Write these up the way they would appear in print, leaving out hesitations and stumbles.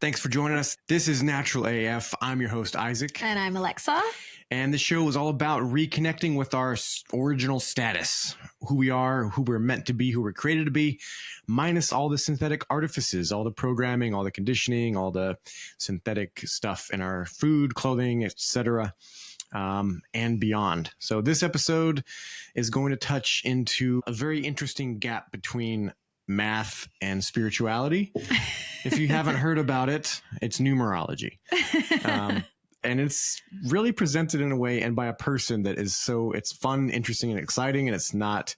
Thanks for joining us. This is Natural AF. I'm your host, Isaac. And I'm Alexa. And the show is all about reconnecting with our original status, who we are, who we're meant to be, who we're created to be, minus all the synthetic artifices, all the programming, all the conditioning, all the synthetic stuff in our food, clothing, etc., and beyond. So this episode is going to touch into a very interesting gap between math and spirituality. If you haven't heard about it, it's numerology. And it's really presented in a way and by a person that is it's fun, interesting, and exciting. And it's not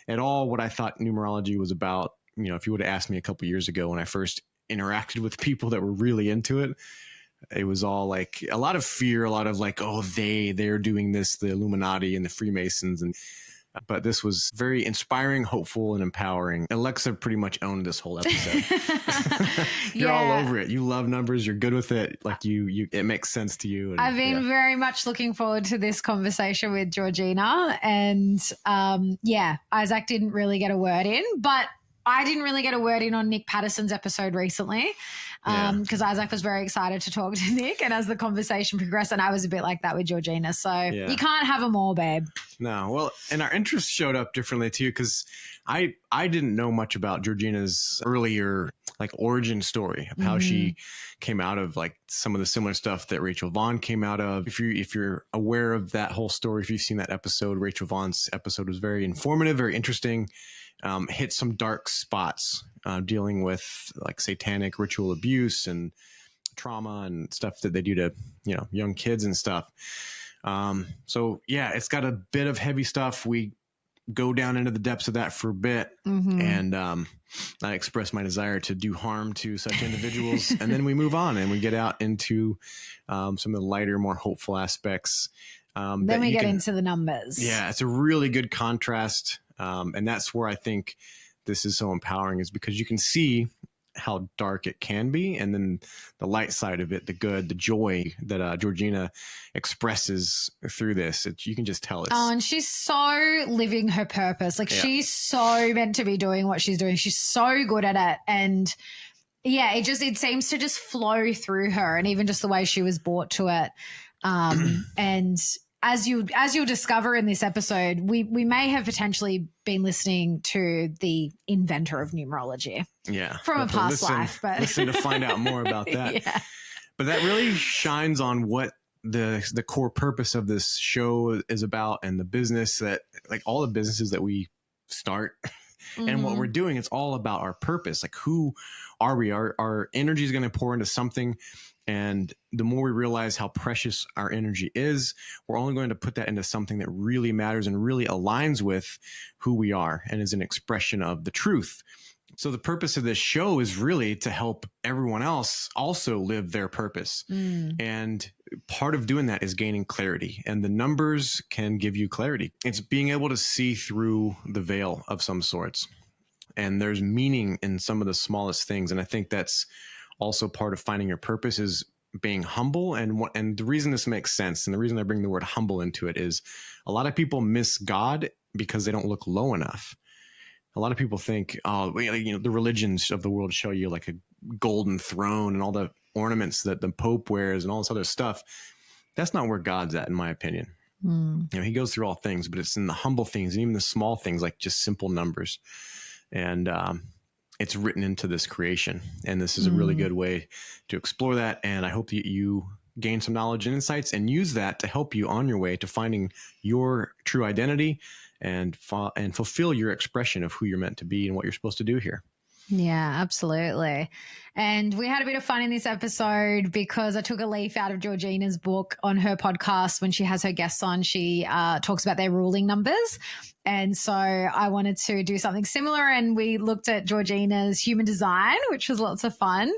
at all what I thought numerology was about. You know, if you would have asked me a couple of years ago when I first interacted with people that were really into it, it was all like a lot of fear, a lot of like, oh, they're doing this, the Illuminati and the Freemasons. But this was very inspiring, hopeful, and empowering. Alexa pretty much owned this whole episode. You're all over it. You love numbers. You're good with it. Like it makes sense to you. And, I've been very much looking forward to this conversation with Georgina. And Isaac didn't really get a word in, but I didn't really get a word in on Nick Patterson's episode recently because Isaac was very excited to talk to Nick. And as the conversation progressed, and I was a bit like that with Georgina. So you can't have them all, babe. No. Well, and our interests showed up differently too, because I didn't know much about Georgina's earlier like origin story of how she came out of like some of the similar stuff that Rachel Vaughn came out of. If you're aware of that whole story, if you've seen that episode, Rachel Vaughn's episode was very informative, very interesting. Hit some dark spots dealing with like satanic ritual abuse and trauma and stuff that they do to, young kids and stuff. It's got a bit of heavy stuff. We go down into the depths of that for a bit. And I express my desire to do harm to such individuals. And then we move on and we get out into some of the lighter, more hopeful aspects. Then we get into the numbers. Yeah, it's a really good contrast. And that's where I think this is so empowering, is because you can see how dark it can be. And then the light side of it, the good, the joy that Georgina expresses through this, you can just tell. And she's so living her purpose. Like she's so meant to be doing what she's doing. She's so good at it. And it seems to just flow through her, and even just the way she was brought to it. And as you'll discover in this episode, we may have potentially been listening to the inventor of numerology. Yeah. From a past life. But listen to find out more about that. Yeah. But that really shines on what the core purpose of this show is about, and the business that, like all the businesses that we start and what we're doing, it's all about our purpose. Like, who are we? Our energy is going to pour into something. And the more we realize how precious our energy is, we're only going to put that into something that really matters and really aligns with who we are and is an expression of the truth. So the purpose of this show is really to help everyone else also live their purpose. And part of doing that is gaining clarity. And the numbers can give you clarity. It's being able to see through the veil of some sorts. And there's meaning in some of the smallest things. And I think that's also part of finding your purpose, is being humble. And the reason this makes sense, and the reason I bring the word humble into it, is a lot of people miss God because they don't look low enough. A lot of people think, the religions of the world show you like a golden throne and all the ornaments that the Pope wears and all this other stuff. That's not where God's at, in my opinion. He goes through all things, but it's in the humble things and even the small things, like just simple numbers. And it's written into this creation. And this is a really good way to explore that. And I hope that you gain some knowledge and insights and use that to help you on your way to finding your true identity and fulfill your expression of who you're meant to be and what you're supposed to do here. Yeah, absolutely. And we had a bit of fun in this episode because I took a leaf out of Georgina's book. On her podcast, when she has her guests on, she talks about their ruling numbers. And so I wanted to do something similar, and we looked at Georgina's human design, which was lots of fun.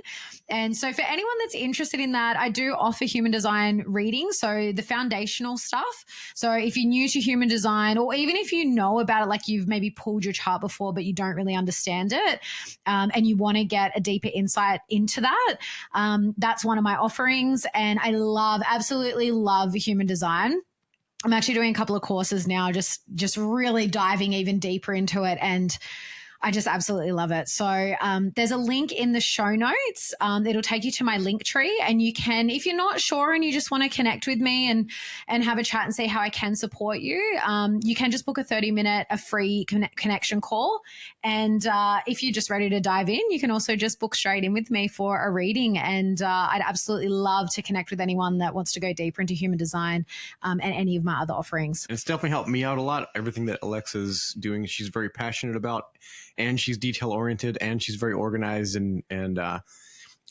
And so for anyone that's interested in that, I do offer human design readings, so the foundational stuff. So if you're new to human design, or even if you know about it, like you've maybe pulled your chart before but you don't really understand it, and you want to get a deeper insight into that, that's one of my offerings. And I absolutely love human design. I'm actually doing a couple of courses now, just really diving even deeper into it. And I just absolutely love it. So there's a link in the show notes. It'll take you to my link tree, and you can, if you're not sure and you just want to connect with me and have a chat and see how I can support you, you can just book a 30-minute, a free connection call. And if you're just ready to dive in, you can also just book straight in with me for a reading. And I'd absolutely love to connect with anyone that wants to go deeper into human design and any of my other offerings. It's definitely helped me out a lot. Everything that Alexa's doing, she's very passionate about, and she's detail oriented, and she's very organized, and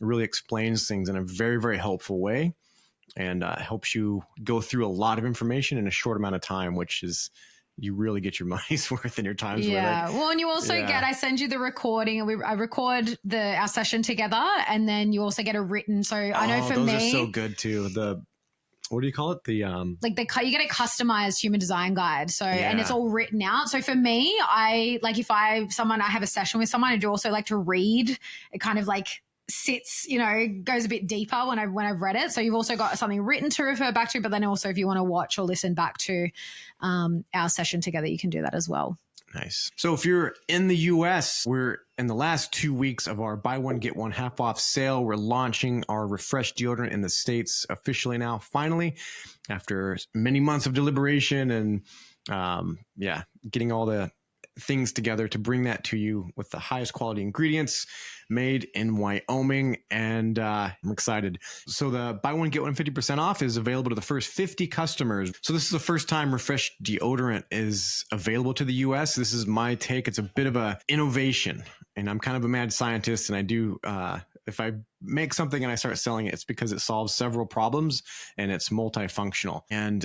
really explains things in a very, very helpful way, and helps you go through a lot of information in a short amount of time, which is, you really get your money's worth and your time's worth. Yeah. Well, and you also get, I send you the recording, and I record our session together, and then you also get a written. So I know for those me, are so good too. What do you call it? You get a customized human design guide. So, and it's all written out. So for me, if I have a session with someone, I do also like to read. It kind of like sits, goes a bit deeper when I've read it. So you've also got something written to refer back to, but then also if you want to watch or listen back to our session together, you can do that as well. Nice. So if you're in the US, we're in the last 2 weeks of our buy one, get one half off sale. We're launching our Refresh deodorant in the States officially now, finally, after many months of deliberation and getting all the things together to bring that to you with the highest quality ingredients made in Wyoming. And I'm excited. So the buy one, get one 50% off is available to the first 50 customers. So this is the first time Refresh deodorant is available to the US. This is my take. It's a bit of a innovation, and I'm kind of a mad scientist, and I do, if I make something and I start selling it, it's because it solves several problems and it's multifunctional. And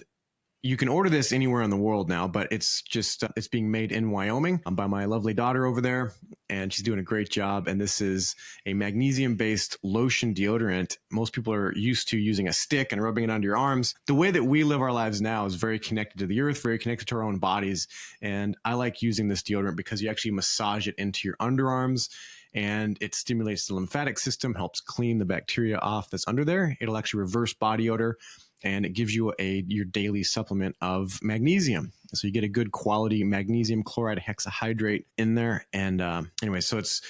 you can order this anywhere in the world now, but it's just, it's being made in Wyoming by my lovely daughter over there, and she's doing a great job. And this is a magnesium-based lotion deodorant. Most people are used to using a stick and rubbing it under your arms. The way that we live our lives now is very connected to the earth, very connected to our own bodies. And I like using this deodorant because you actually massage it into your underarms, and it stimulates the lymphatic system, helps clean the bacteria off that's under there. It'll actually reverse body odor, and it gives you your daily supplement of magnesium. So you get a good quality magnesium chloride hexahydrate in there. And anyway, so it's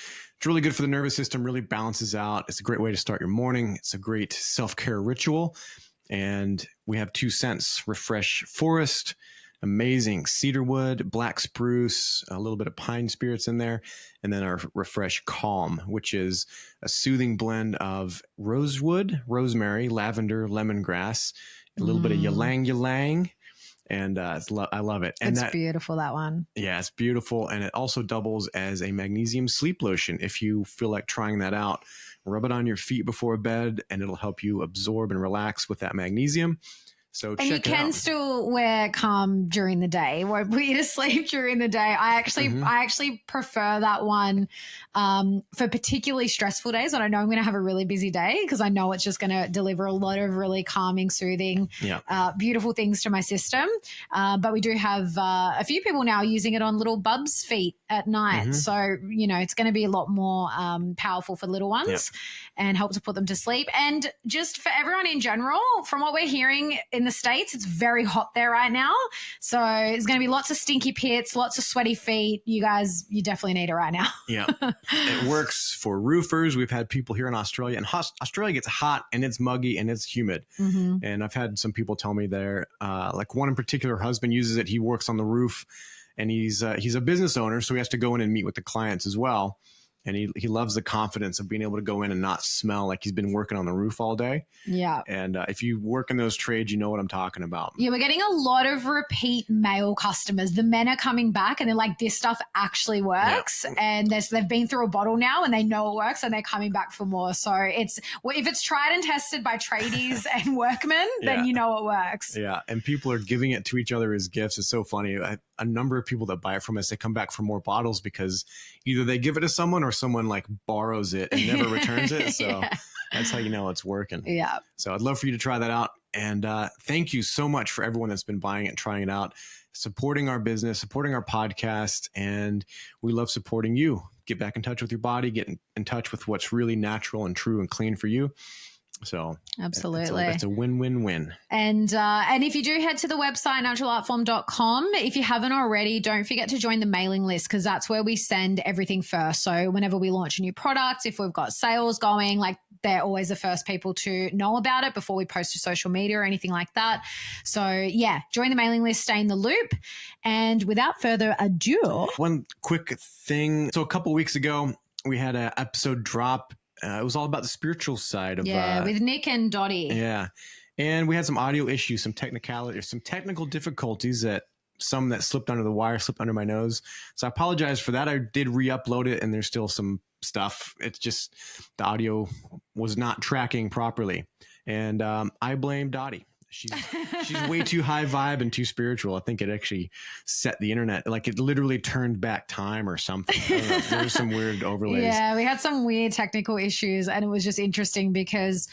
really good for the nervous system, really balances out. It's a great way to start your morning. It's a great self-care ritual. And we have 2 scents: Refresh Forest, amazing cedarwood, black spruce, a little bit of pine spirits in there, and then our Refresh Calm, which is a soothing blend of rosewood, rosemary, lavender, lemongrass, a little bit of ylang ylang, and I love it. And it's beautiful, that one. Yeah, it's beautiful, and it also doubles as a magnesium sleep lotion. If you feel like trying that out, rub it on your feet before bed, and it'll help you absorb and relax with that magnesium. So and you can still wear Calm during the day. Won't put you to sleep during the day. I actually prefer that one for particularly stressful days when I know I'm going to have a really busy day, because I know it's just going to deliver a lot of really calming, soothing, beautiful things to my system. But we do have a few people now using it on little bubs' feet at night. So, it's going to be a lot more powerful for little ones and help to put them to sleep. And just for everyone in general, from what we're hearing in the States, it's very hot there right now. So it's going to be lots of stinky pits, lots of sweaty feet. You guys, you definitely need it right now. Yeah. It works for roofers. We've had people here in Australia, and Australia gets hot and it's muggy and it's humid. And I've had some people tell me there, like one in particular, husband uses it. He works on the roof, and he's a business owner, so he has to go in and meet with the clients as well. And he loves the confidence of being able to go in and not smell like he's been working on the roof all day. Yeah. And if you work in those trades, you know what I'm talking about. Yeah, we're getting a lot of repeat male customers. The men are coming back and they're like, this stuff actually works. Yeah. And they've been through a bottle now and they know it works, and they're coming back for more. So if it's tried and tested by tradies and workmen, then you know it works. Yeah. And people are giving it to each other as gifts. It's so funny. A number of people that buy it from us, they come back for more bottles because either they give it to someone or someone like borrows it and never returns it. So that's how you know it's working. Yeah. So I'd love for you to try that out. And thank you so much for everyone that's been buying it and trying it out, supporting our business, supporting our podcast. And we love supporting you. Get back in touch with your body, get in touch with what's really natural and true and clean for you. So absolutely, it's a win-win-win. And if you do head to the website, naturalartform.com, if you haven't already, don't forget to join the mailing list, because that's where we send everything first. So whenever we launch a new product, if we've got sales going, like they're always the first people to know about it before we post to social media or anything like that. So yeah, join the mailing list, stay in the loop. And without further ado, one quick thing. So a couple weeks ago, we had an episode drop. It was all about the spiritual side of with Nick and Dottie. Yeah. And we had some audio issues, some technical difficulties that slipped under the wire, slipped under my nose. So I apologize for that. I did re-upload it and there's still some stuff. It's just the audio was not tracking properly. And I blame Dottie. She's way too high vibe and too spiritual. I think it actually set the internet, like it literally turned back time or something. There's some weird overlays. Yeah, we had some weird technical issues, and it was just interesting because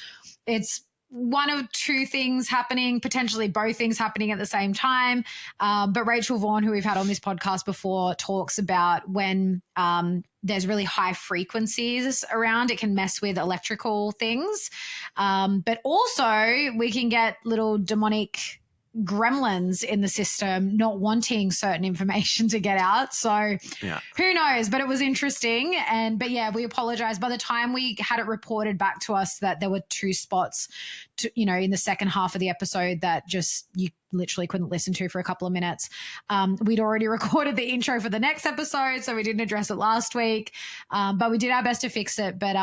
it's one of two things happening, potentially both things happening at the same time. But Rachel Vaughan, who we've had on this podcast before, talks about when there's really high frequencies around, it can mess with electrical things. But also we can get little demonic gremlins in the system not wanting certain information to get out. So who knows, but it was interesting. But yeah, we apologize. By the time we had it reported back to us that there were two spots in the second half of the episode that just you literally couldn't listen to for a couple of minutes. We'd already recorded the intro for the next episode, so we didn't address it last week. But we did our best to fix it. But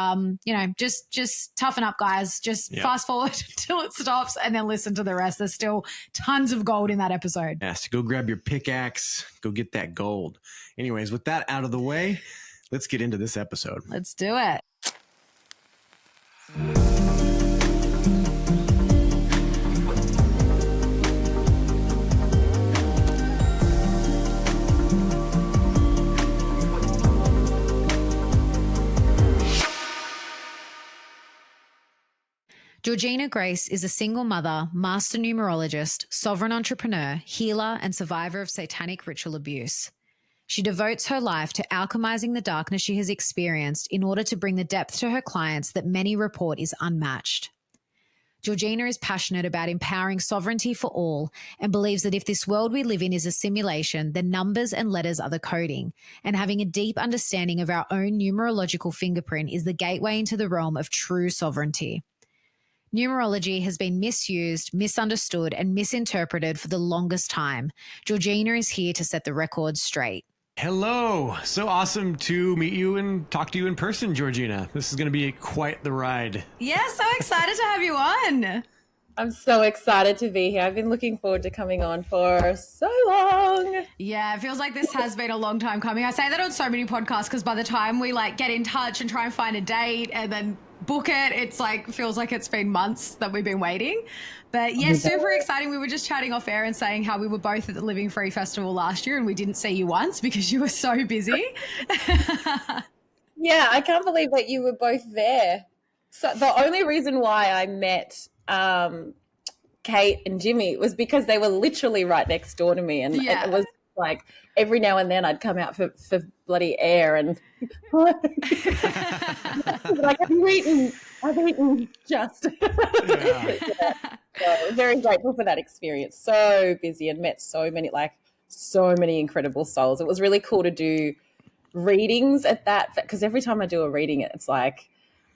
just toughen up, guys. Just fast forward till it stops and then listen to the rest. There's still tons of gold in that episode. Yes, go grab your pickaxe, go get that gold. Anyways, with that out of the way, let's get into this episode. Let's do it. Georgina Grace is a single mother, master numerologist, sovereign entrepreneur, healer, and survivor of satanic ritual abuse. She devotes her life to alchemizing the darkness she has experienced in order to bring the depth to her clients that many report is unmatched. Georgina is passionate about empowering sovereignty for all and believes that if this world we live in is a simulation, then numbers and letters are the coding, and having a deep understanding of our own numerological fingerprint is the gateway into the realm of true sovereignty. Numerology has been misused, misunderstood, and misinterpreted for the longest time. Georgina is here to set the record straight. Hello. So awesome to meet you and talk to you in person, Georgina. This is going to be quite the ride. Yeah, so excited to have you on. I'm so excited to be here. I've been looking forward to coming on for so long. Yeah, it feels like this has been a long time coming. I say that on so many podcasts because by the time we get in touch and try and find a date and then book it, it's feels like it's been months that we've been waiting. But yeah, super exciting. We were just chatting off air and saying how we were both at the Living Free Festival last year and we didn't see you once because you were so busy. Yeah, I can't believe that you were both there. So the only reason why I met Kate and Jimmy was because they were literally right next door to me, and it was like every now and then I'd come out for bloody air and like I've eaten just. So very grateful for that experience. So busy and met so many incredible souls. It was really cool to do readings at that, because every time I do a reading, it's like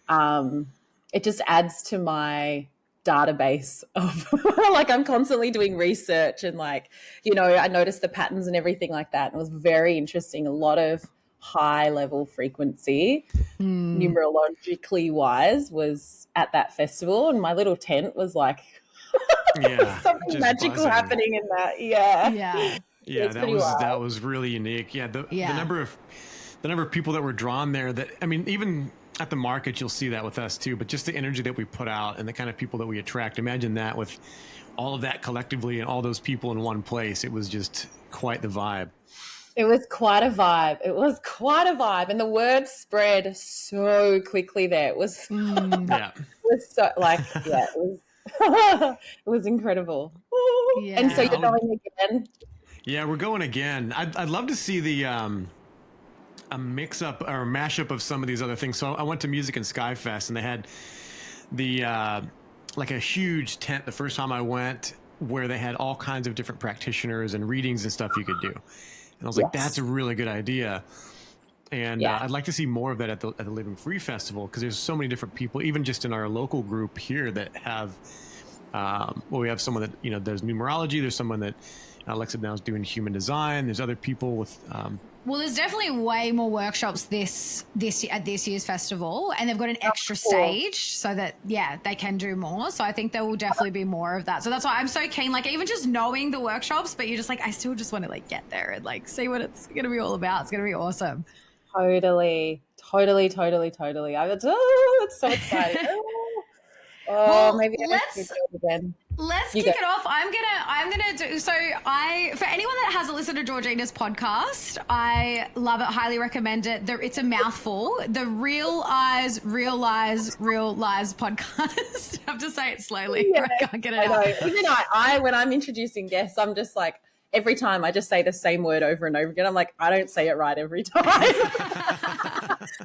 it just adds to my database of I'm constantly doing research and I noticed the patterns and everything like that. And it was very interesting. A lot of high level frequency numerologically wise was at that festival, and my little tent was something magical buzzing. Happening in that. That was really unique. The number of people that were drawn there, that even at the market, you'll see that with us too, but just the energy that we put out and the kind of people that we attract, imagine that with all of that collectively and all those people in one place. It was just quite the vibe. It was quite a vibe. And the word spread so quickly there. It was, it was incredible. Yeah. And so you're going again? Yeah, we're going again. I'd love to see a mix up or a mashup of some of these other things. So I went to Music and Sky Fest and they had the like a huge tent the first time I went, where they had all kinds of different practitioners and readings and stuff you could do. And I was like, that's a really good idea. And I'd like to see more of that at the Living Free Festival, because there's so many different people, even just in our local group here, that have, we have someone that, you know, does numerology. There's someone that Alexa now is doing human design. There's other people with... well, there's definitely way more workshops at this year's festival, and they've got an extra stage so that, they can do more. So I think there will definitely be more of that. So that's why I'm so keen, like, even just knowing the workshops, but you're just like, I still just want to like get there and like see what it's going to be all about. It's going to be awesome. Totally. It's so exciting. Maybe let's do it again. Let's kick it off. I'm gonna do so. For anyone that hasn't listened to Georgina's podcast, I love it, highly recommend it. It's a mouthful. The Real Lies podcast. I have to say it slowly. I can't get it out. Even I when I'm introducing guests, I'm just like, every time I just say the same word over and over again. I'm like, I don't say it right every time.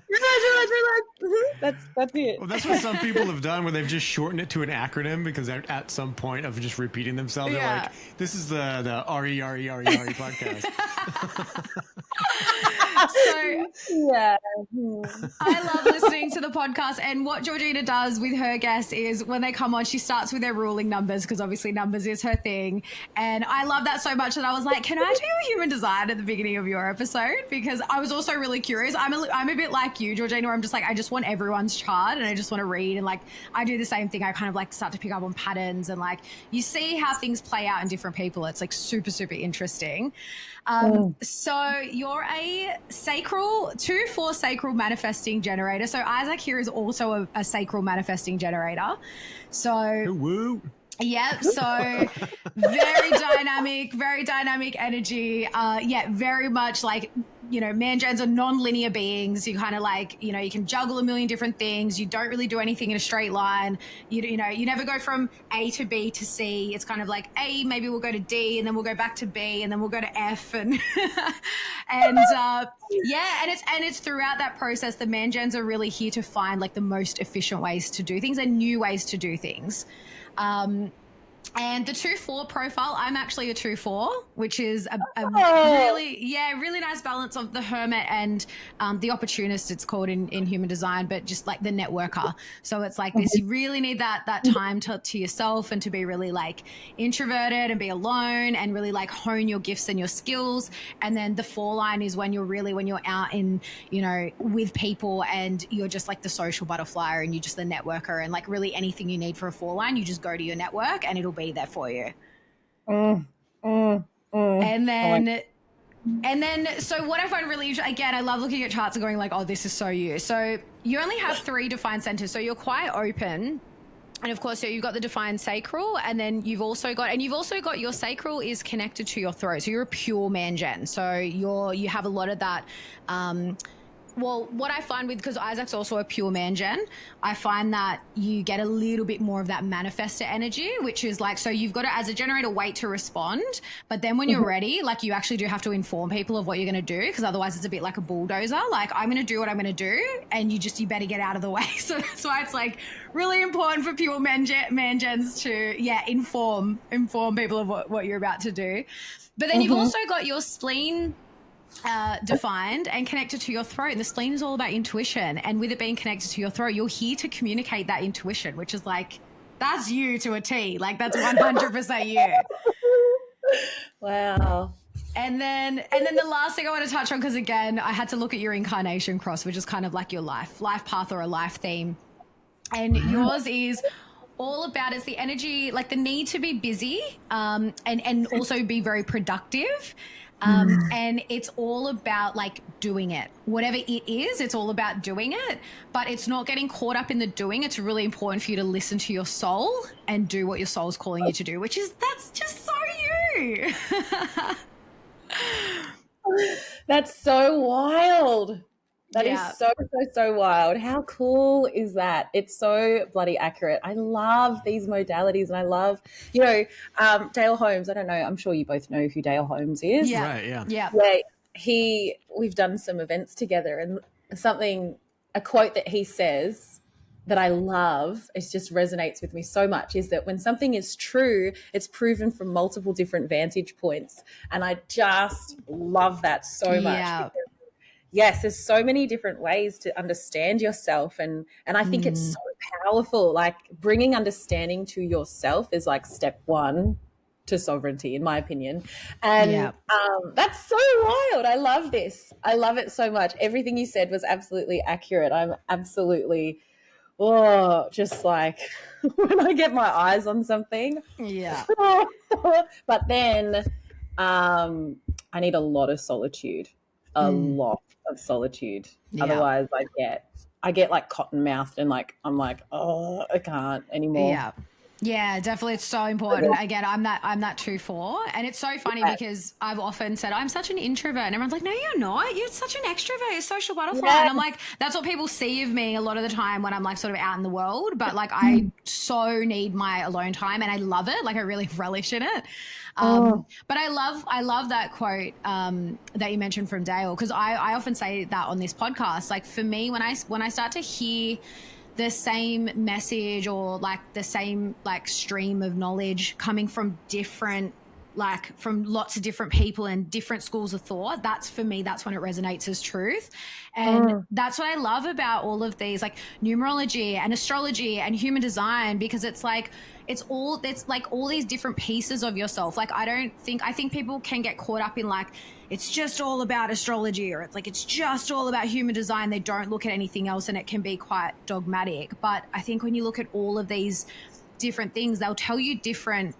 Relax. That's it. Well, that's what some people have done, where they've just shortened it to an acronym, because they're at some point of just repeating themselves. They're like, this is the R-E-R-E-R-E-R-E podcast. I love listening to the podcast, and what Georgina does with her guests is when they come on, she starts with their ruling numbers, because obviously numbers is her thing. And I love that so much that I was like, can I do human design at the beginning of your episode? Because I was also really curious. I'm a bit like you, Georgina, where I'm just like, I just want everyone's chart and I just want to read, and like I do the same thing. I kind of like start to pick up on patterns, and like you see how things play out in different people. It's like super, super interesting. So you're a 2-4 sacral manifesting generator. So Isaac here is also a sacral manifesting generator. So woo. Yeah, so very dynamic energy. Very much like, you know, man-gens are non-linear beings. You kind of like, you know, you can juggle a million different things. You don't really do anything in a straight line. You know, you never go from A to B to C. It's kind of like A, maybe we'll go to D, and then we'll go back to B, and then we'll go to F, and and it's throughout that process, the man-gens are really here to find like the most efficient ways to do things and new ways to do things. And the 2-4 profile, I'm actually a 2-4, which is a really nice balance of the hermit and the opportunist, it's called in human design, but just like the networker. So it's like this, you really need that time to yourself, and to be really like introverted and be alone and really like hone your gifts and your skills. And then the 4 line is when you're out in, you know, with people, and you're just like the social butterfly, and you're just the networker, and like really anything you need for a 4 line, you just go to your network and it'll be there for you. And then so what I find really interesting, again, I love looking at charts and going like, oh, this is so you. So you only have 3 defined centers, so you're quite open. And of course, so you've got the defined sacral, and then you've also got your sacral is connected to your throat. So you're a pure man-gen. So you have a lot of that. Well, what I find because Isaac's also a pure man-gen, I find that you get a little bit more of that manifestor energy, which is like, so you've got to, as a generator, wait to respond. But then when you're ready, like you actually do have to inform people of what you're going to do, because otherwise it's a bit like a bulldozer. Like, I'm going to do what I'm going to do, and you better get out of the way. So that's why it's like really important for pure man-gens to, inform people of what you're about to do. But then you've also got your spleen defined and connected to your throat, and the spleen is all about intuition, and with it being connected to your throat, you're here to communicate that intuition, which is like, that's you to a T. Like, that's 100% you. Wow. And then the last thing I want to touch on, because again, I had to look at your incarnation cross, which is kind of like your life path or a life theme, and yours is all about, is the energy, like the need to be busy, and also be very productive. And it's all about like doing it, whatever it is, it's all about doing it, but it's not getting caught up in the doing. It's really important for you to listen to your soul and do what your soul's calling you to do, that's just so you. That's so wild. That is so wild. How cool is that? It's so bloody accurate. I love these modalities, and I love, Dale Holmes. I don't know. I'm sure you both know who Dale Holmes is. Yeah. Right, Yeah. We've done some events together, and a quote that he says that I love, it just resonates with me so much, is that when something is true, it's proven from multiple different vantage points. And I just love that so much. Yeah. Because, yes, there's so many different ways to understand yourself. And I think it's so powerful. Like bringing understanding to yourself is like step one to sovereignty, in my opinion. And that's so wild. I love this. I love it so much. Everything you said was absolutely accurate. I'm absolutely, just like when I get my eyes on something. Yeah. But then I need a lot of solitude, a lot of solitude. Yeah. Otherwise I get like cotton mouthed and like, I'm like, oh, I can't anymore. Yeah. Yeah, definitely. It's so important. Again, I'm that 2/4. And it's so funny because I've often said I'm such an introvert and everyone's like, no, you're not. You're such an extrovert, you're a social butterfly. Yeah. And I'm like, that's what people see of me a lot of the time when I'm like sort of out in the world. But like I so need my alone time and I love it. Like I really relish in it. But I love that quote that you mentioned from Dale, because I often say that on this podcast. Like for me, when I start to hear the same message or like the same like stream of knowledge coming from different, like from lots of different people and different schools of thought, that's for me, that's when it resonates as truth. And that's what I love about all of these, like numerology and astrology and human design, because it's like all these different pieces of yourself. Like I think people can get caught up in like, it's just all about astrology, or it's like, it's just all about human design. They don't look at anything else and it can be quite dogmatic. But I think when you look at all of these different things, they'll tell you different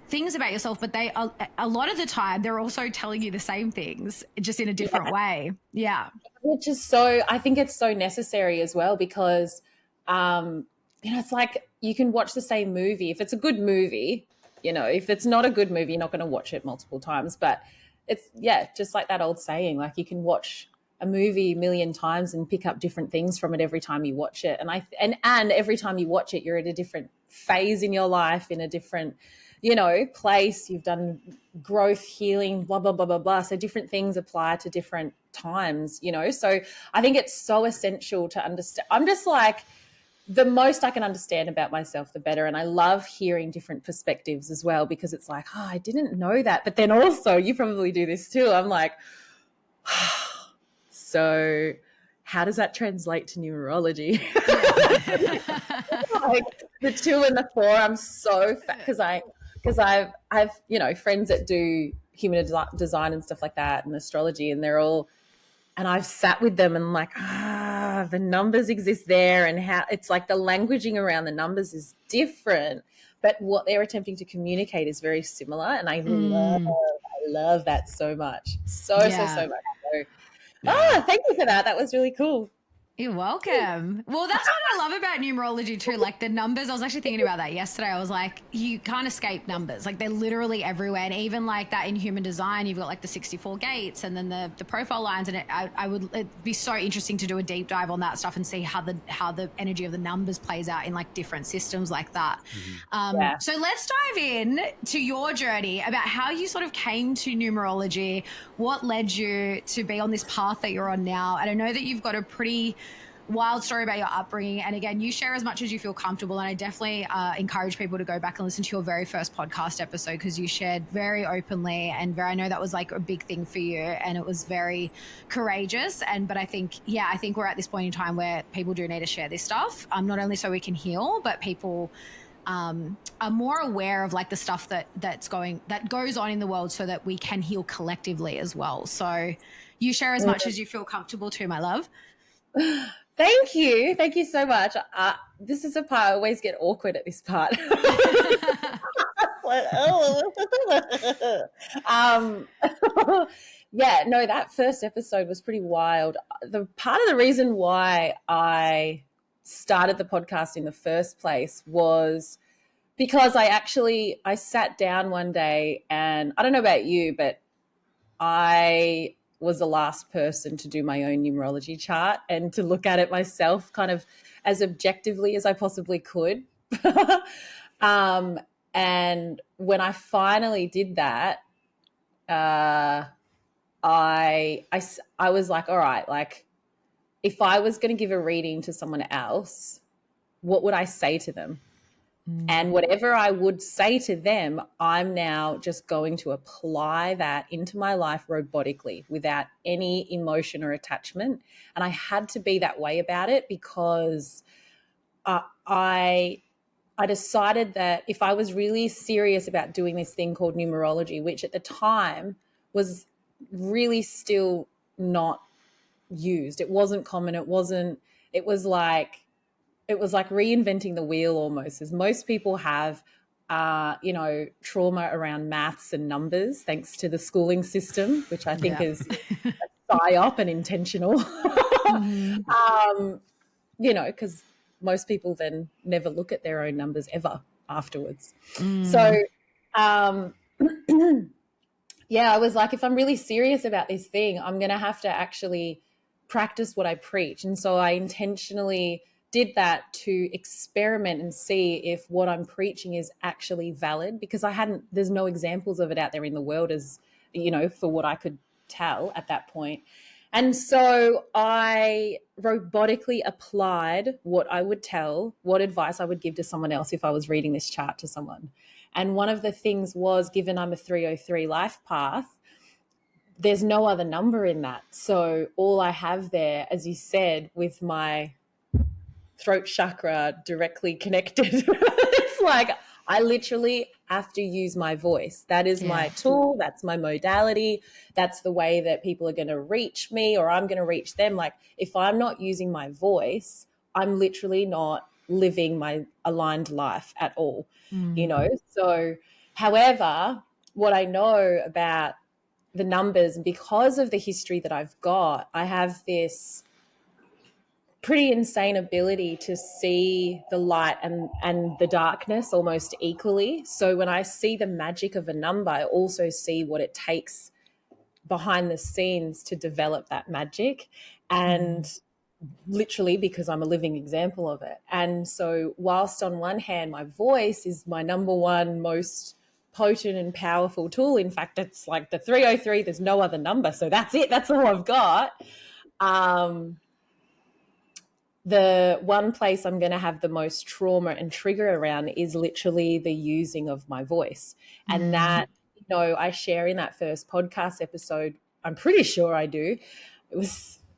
things about yourself, but they a lot of the time they're also telling you the same things just in a different way. Yeah. Which is so, I think it's so necessary as well, because it's like you can watch the same movie. If it's a good movie, if it's not a good movie, you're not going to watch it multiple times. But it's, just like that old saying, like you can watch a movie a million times and pick up different things from it every time you watch it. And every time you watch it, you're at a different phase in your life, in a different, place. You've done growth, healing, blah, blah, blah, blah, blah. So different things apply to different times, So I think it's so essential to understand. I'm just like, the most I can understand about myself, the better. And I love hearing different perspectives as well, because it's like, I didn't know that. But then also, you probably do this too. I'm like, so how does that translate to numerology? Like the 2 and the 4, I'm so fat because I've friends that do human design and stuff like that and astrology, and they're all, and I've sat with them and I'm like, the numbers exist there, and how it's like the languaging around the numbers is different, but what they're attempting to communicate is very similar. And I love that so much. So much. So, thank you for that. That was really cool. You're welcome. Well, that's what I love about numerology too. Like the numbers, I was actually thinking about that yesterday. I was like, you can't escape numbers. Like they're literally everywhere. And even like that in human design, you've got like the 64 gates and then the profile lines. And it'd be so interesting to do a deep dive on that stuff and see how the energy of the numbers plays out in like different systems like that. So let's dive in to your journey about how you sort of came to numerology, what led you to be on this path that you're on now. And I know that you've got a pretty wild story about your upbringing, and again, you share as much as you feel comfortable, and I definitely encourage people to go back and listen to your very first podcast episode, because you shared very openly, and I know that was like a big thing for you, and it was very courageous. But I think we're at this point in time where people do need to share this stuff, not only so we can heal, but people are more aware of like the stuff that goes on in the world, so that we can heal collectively as well. So you share as much as you feel comfortable to, my love. Thank you so much. This is a part I always get awkward at this part. That first episode was pretty wild. The part of the reason why I started the podcast in the first place was because I sat down one day, and I don't know about you, but I was the last person to do my own numerology chart and to look at it myself kind of as objectively as I possibly could. And when I finally did that, I was like, all right, like if I was going to give a reading to someone else, what would I say to them? And whatever I would say to them, I'm now just going to apply that into my life robotically without any emotion or attachment. And I had to be that way about it because I decided that if I was really serious about doing this thing called numerology, which at the time was really still not used, it wasn't common. It was like reinventing the wheel almost, as most people have, trauma around maths and numbers, thanks to the schooling system, which I think is a psyop and intentional. Because most people then never look at their own numbers ever afterwards. So, I was like, if I'm really serious about this thing, I'm going to have to actually practice what I preach. And so I intentionally did that to experiment and see if what I'm preaching is actually valid, because there's no examples of it out there in the world, as for what I could tell at that point. And so I robotically applied what I would tell, what advice I would give to someone else if I was reading this chart to someone. And one of the things was, given I'm a 303 life path, there's no other number in that. So all I have there, as you said, with my throat chakra directly connected, it's like I literally have to use my voice. That is my tool. That's my modality. That's the way that people are going to reach me, or I'm going to reach them. Like, if I'm not using my voice, I'm literally not living my aligned life at all, So, however, what I know about the numbers, because of the history that I've got, I have this pretty insane ability to see the light and the darkness almost equally. So when I see the magic of a number, I also see what it takes behind the scenes to develop that magic, and literally because I'm a living example of it. And so whilst on one hand, my voice is my number one most potent and powerful tool. In fact, it's like the 303, there's no other number. So that's it. That's all I've got. The one place I'm going to have the most trauma and trigger around is literally the using of my voice. And that, I share in that first podcast episode, I'm pretty sure I do.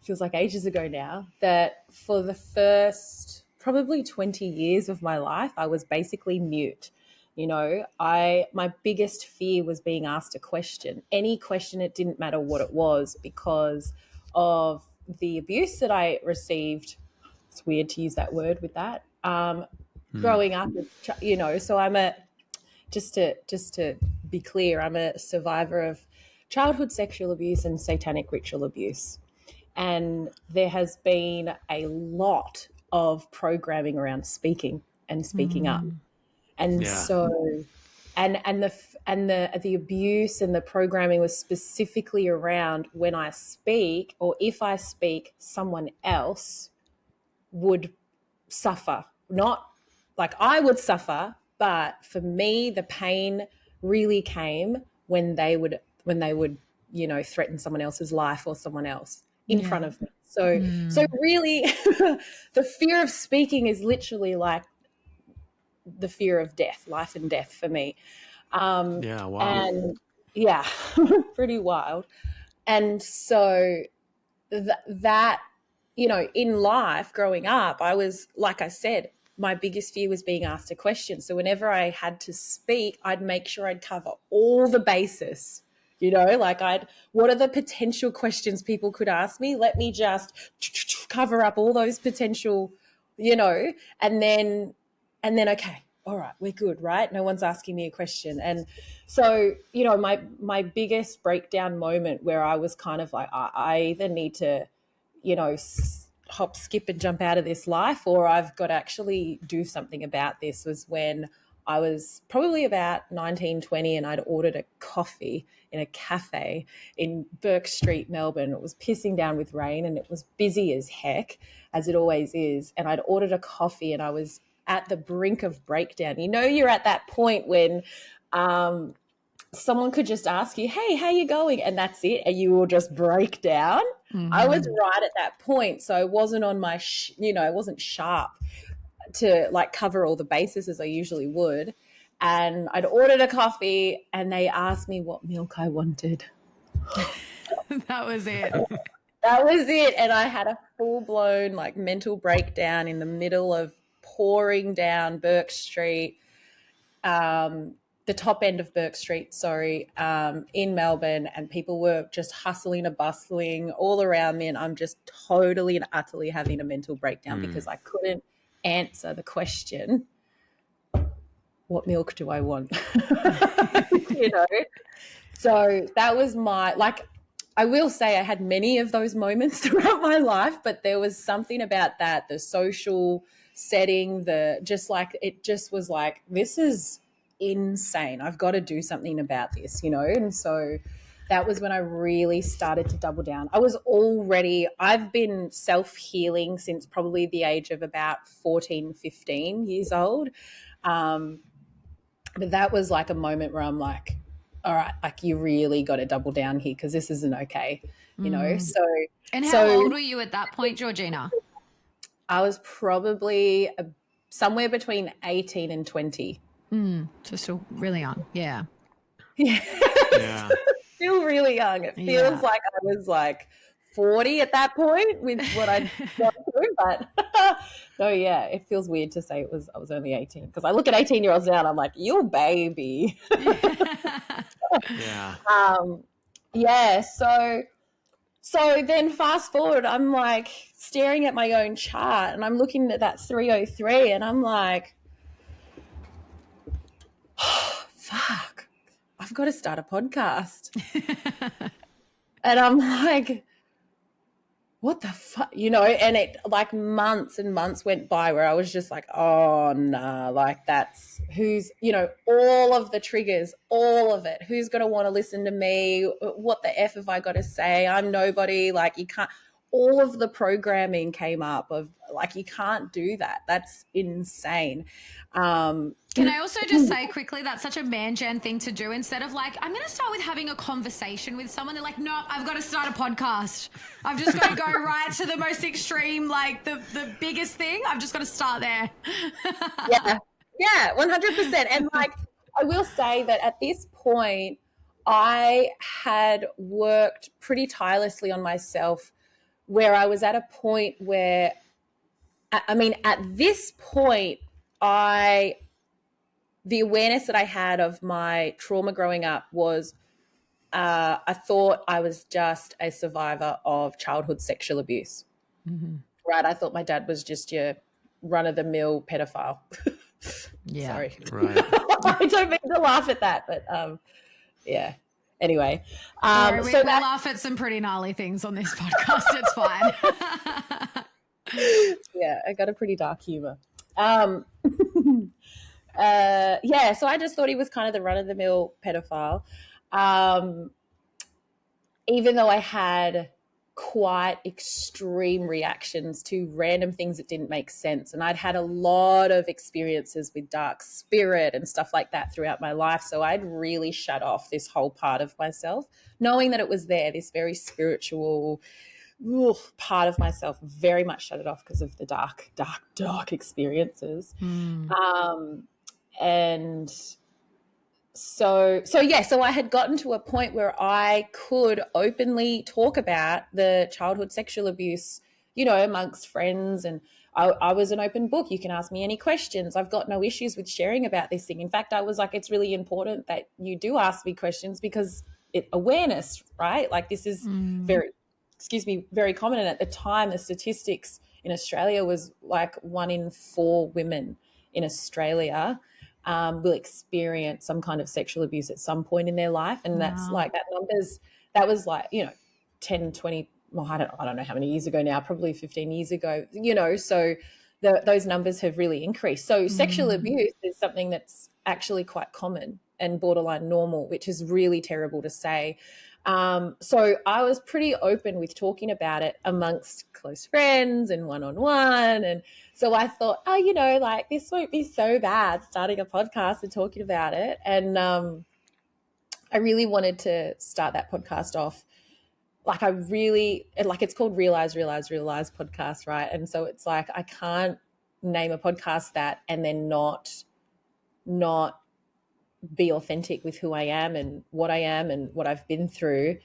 Feels like ages ago now, that for the first probably 20 years of my life, I was basically mute. My biggest fear was being asked a question. Any question, it didn't matter what it was, because of the abuse that I received. It's weird to use that word with that. Growing up, so I'm just to be clear, I'm a survivor of childhood sexual abuse and satanic ritual abuse. And there has been a lot of programming around speaking and speaking up. And so, and the abuse and the programming was specifically around when I speak, or if I speak, someone else would suffer. Not like I would suffer, but for me, the pain really came when they would, threaten someone else's life or someone else in front of me. So really the fear of speaking is literally like the fear of death, life and death for me. Wow. And pretty wild. And so that, in life growing up, I was, like I said, my biggest fear was being asked a question. So whenever I had to speak, I'd make sure I'd cover all the bases, what are the potential questions people could ask me? Let me just cover up all those potential, and then, okay, all right, we're good, right? No one's asking me a question. And so, my biggest breakdown moment where I was kind of like, I either need to, hop, skip and jump out of this life, or I've got to actually do something about this, was when I was probably about 19, 20, and I'd ordered a coffee in a cafe in Burke Street, Melbourne. It was pissing down with rain and it was busy as heck, as it always is. And I'd ordered a coffee and I was at the brink of breakdown. You're at that point when someone could just ask you, hey, how you going? And that's it. And you will just break down. I was right at that point. So I wasn't on my, I wasn't sharp to like cover all the bases as I usually would. And I'd ordered a coffee and they asked me what milk I wanted. That was it. That was it. And I had a full-blown like mental breakdown in the middle of pouring down Burke Street, the top end of Burke Street, in Melbourne, and people were just hustling and bustling all around me, and I'm just totally and utterly having a mental breakdown because I couldn't answer the question, what milk do I want? You know? So that was my, like, I will say I had many of those moments throughout my life, but there was something about that, the social setting, it just was like, this is insane. I've got to do something about this, you know? And so that was when I really started to double down. I've been self-healing since probably the age of about 14, 15 years old. But that was like a moment where I'm like, all right, like you really got to double down here because this isn't okay, you know? And how old were you at that point, Georgina? I was probably somewhere between 18 and 20. So still really young. Yeah. Yeah. Still really young. It feels like I was like 40 at that point with what I'd gone through, but no, yeah, it feels weird to say I was only 18 because I look at 18-year-olds now and I'm like, you baby. Yeah. So then fast forward, I'm like staring at my own chart and I'm looking at that 303 and I'm like, oh, fuck, I've got to start a podcast. And I'm like, what the fuck, you know? And it like months and months went by where I was just like, oh nah, like that's you know, all of the triggers, all of it. Who's going to want to listen to me? What the F have I got to say? I'm nobody. Like you can't, all of the programming came up of like, you can't do that. That's insane. Can I also just say quickly, that's such a man-gen thing to do. Instead of like, I'm going to start with having a conversation with someone. They're like, no, I've got to start a podcast. I've just got to go right to the most extreme, like the biggest thing. I've just got to start there. Yeah, 100%. And like, I will say that at this point, I had worked pretty tirelessly on myself where I was at a point where, I mean, at this point, the awareness that I had of my trauma growing up was I thought I was just a survivor of childhood sexual abuse. Mm-hmm. Right? I thought my dad was just your run-of-the-mill pedophile. Yeah. Sorry. Right. I don't mean to laugh at that, but yeah. Anyway. We laugh at some pretty gnarly things on this podcast. It's fine. Yeah, I got a pretty dark humor. So I just thought he was kind of the run-of-the-mill pedophile. Even though I had quite extreme reactions to random things that didn't make sense. And I'd had a lot of experiences with dark spirit and stuff like that throughout my life. So I'd really shut off this whole part of myself, knowing that it was there, this very spiritual part of myself, very much shut it off because of the dark experiences. And so I had gotten to a point where I could openly talk about the childhood sexual abuse, you know, amongst friends. And I was an open book. You can ask me any questions. I've got no issues with sharing about this thing. In fact, I was like, it's really important that you do ask me questions because awareness, right? Like this is very common. And at the time, the statistics in Australia was like 1 in 4 women in Australia will experience some kind of sexual abuse at some point in their life. And that's like, that was like, you know, 10, 20, well, I don't know how many years ago now, probably 15 years ago, you know, so those numbers have really increased. So sexual abuse is something that's actually quite common and borderline normal, which is really terrible to say. So I was pretty open with talking about it amongst close friends and one-on-one. And so I thought, oh, you know, like this won't be so bad starting a podcast and talking about it. And I really wanted to start that podcast off. It's called Realize podcast, right? And so it's like, I can't name a podcast that and then not be authentic with who I am and what I've been through.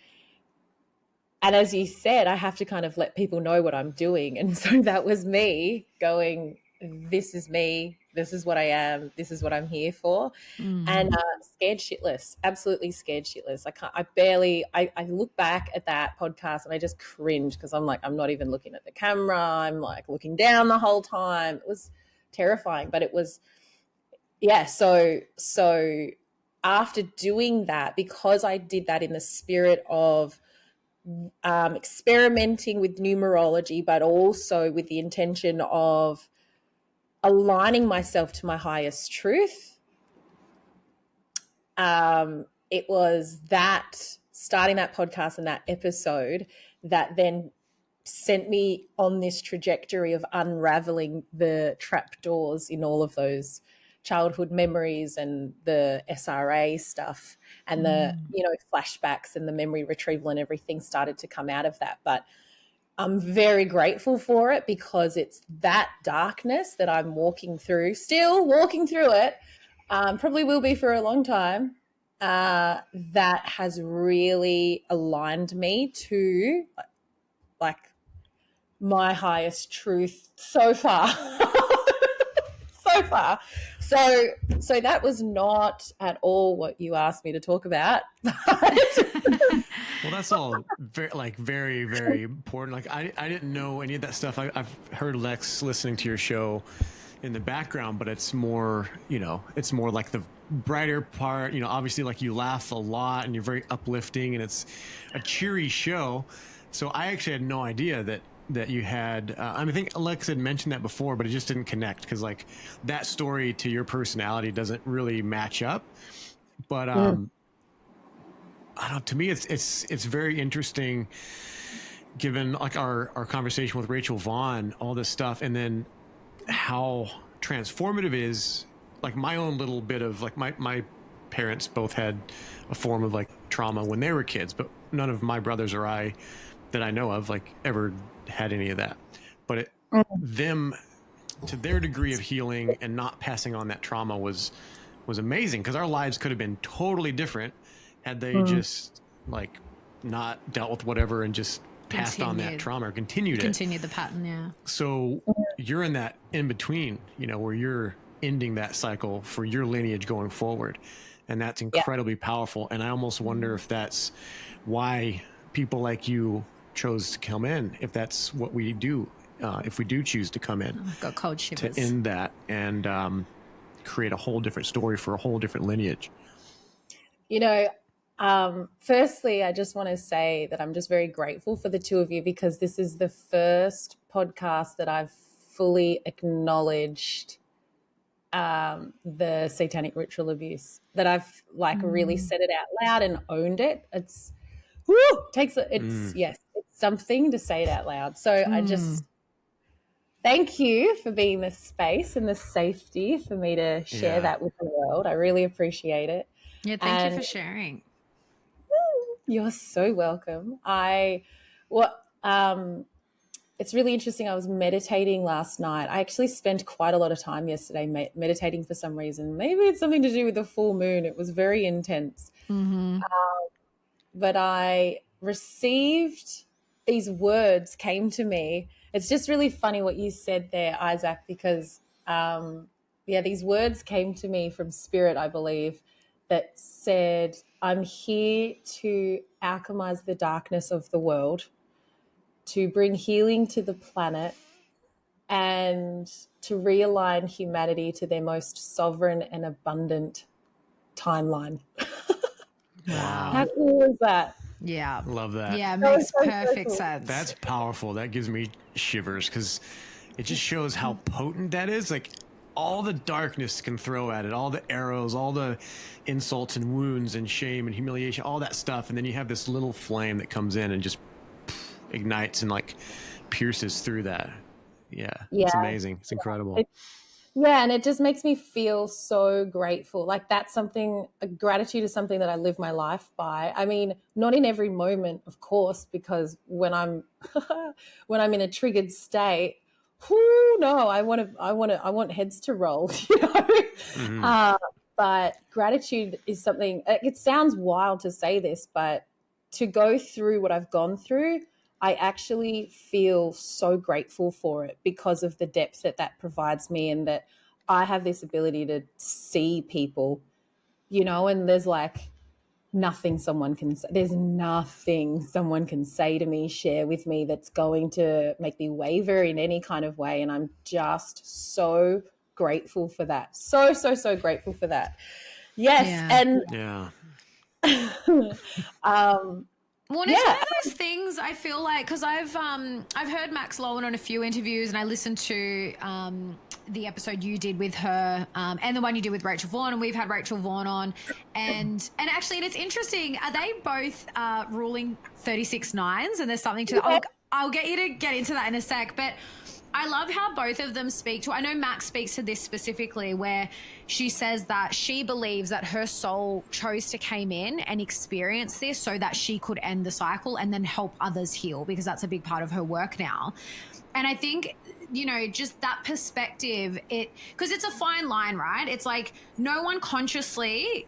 And as you said, I have to kind of let people know what I'm doing. And so that was me going, this is me, this is what I am, this is what I'm here for. And scared shitless, absolutely scared shitless. I look back at that podcast and I just cringe because I'm like, I'm not even looking at the camera. I'm like looking down the whole time. It was terrifying, but it was, yeah. So after doing that, because I did that in the spirit of experimenting with numerology, but also with the intention of aligning myself to my highest truth. It was that starting that podcast and that episode that then sent me on this trajectory of unraveling the trapdoors in all of those childhood memories and the SRA stuff and the, flashbacks and the memory retrieval and everything started to come out of that. But I'm very grateful for it because it's that darkness that I'm still walking through it, probably will be for a long time, that has really aligned me to like my highest truth so far. So far. So that was not at all what you asked me to talk about. Well, that's all very, very important. Like I didn't know any of that stuff. I've heard Lex listening to your show in the background, but it's more, it's more like the brighter part, obviously like you laugh a lot and you're very uplifting and it's a cheery show. So I actually had no idea that you had, I think Alex had mentioned that before, but it just didn't connect because like that story to your personality doesn't really match up. But, I don't know, to me, it's very interesting given like our conversation with Rachel Vaughn, all this stuff, and then how transformative is like my own little bit of like my parents both had a form of like trauma when they were kids, but none of my brothers or I that I know of like ever had any of that. But them to their degree of healing and not passing on that trauma was amazing because our lives could have been totally different had they just like not dealt with whatever and just passed on that trauma or continued the pattern. Yeah. So you're in that in between, where you're ending that cycle for your lineage going forward. And that's incredibly powerful. And I almost wonder if that's why people like you chose to come in, if that's what we do, if we do choose to come in. I've got cold shivers. To end that and create a whole different story for a whole different lineage. Firstly, I just want to say that I'm just very grateful for the two of you because this is the first podcast that I've fully acknowledged the satanic ritual abuse, that I've like really said it out loud and owned it. It's something to say it out loud. So I just thank you for being the space and the safety for me to share that with the world. I really appreciate it. Yeah, thank you for sharing. You're so welcome. It's really interesting. I was meditating last night. I actually spent quite a lot of time yesterday meditating for some reason. Maybe it's something to do with the full moon. It was very intense. But I received these words came to me. It's just really funny what you said there, Isaac, because these words came to me from Spirit, I believe, that said, I'm here to alchemize the darkness of the world, to bring healing to the planet, and to realign humanity to their most sovereign and abundant timeline. Wow. How cool is that? Yeah. Love that. Yeah, it makes perfect sense. That's powerful. That gives me shivers because it just shows how potent that is. Like all the darkness can throw at it, all the arrows, all the insults and wounds and shame and humiliation, all that stuff. And then you have this little flame that comes in and just ignites and like pierces through that. Yeah. It's amazing. It's incredible. And it just makes me feel so grateful. Like that's gratitude is something that I live my life by. I mean, not in every moment, of course, because when I'm in a triggered state no, I want heads to roll, you know. Mm-hmm. But gratitude is something, it sounds wild to say this, but to go through what I've gone through, I actually feel so grateful for it because of the depth that provides me, and that I have this ability to see people, you know, and there's nothing someone can say to me, share with me, that's going to make me waver in any kind of way. And I'm just so grateful for that. So grateful for that. Yes. Yeah. And Yeah. Well, and it's one yeah. of those things I feel like, because I've heard Max Lowen on a few interviews, and I listened to the episode you did with her and the one you did with Rachel Vaughn, and we've had Rachel Vaughn on, and actually, and it's interesting. Are they both ruling 36 nines? And there's something to I'll get you to get into that in a sec, but I love how both of them speak to, I know Max speaks to this specifically, where she says that she believes that her soul chose to came in and experience this so that she could end the cycle and then help others heal, because that's a big part of her work now. And I think, you know, just that perspective, because it's a fine line, right? It's like no one consciously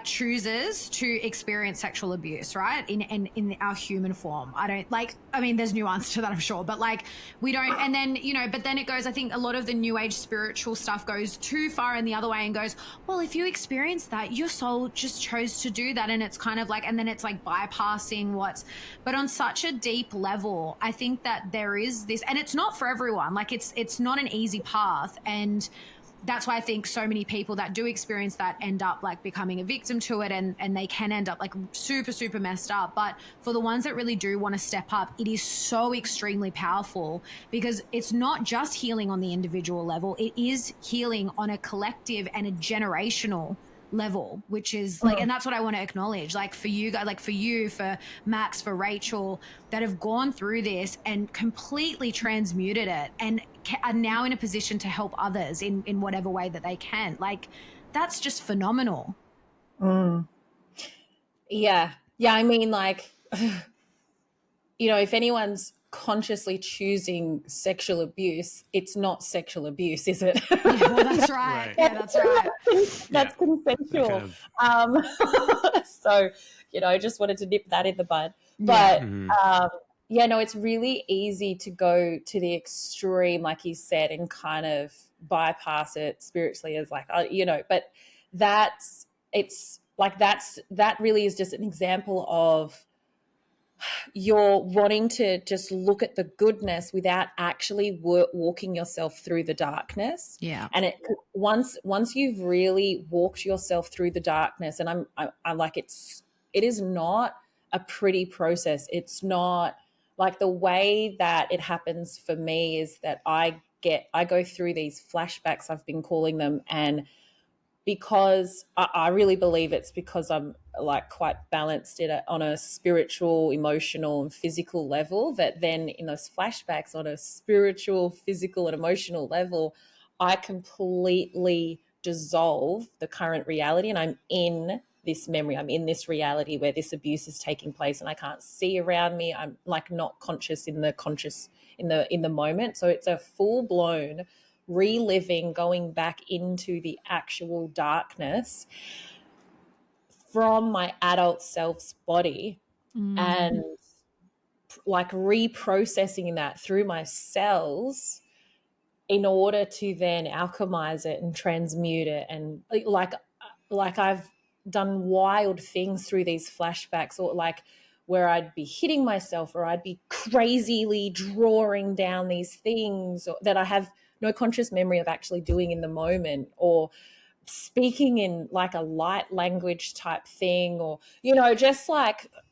chooses to experience sexual abuse, right? In our human form. I mean, there's nuance to that, I'm sure, but we don't, and then, you know, but then it goes, I think a lot of the new age spiritual stuff goes too far in the other way and goes, well, if you experience that, your soul just chose to do that. And it's kind of and then it's bypassing but on such a deep level, I think that there is this, and it's not for everyone. It's not an easy path. And that's why I think so many people that do experience that end up becoming a victim to it, and they can end up super, super messed up. But for the ones that really do want to step up, it is so extremely powerful, because it's not just healing on the individual level. It is healing on a collective and a generational level, which is and that's what I want to acknowledge, for you guys, for you, for Max, for Rachel, that have gone through this and completely transmuted it and are now in a position to help others in whatever way that they can. That's just phenomenal. Yeah. I mean, you know, if anyone's consciously choosing sexual abuse, it's not sexual abuse, is it? Yeah, well, that's right. Yeah, that's right. That's consensual. So, you know, I just wanted to nip that in the bud. But yeah, no, it's really easy to go to the extreme, like you said, and kind of bypass it spiritually as you know, but that really is just an example of you're wanting to just look at the goodness without actually walking yourself through the darkness. Yeah. And once you've really walked yourself through the darkness, and I'm it is not a pretty process. It's not the way that it happens for me is that I go through these flashbacks, I've been calling them, and because I really believe it's because I'm quite balanced on a spiritual, emotional, and physical level, that then in those flashbacks on a spiritual, physical, and emotional level, I completely dissolve the current reality, and I'm in this memory, I'm in this reality where this abuse is taking place, and I can't see around me. I'm not conscious in the moment. So it's a full-blown reliving, going back into the actual darkness from my adult self's body, and reprocessing that through my cells in order to then alchemize it and transmute it. And I've done wild things through these flashbacks, or where I'd be hitting myself, or I'd be crazily drawing down these things that I have no conscious memory of actually doing in the moment, or speaking in a light language type thing, or, you know, just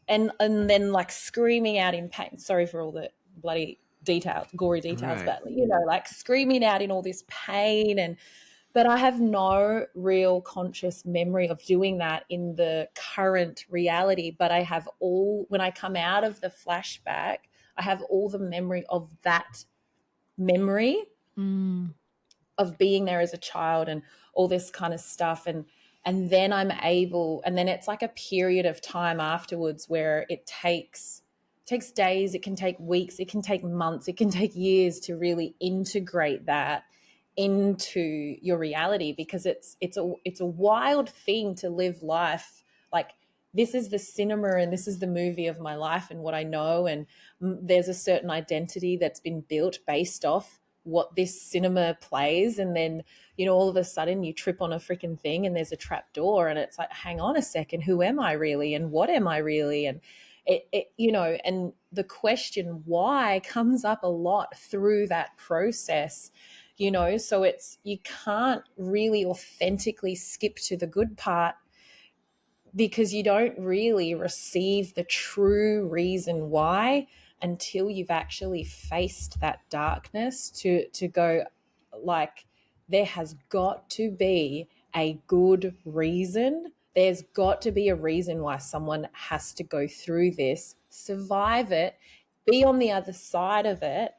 and then screaming out in pain. Sorry for all the bloody details, gory details, Right. but, you know, screaming out in all this pain, but I have no real conscious memory of doing that in the current reality. But I have when I come out of the flashback, I have all the memory of that memory of being there as a child and all this kind of stuff. And then I'm able, and then it's a period of time afterwards where it takes takes days, it can take weeks, it can take months, it can take years to really integrate that into your reality, because it's a wild thing to live life like, this is the cinema and this is the movie of my life and what I know, and there's a certain identity that's been built based off what this cinema plays, and then, you know, all of a sudden you trip on a freaking thing and there's a trap door, and it's like, hang on a second, who am I really, and what am I really? And it you know, and the question why comes up a lot through that process, you know. So it's, you can't really authentically skip to the good part, because you don't really receive the true reason why until you've actually faced that darkness, to go like, there has got to be a good reason. There's got to be a reason why someone has to go through this, survive it, be on the other side of it,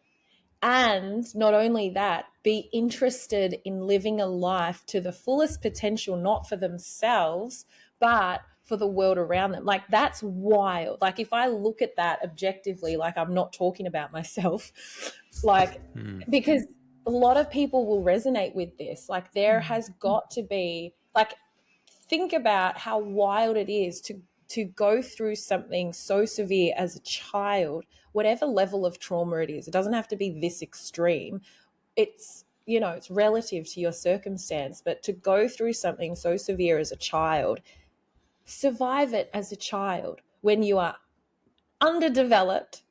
and not only that, be interested in living a life to the fullest potential, not for themselves, but for the world around them. Like, that's wild. Like, if I look at that objectively, like, I'm not talking about myself, like, because a lot of people will resonate with this. Like, there has got to be, like, think about how wild it is to go through something so severe as a child, whatever level of trauma it is. It doesn't have to be this extreme. It's, you know, it's relative to your circumstance, but to go through something so severe as a child, survive it as a child when you are underdeveloped,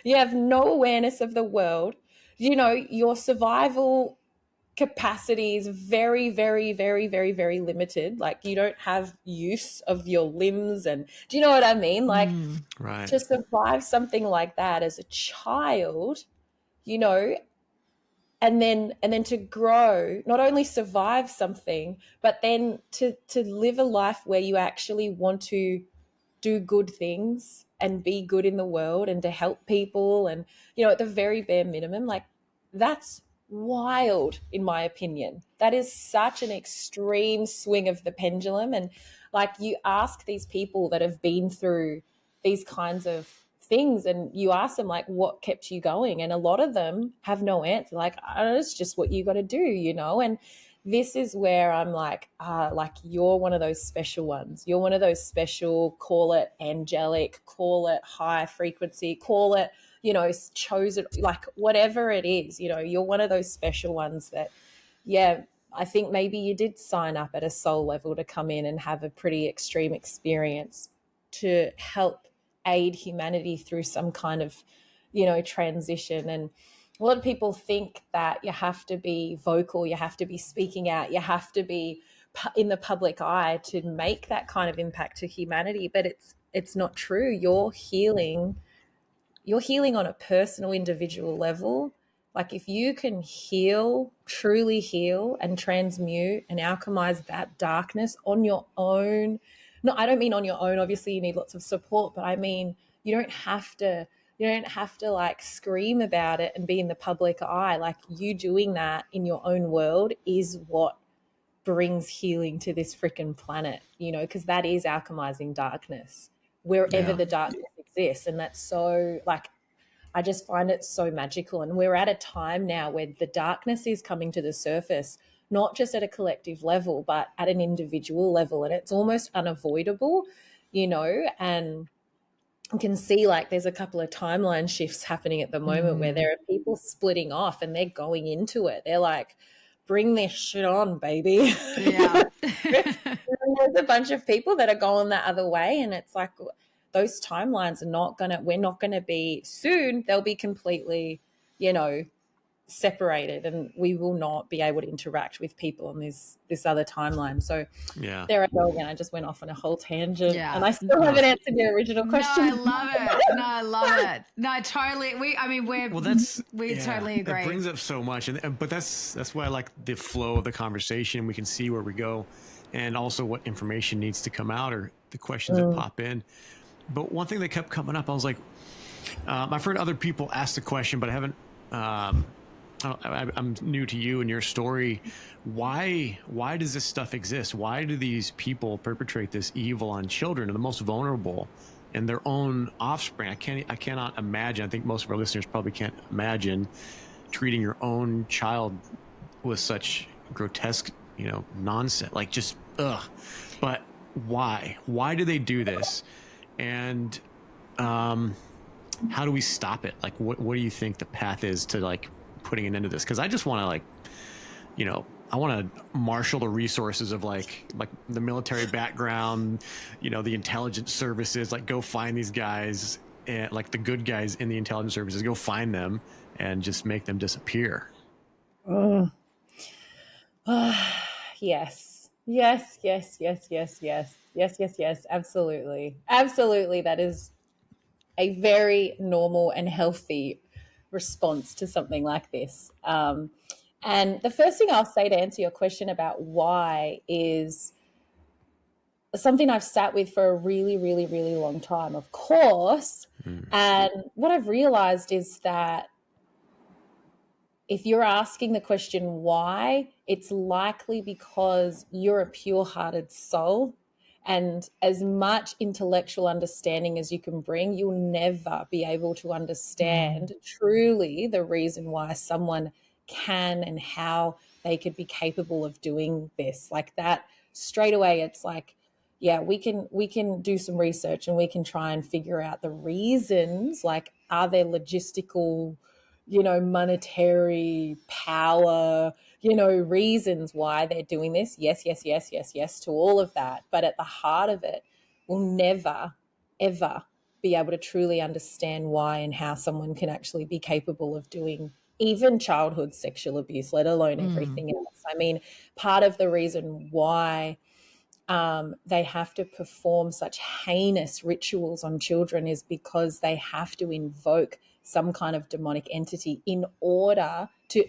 you have no awareness of the world, you know, your survival capacity is very, very, very, very, very limited. Like, you don't have use of your limbs, and do you know what I mean? Like, right. to survive something like that as a child, you know, and then to grow, not only survive something, but then to live a life where you actually want to do good things and be good in the world and to help people, and, you know, at the very bare minimum, like, that's wild in my opinion. That is such an extreme swing of the pendulum. And like, you ask these people that have been through these kinds of things, and you ask them, like, what kept you going, and a lot of them have no answer. Like, it's just what you got to do, you know. And this is where I'm like, you're one of those special ones. You're one of those special, call it angelic, call it high frequency, call it, you know, chosen, like, whatever it is, you know, you're one of those special ones that, yeah, I think maybe you did sign up at a soul level to come in and have a pretty extreme experience to help aid humanity through some kind of, you know, transition. And a lot of people think that you have to be vocal, you have to be speaking out, you have to be in the public eye to make that kind of impact to humanity. But it's not true. You're healing on a personal, individual level. Like, if you can heal, truly heal, and transmute and alchemize that darkness on your own. No, I don't mean on your own. Obviously, you need lots of support, but I mean, you don't have to like scream about it and be in the public eye. Like, you doing that in your own world is what brings healing to this freaking planet, you know, because that is alchemizing darkness wherever the darkness exists. And that's so, like, I just find it so magical. And we're at a time now where the darkness is coming to the surface, not just at a collective level, but at an individual level. And it's almost unavoidable, you know. And you can see, like, there's a couple of timeline shifts happening at the moment where there are people splitting off and they're going into it. They're like, bring this shit on, baby. Yeah. There's a bunch of people that are going that other way, and it's like, those timelines are we're not gonna be soon. They'll be completely, you know, separated, and we will not be able to interact with people on this other timeline. So Yeah. there I go again. I just went off on a whole tangent, Yeah. and I still haven't answered your original question. No, I love it. No, I love it. No, totally. We totally agree. It brings up so much, but that's why I like the flow of the conversation. We can see where we go, and also what information needs to come out, or the questions that pop in. But one thing that kept coming up, I was like, I've heard other people ask the question, but I haven't. I'm new to you and your story. Why does this stuff exist? Why do these people perpetrate this evil on children, the most vulnerable? and their own offspring. I cannot imagine. I think most of our listeners probably can't imagine treating your own child with such grotesque, nonsense. Like, just ugh. But why? Why do they do this? And how do we stop it? Like, what do you think the path is to like putting an end to this? Because I just want to I want to marshal the resources of like the military background, the intelligence services, like go find these guys, and like the good guys in the intelligence services, go find them and just make them disappear. Yes. Yes, yes, yes, yes, yes. Yes, yes, yes. Absolutely. Absolutely. That is a very normal and healthy response to something like this. And the first thing I'll say to answer your question about why is something I've sat with for a really, really, really long time, of course. And what I've realized is that if you're asking the question why, it's likely because you're a pure-hearted soul, and as much intellectual understanding as you can bring, you'll never be able to understand truly the reason why someone can and how they could be capable of doing this. Like that straight away, it's like, yeah, we can do some research and we can try and figure out the reasons. Like, are there logistical, monetary power, reasons why they're doing this? Yes, yes, yes, yes, yes to all of that. But at the heart of it, we'll never, ever be able to truly understand why and how someone can actually be capable of doing even childhood sexual abuse, let alone everything else. I mean, part of the reason why they have to perform such heinous rituals on children is because they have to invoke some kind of demonic entity in order to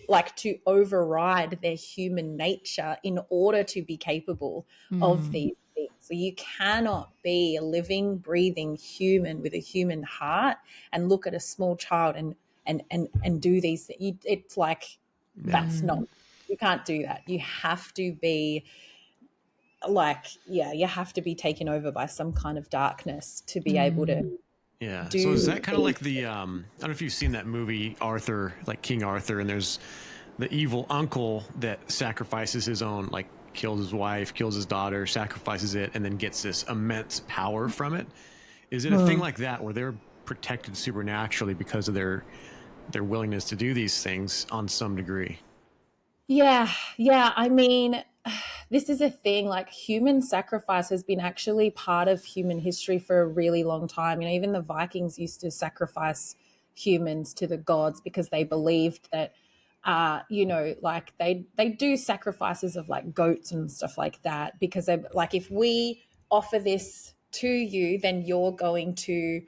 override their human nature in order to be capable of these things. So you cannot be a living, breathing human with a human heart and look at a small child and do these things. It's like, that's not, you can't do that. You have to be you have to be taken over by some kind of darkness to be able to So is that kind of like the I don't know if you've seen that movie Arthur, like King Arthur, and there's the evil uncle that sacrifices his own, like kills his wife, kills his daughter, sacrifices it, and then gets this immense power from it. Is it a thing like that where they're protected supernaturally because of their willingness to do these things on some degree? Yeah. I mean, this is a thing, like human sacrifice has been actually part of human history for a really long time. Even the Vikings used to sacrifice humans to the gods because they believed that, like they do sacrifices of like goats and stuff like that because they like, if we offer this to you, then you're going to,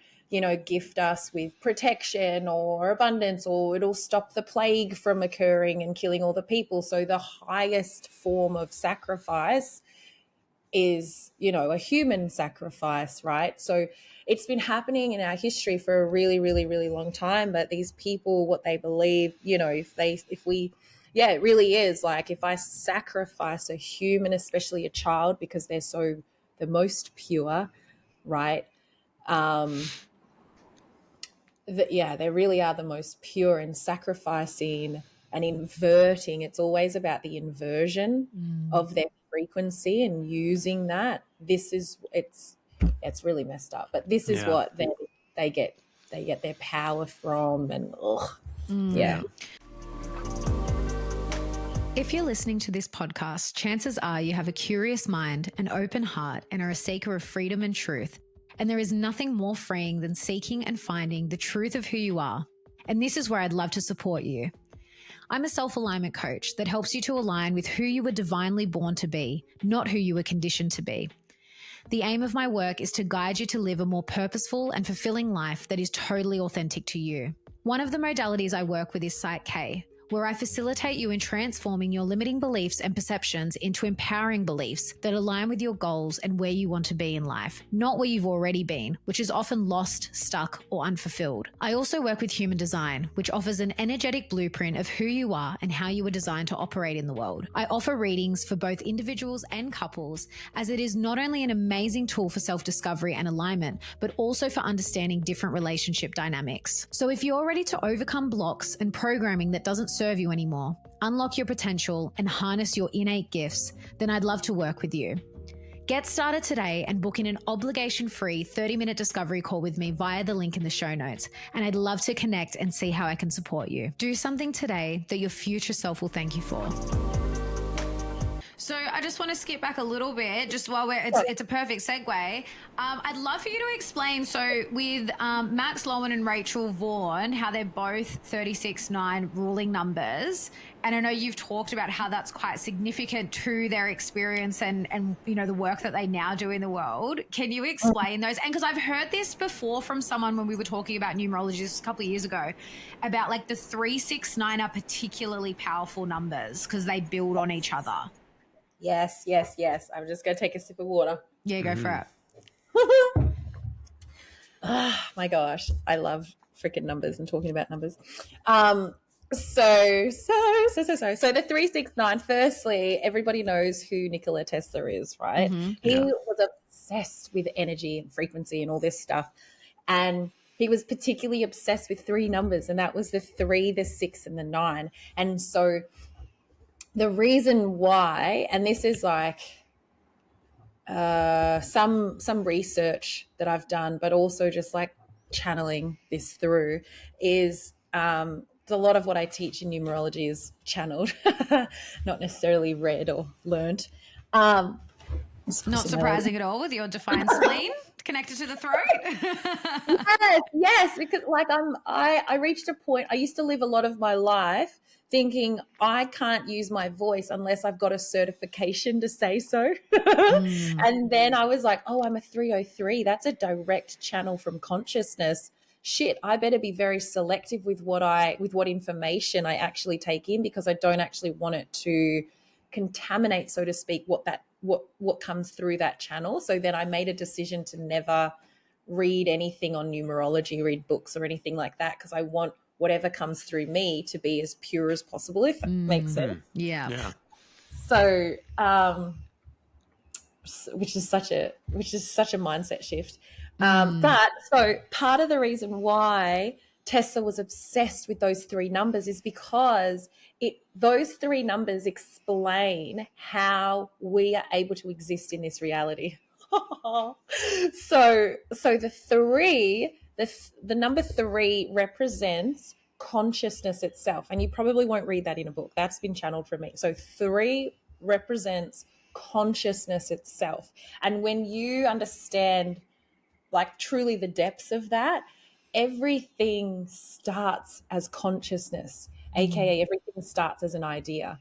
gift us with protection or abundance, or it'll stop the plague from occurring and killing all the people. So the highest form of sacrifice is, a human sacrifice, right? So it's been happening in our history for a really, really, really long time. But these people, what they believe, it really is like, if I sacrifice a human, especially a child, because they're so the most pure, right? They really are the most pure, and sacrificing and inverting. It's always about the inversion of their frequency and using that. It's really messed up, but this is what they get their power from. And If you're listening to this podcast, chances are you have a curious mind, an open heart, and are a seeker of freedom and truth. And there is nothing more freeing than seeking and finding the truth of who you are. And this is where I'd love to support you. I'm a self-alignment coach that helps you to align with who you were divinely born to be, not who you were conditioned to be. The aim of my work is to guide you to live a more purposeful and fulfilling life that is totally authentic to you. One of the modalities I work with is Site K, where I facilitate you in transforming your limiting beliefs and perceptions into empowering beliefs that align with your goals and where you want to be in life, not where you've already been, which is often lost, stuck, or unfulfilled. I also work with human design, which offers an energetic blueprint of who you are and how you were designed to operate in the world. I offer readings for both individuals and couples, as it is not only an amazing tool for self-discovery and alignment, but also for understanding different relationship dynamics. So if you're ready to overcome blocks and programming that doesn't serve you anymore, unlock your potential, and harness your innate gifts, then I'd love to work with you. Get started today and book in an obligation-free 30-minute discovery call with me via the link in the show notes, and I'd love to connect and see how I can support you. Do something today that your future self will thank you for. So I just want to skip back a little bit, just while it's a perfect segue. I'd love for you to explain, so with Max Lowen and Rachel Vaughan, how they're both 36-9 ruling numbers. And I know you've talked about how that's quite significant to their experience and the work that they now do in the world. Can you explain those? And because I've heard this before from someone when we were talking about numerology a couple of years ago, about like the 3-6-9 are particularly powerful numbers because they build on each other. Yes. I'm just going to take a sip of water. Yeah, go for it. Oh, my gosh. I love freaking numbers and talking about numbers. So the 3-6-9, firstly, everybody knows who Nikola Tesla is, right? Mm-hmm. He was obsessed with energy and frequency and all this stuff. And he was particularly obsessed with three numbers, and that was the 3, the 6, and the 9. And so the reason why, and this is like some research that I've done, but also just like channeling this through, is a lot of what I teach in numerology is channeled, not necessarily read or learned. Not surprising at all with your defined spleen connected to the throat. yes, because like I reached a point. I used to live a lot of my life thinking I can't use my voice unless I've got a certification to say so. And then I was like, oh, I'm a 303. That's a direct channel from consciousness. Shit, I better be very selective with what information I actually take in, because I don't actually want it to contaminate, so to speak, what comes through that channel. So then I made a decision to never read anything on numerology, read books or anything like that, because I want whatever comes through me to be as pure as possible, if that makes sense. Yeah. So, which is such a mindset shift. But so part of the reason why Tesla was obsessed with those three numbers is because those three numbers explain how we are able to exist in this reality. So the three, the number 3 represents consciousness itself. And you probably won't read that in a book. That's been channeled from me. So 3 represents consciousness itself. And when you understand like truly the depths of that, everything starts as consciousness, aka everything starts as an idea.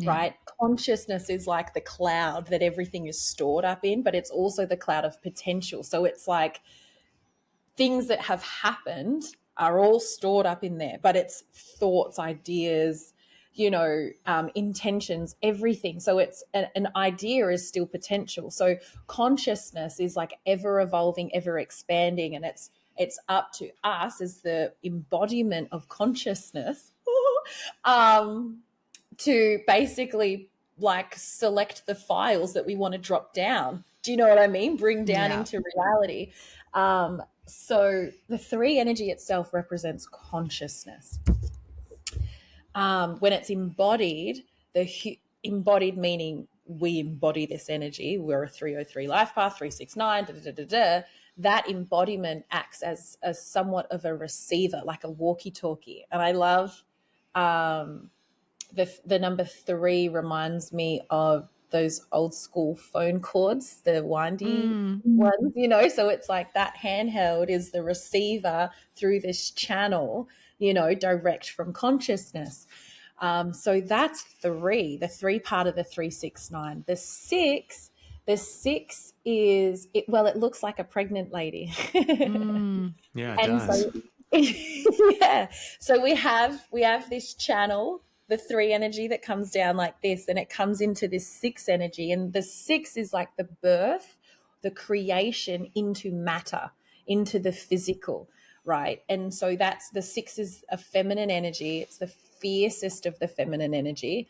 Right? Consciousness is like the cloud that everything is stored up in, but it's also the cloud of potential. So it's like things that have happened are all stored up in there, but it's thoughts, ideas, intentions, everything. So it's an idea is still potential. So consciousness is like ever evolving, ever expanding, and it's up to us as the embodiment of consciousness to basically like select the files that we want to drop down. Do you know what I mean? Bring down into reality. So the 3 energy itself represents consciousness. When it's embodied, embodied meaning we embody this energy. We're a 303 life path, 369, that embodiment acts as somewhat of a receiver, like a walkie-talkie. And I love the number 3 reminds me of those old school phone cords, the windy ones, so it's like that handheld is the receiver through this channel, direct from consciousness. So that's 3, the 3 part of the 369. The 6 is it. Well, it looks like a pregnant lady. Yeah, it does. So, yeah. So we have this channel the 3 energy that comes down like this, and it comes into this 6 energy. And the 6 is like the birth, the creation into matter, into the physical, right? And so that's the 6 is a feminine energy. It's the fiercest of the feminine energy,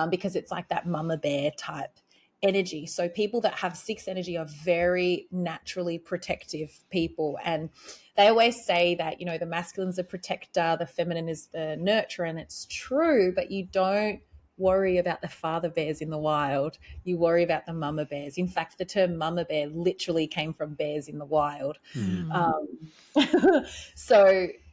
because it's like that mama bear type energy. So people that have 6 energy are very naturally protective people. And they always say that, the masculine's the protector, the feminine is the nurturer, and it's true, but you don't worry about the father bears in the wild. You worry about the mama bears. In fact, the term mama bear literally came from bears in the wild.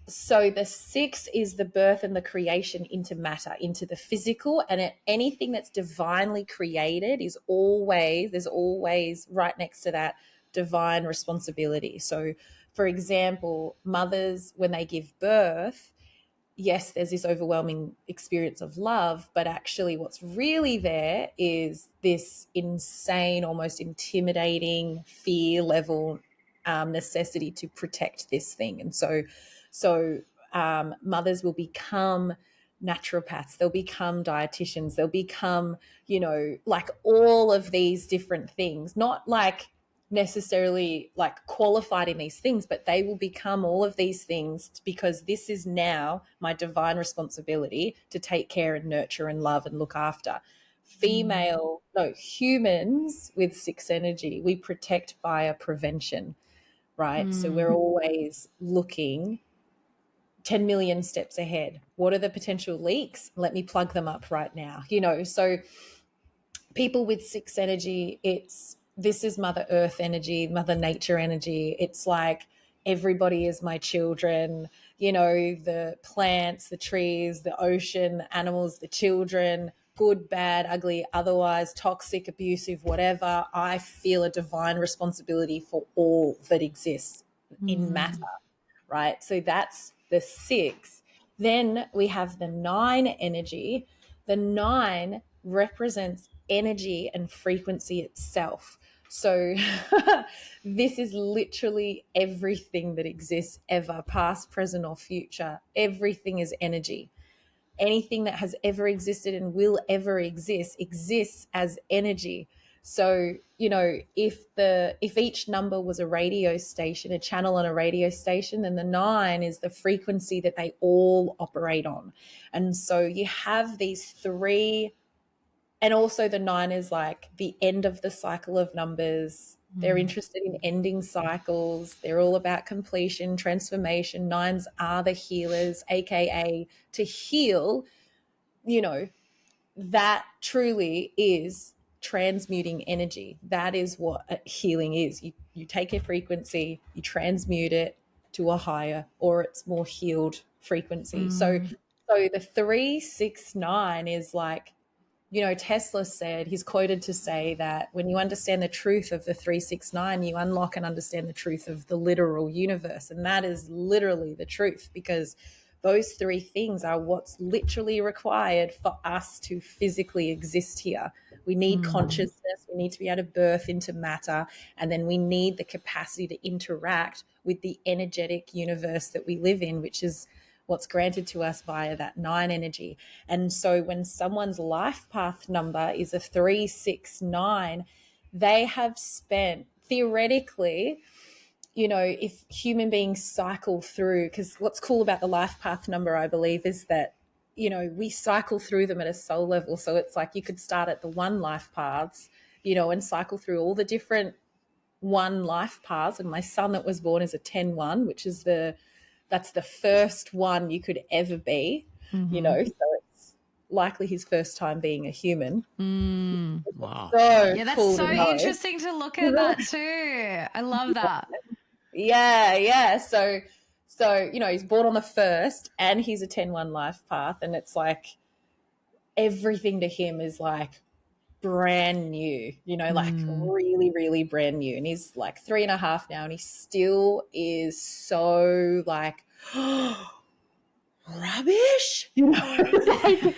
So the 6 is the birth and the creation into matter, into the physical, and anything that's divinely created is there's always right next to that divine responsibility. So, for example, mothers, when they give birth, yes, there's this overwhelming experience of love, but actually what's really there is this insane, almost intimidating fear level necessity to protect this thing. And so mothers will become naturopaths, they'll become dietitians, they'll become, like all of these different things, not like necessarily like qualified in these things, but they will become all of these things because this is now my divine responsibility to take care and nurture and love and look after. Humans with 6 energy, we protect via prevention, right? So we're always looking 10 million steps ahead. What are the potential leaks? Let me plug them up right now. So people with 6 energy, this is Mother Earth energy, Mother Nature energy. It's like everybody is my children, the plants, the trees, the ocean, the animals, the children, good, bad, ugly, otherwise, toxic, abusive, whatever. I feel a divine responsibility for all that exists in matter, right? So that's the 6. Then we have the 9 energy. The 9 represents energy and frequency itself. So this is literally everything that exists ever, past, present, or future. Everything is energy. Anything that has ever existed and will ever exist exists as energy. So, if each number was a radio station, a channel on a radio station, then the 9 is the frequency that they all operate on. And so you have these 3, and also the 9 is like the end of the cycle of numbers. They're interested in ending cycles. They're all about completion, transformation. 9s are the healers, AKA to heal, that truly is transmuting energy. That is what healing is. You take a frequency, you transmute it to a higher or its more healed frequency. So the 369 is like, Tesla said, he's quoted to say that when you understand the truth of the 369, you unlock and understand the truth of the literal universe. And that is literally the truth, because those 3 things are what's literally required for us to physically exist here. We need consciousness. We need to be able to birth into matter. And then we need the capacity to interact with the energetic universe that we live in, which is what's granted to us via that 9 energy. And so when someone's life path number is a 369, they have spent theoretically, if human beings cycle through, because what's cool about the life path number, I believe, is that, we cycle through them at a soul level. So it's like you could start at the 1 life paths, and cycle through all the different 1 life paths. And my son that was born is a 10-1, which is that's the first one you could ever be, so it's likely his first time being a human. Wow. Yeah, that's cool so interesting to look at that too. I love that. Yeah. So he's born on the 1st and he's a 10-1 life path, and it's like everything to him is like brand new, like really, really brand new. And he's like 3.5 now, and he still is so like rubbish, like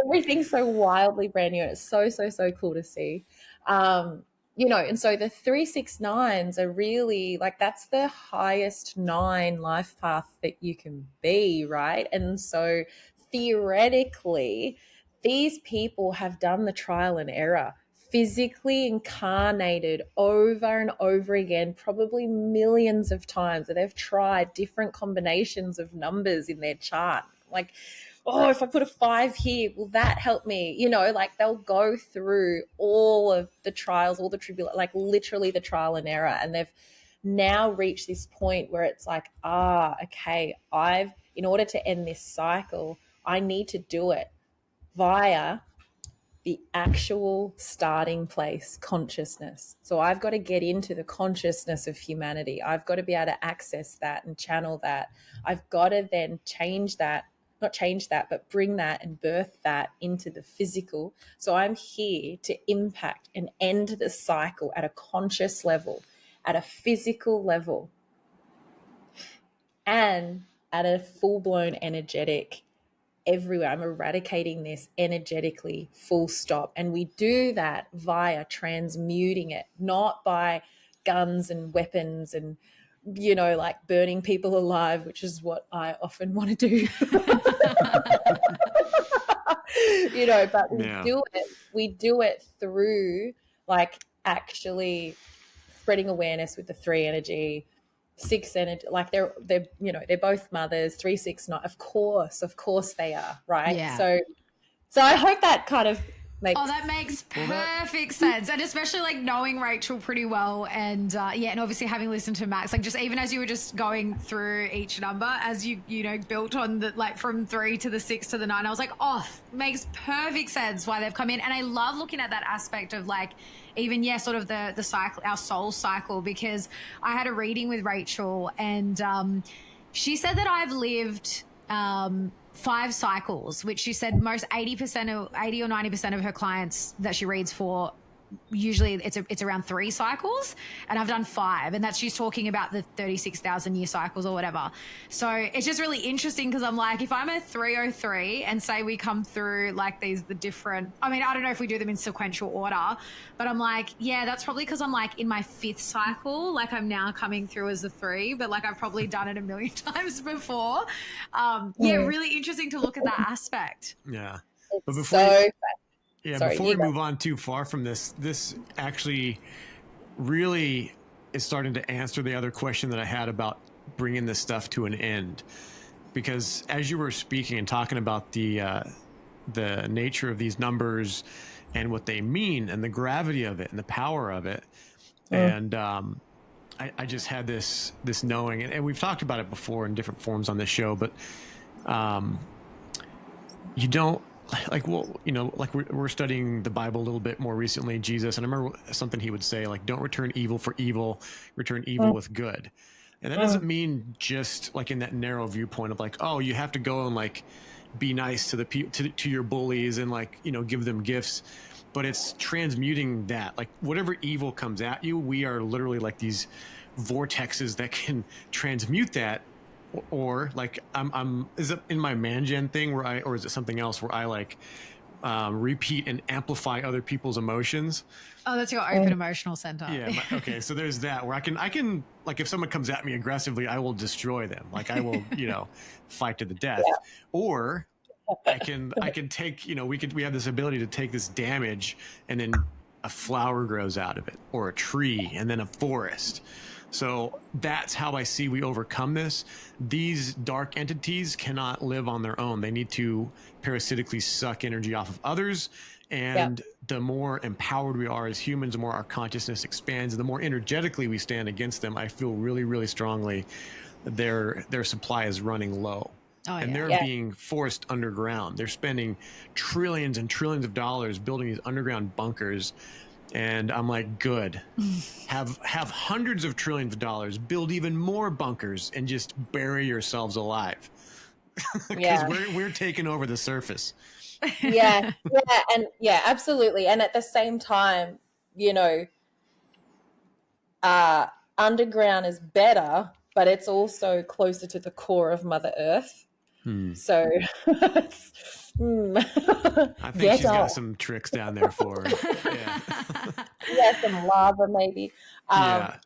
everything's so wildly brand new, and it's so cool to see. And so the 369s are really like, that's the highest 9 life path that you can be, right? And so theoretically, these people have done the trial and error, physically incarnated over and over again, probably millions of times, that they've tried different combinations of numbers in their chart. Like, oh, if I put a 5 here, will that help me? You know, like they'll go through all of the trials, all the tribulations, like literally the trial and error. And they've now reached this point where it's like, okay, in order to end this cycle, I need to do it via the actual starting place, consciousness. So I've got to get into the consciousness of humanity. I've got to be able to access that and channel that. I've got to then not change that, but bring that and birth that into the physical. So I'm here to impact and end the cycle at a conscious level, at a physical level, and at a full-blown energetic everywhere. I'm eradicating this energetically, full stop. And we do that via transmuting it, not by guns and weapons and, you know, like burning people alive, which is what I often want to do. You know, but we do it through like actually spreading awareness with the 3 energy, 6 energy, like they're you know, they're both mothers, 3, 6, 9. Of course they are, right? Yeah. So I hope that kind of makes. Oh, that makes perfect sense. And especially like knowing Rachel pretty well and and obviously having listened to Max, like just even as you were just going through each number, as you know, built on the like from 3 to the 6 to the 9, I was like, oh, makes perfect sense why they've come in. And I love looking at that aspect of like even, sort of the cycle, our soul cycle, because I had a reading with Rachel and she said that I've lived 5 cycles, which she said most 80 or 90% of her clients that she reads for, usually it's around 3 cycles, and I've done 5, and that's she's talking about the 36,000 year cycles or whatever. So it's just really interesting because I'm like, if I'm a 303 and say we come through like the different, I mean, I don't know if we do them in sequential order, but I'm like, yeah, that's probably because I'm like in my 5th cycle, like I'm now coming through as a 3, but like I've probably done it a million times before. Really interesting to look at that aspect. Yeah. But before before we move on too far from this actually really is starting to answer the other question that I had about bringing this stuff to an end. Because as you were speaking and talking about the nature of these numbers and what they mean and the gravity of it and the power of it, and I just had this knowing, and we've talked about it before in different forms on this show, but you don't, like, well, you know, like we're studying the Bible a little bit more recently, Jesus, and I remember something he would say, like, don't return evil for evil, return evil with good. And that doesn't mean just like in that narrow viewpoint of like, oh, you have to go and like be nice to the to your bullies and like, you know, give them gifts, but it's transmuting that, like whatever evil comes at you, we are literally like these vortexes that can transmute that. Or like is it in my Manjan thing or is it something else where I like repeat and amplify other people's emotions? Oh, that's your open emotional center. Yeah. Okay. So there's that where I can like, if someone comes at me aggressively, I will destroy them. Like I will, you know, fight to the death. Yeah. Or I can take, you know, we have this ability to take this damage and then a flower grows out of it, or a tree, and then a forest. So that's how I see we overcome this. These dark entities cannot live on their own. They need to parasitically suck energy off of others. And the more empowered we are as humans, the more our consciousness expands, and the more energetically we stand against them. I feel really, really strongly that their supply is running low. And they're being forced underground. They're spending trillions and trillions of dollars building these underground bunkers. And I'm like, good. Have hundreds of trillions of dollars, build even more bunkers, and just bury yourselves alive. Because we're taking over the surface. And absolutely. And at the same time, you know, underground is better, but it's also closer to the core of Mother Earth. So I think she's got some tricks down there for her. Some lava maybe. But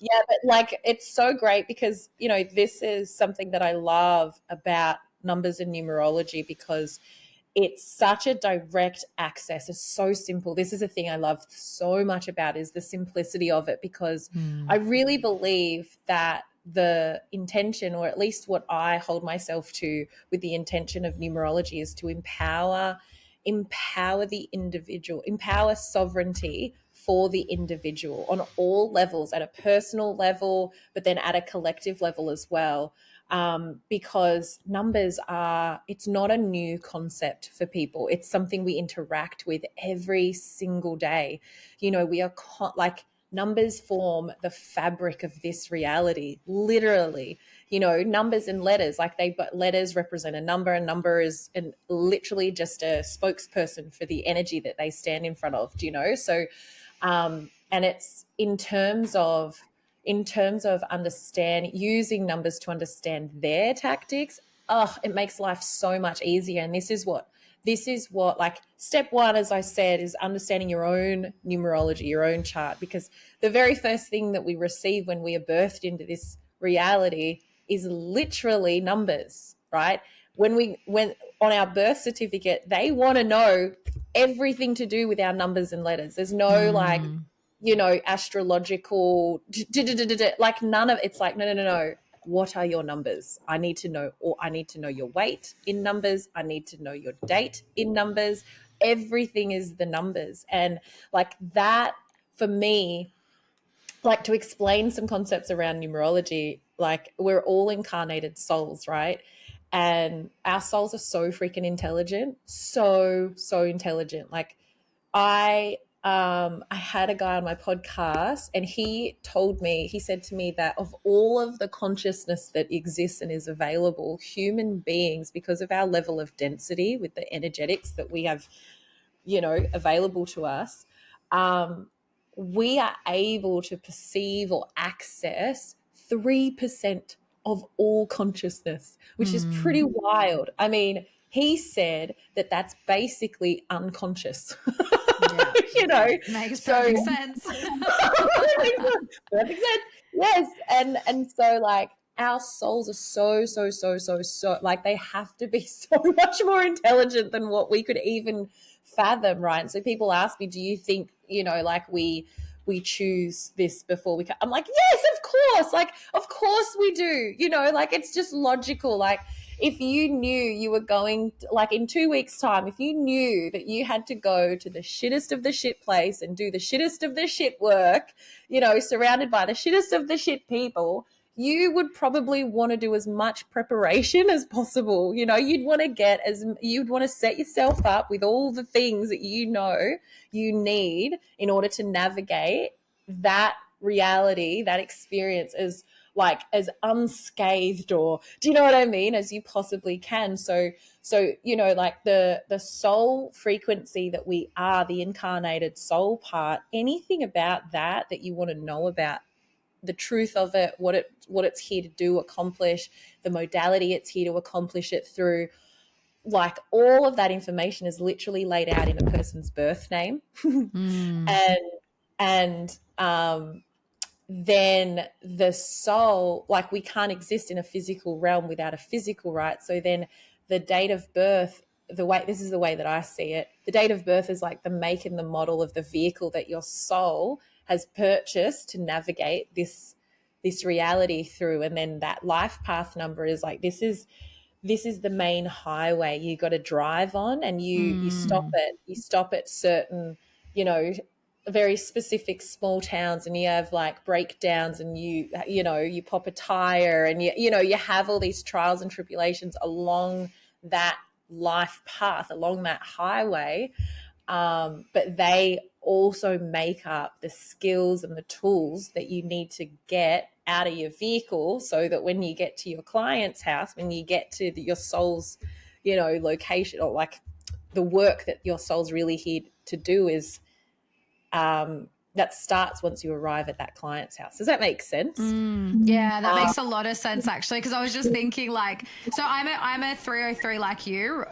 like, it's so great because, you know, this is something that I love about numbers and numerology because it's such a direct access. It's so simple. This is a thing I love so much about is the simplicity of it, because I really believe that the intention, or at least what I hold myself to with the intention of numerology, is to empower the individual, empower sovereignty for the individual on all levels, at a personal level, but then at a collective level as well. Because numbers it's not a new concept for people. It's something we interact with every single day. You know, we are like, numbers form the fabric of this reality, literally. You know, numbers and letters, like letters represent a number is literally just a spokesperson for the energy that they stand in front of, do you know? So, and it's in terms of using numbers to understand their tactics, it makes life so much easier. And this is what, like, step one, as I said, is understanding your own numerology, your own chart, because the very first thing that we receive when we are birthed into this reality is literally numbers, right? When on our birth certificate, they want to know everything to do with our numbers and letters. There's no like, you know, astrological, like none of it's like, no. What are your numbers? I need to know, or I need to know your weight in numbers. I need to know your date in numbers. Everything is the numbers. And like that, for me, like, to explain some concepts around numerology, like, we're all incarnated souls, right? And our souls are so freaking intelligent, so intelligent. Like, I had a guy on my podcast, and he said to me that of all of the consciousness that exists and is available, human beings, because of our level of density with the energetics that we have, you know, available to us, we are able to perceive or access 3% of all consciousness, which is pretty wild. I mean, he said that that's basically unconscious. Yeah. You know, makes perfect sense. Perfect sense. Yes. And so, like, our souls are so like, they have to be so much more intelligent than what we could even fathom, right? So people ask me, do you think, you know, like, we choose this before we come? I'm like, yes, of course. Like, of course we do. You know, like, it's just logical. Like, if you knew you were going, like, in 2 weeks' time, if you knew that you had to go to the shittest of the shit place and do the shittest of the shit work, you know, surrounded by the shittest of the shit people, you would probably want to do as much preparation as possible. You know, you'd want to set yourself up with all the things that you know you need in order to navigate that reality, that experience, as unscathed, or, do you know what I mean, as you possibly can. So, you know, like, the soul frequency that we are, the incarnated soul part, anything about that you want to know about, the truth of it, what it's here to do, accomplish, the modality it's here to accomplish it through, like, all of that information is literally laid out in a person's birth name. And then the soul, like, we can't exist in a physical realm without a physical, right? So then the date of birth, this is the way that I see it, the date of birth is like the make and the model of the vehicle that your soul has purchased to navigate this reality through. And then that life path number is like, this is the main highway you got to drive on, and you stop at certain, you know, very specific small towns, and you have like breakdowns, and you pop a tire, and you have all these trials and tribulations along that life path, along that highway. But they also make up the skills and the tools that you need to get out of your vehicle, so that when you get to your client's house, when you get to your soul's, you know, location, or like the work that your soul's really here to do is, that starts once you arrive at that client's house. Does that make sense? Yeah, that makes a lot of sense, actually, because I was just thinking, like, so I'm a 303 like you,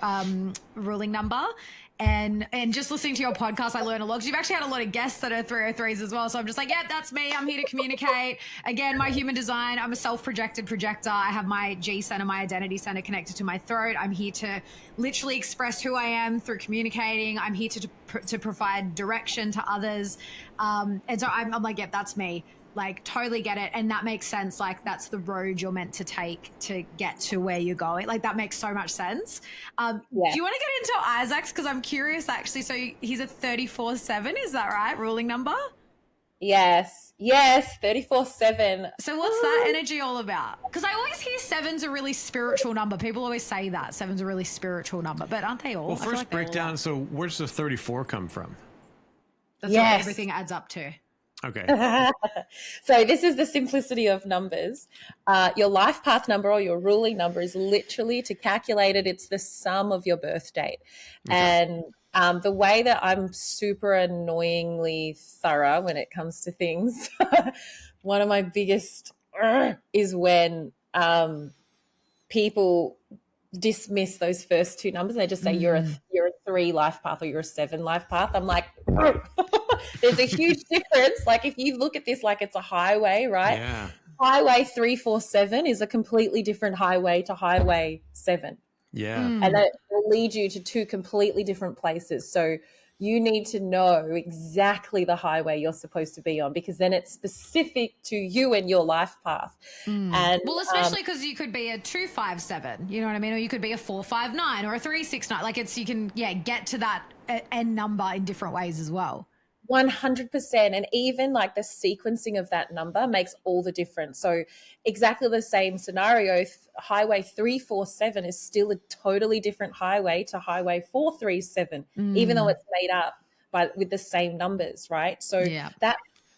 ruling number. And just listening to your podcast, I learned a lot, because you've actually had a lot of guests that are 303s as well. So I'm just like, yeah, that's me. I'm here to communicate. Again, my human design, I'm a self-projected projector. I have my G center, my identity center connected to my throat. I'm here to literally express who I am through communicating. I'm here to provide direction to others. And so I'm like, yeah, that's me. Like, totally get it. And that makes sense. Like, that's the road you're meant to take to get to where you're going. Like, that makes so much sense. Do you want to get into Isaac's? Because I'm curious, actually. So he's a 34/7, is that right? Ruling number? Yes, 34/7. So what's that energy all about? Because I always hear 7's a really spiritual number. People always say that 7's a really spiritual number, but aren't they all? Well, first breakdown. So where's the 34 come from? That's what everything adds up to. Okay. So this is the simplicity of numbers. Your life path number or your ruling number is literally, to calculate it, it's the sum of your birth date. Okay. And the way that I'm super annoyingly thorough when it comes to things, one of my biggest is when people dismiss those first two numbers. They just say you're a 3 life path or you're a 7 life path. I'm like, there's a huge difference. Like, if you look at this like it's a highway, right? Yeah. Highway 347 is a completely different highway to highway 7. Yeah. And that will lead you to 2 completely different places. So you need to know exactly the highway you're supposed to be on, because then it's specific to you and your life path. And well, especially because you could be a 257, you know what I mean? Or you could be a 459 or a 369. Like, it's, you can, get to that end number in different ways as well. 100%. And even like the sequencing of that number makes all the difference. So exactly the same scenario, highway 347 is still a totally different highway to highway 437, even though it's made up with the same numbers, right? So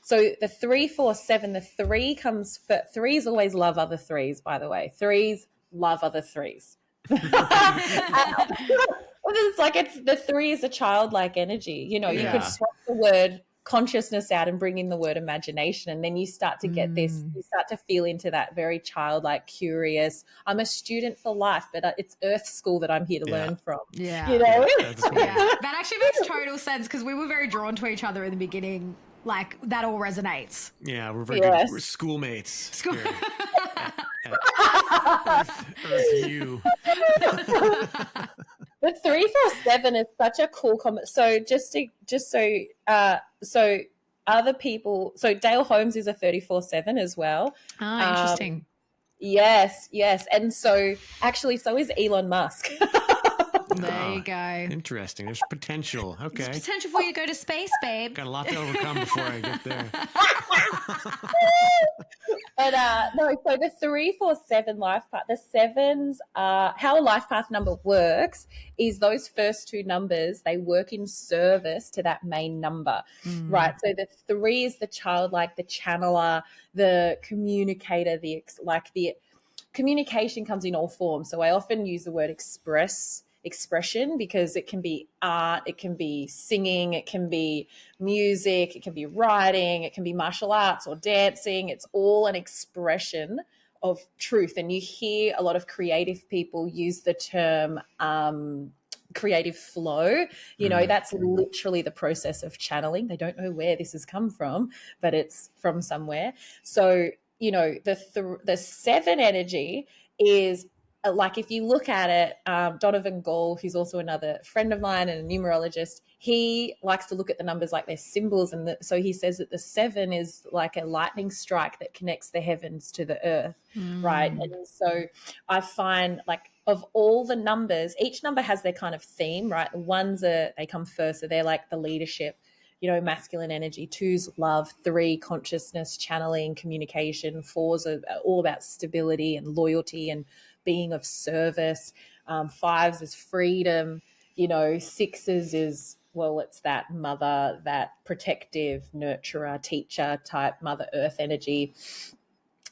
so the 347, the 3 comes for, 3s always love other 3s, by the way. 3s love other 3s. It's the 3 is a childlike energy. You know, you could swap the word consciousness out and bring in the word imagination, and then you start to get this, you start to feel into that very childlike, curious, I'm a student for life, but it's earth school that I'm here to learn from. You know? That actually makes total sense, because we were very drawn to each other in the beginning. Like, that all resonates. Yeah, we're very good. We're schoolmates. Earth U. The 347 is such a cool comment. So so other people, so Dale Holmes is a 34/7 as well. Interesting. Yes. And so actually, so is Elon Musk. There you go. Interesting. There's potential. Okay. There's potential for you to go to space, babe. Got a lot to overcome before I get there. But no, so the 347 life path, the 7s, how a life path number works is those first 2 numbers, they work in service to that main number, right? So the 3 is the childlike, the channeler, the communicator, the communication comes in all forms. So I often use the word expression, because it can be art, it can be singing, it can be music, it can be writing, it can be martial arts or dancing. It's all an expression of truth. And you hear a lot of creative people use the term creative flow. You know, that's literally the process of channeling. They don't know where this has come from, but it's from somewhere. So, you know, the 7 energy is, like, if you look at it, Donovan Gall, who's also another friend of mine and a numerologist, he likes to look at the numbers like they're symbols. And so he says that the 7 is like a lightning strike that connects the heavens to the earth, right? And so I find, like, of all the numbers, each number has their kind of theme, right? The 1s they come first, so they're like the leadership, you know, masculine energy. 2's love, 3 consciousness, channeling, communication. 4's are all about stability and loyalty and being of service. 5's is freedom. You know, 6's is, well, it's that mother, that protective nurturer, teacher type Mother Earth energy.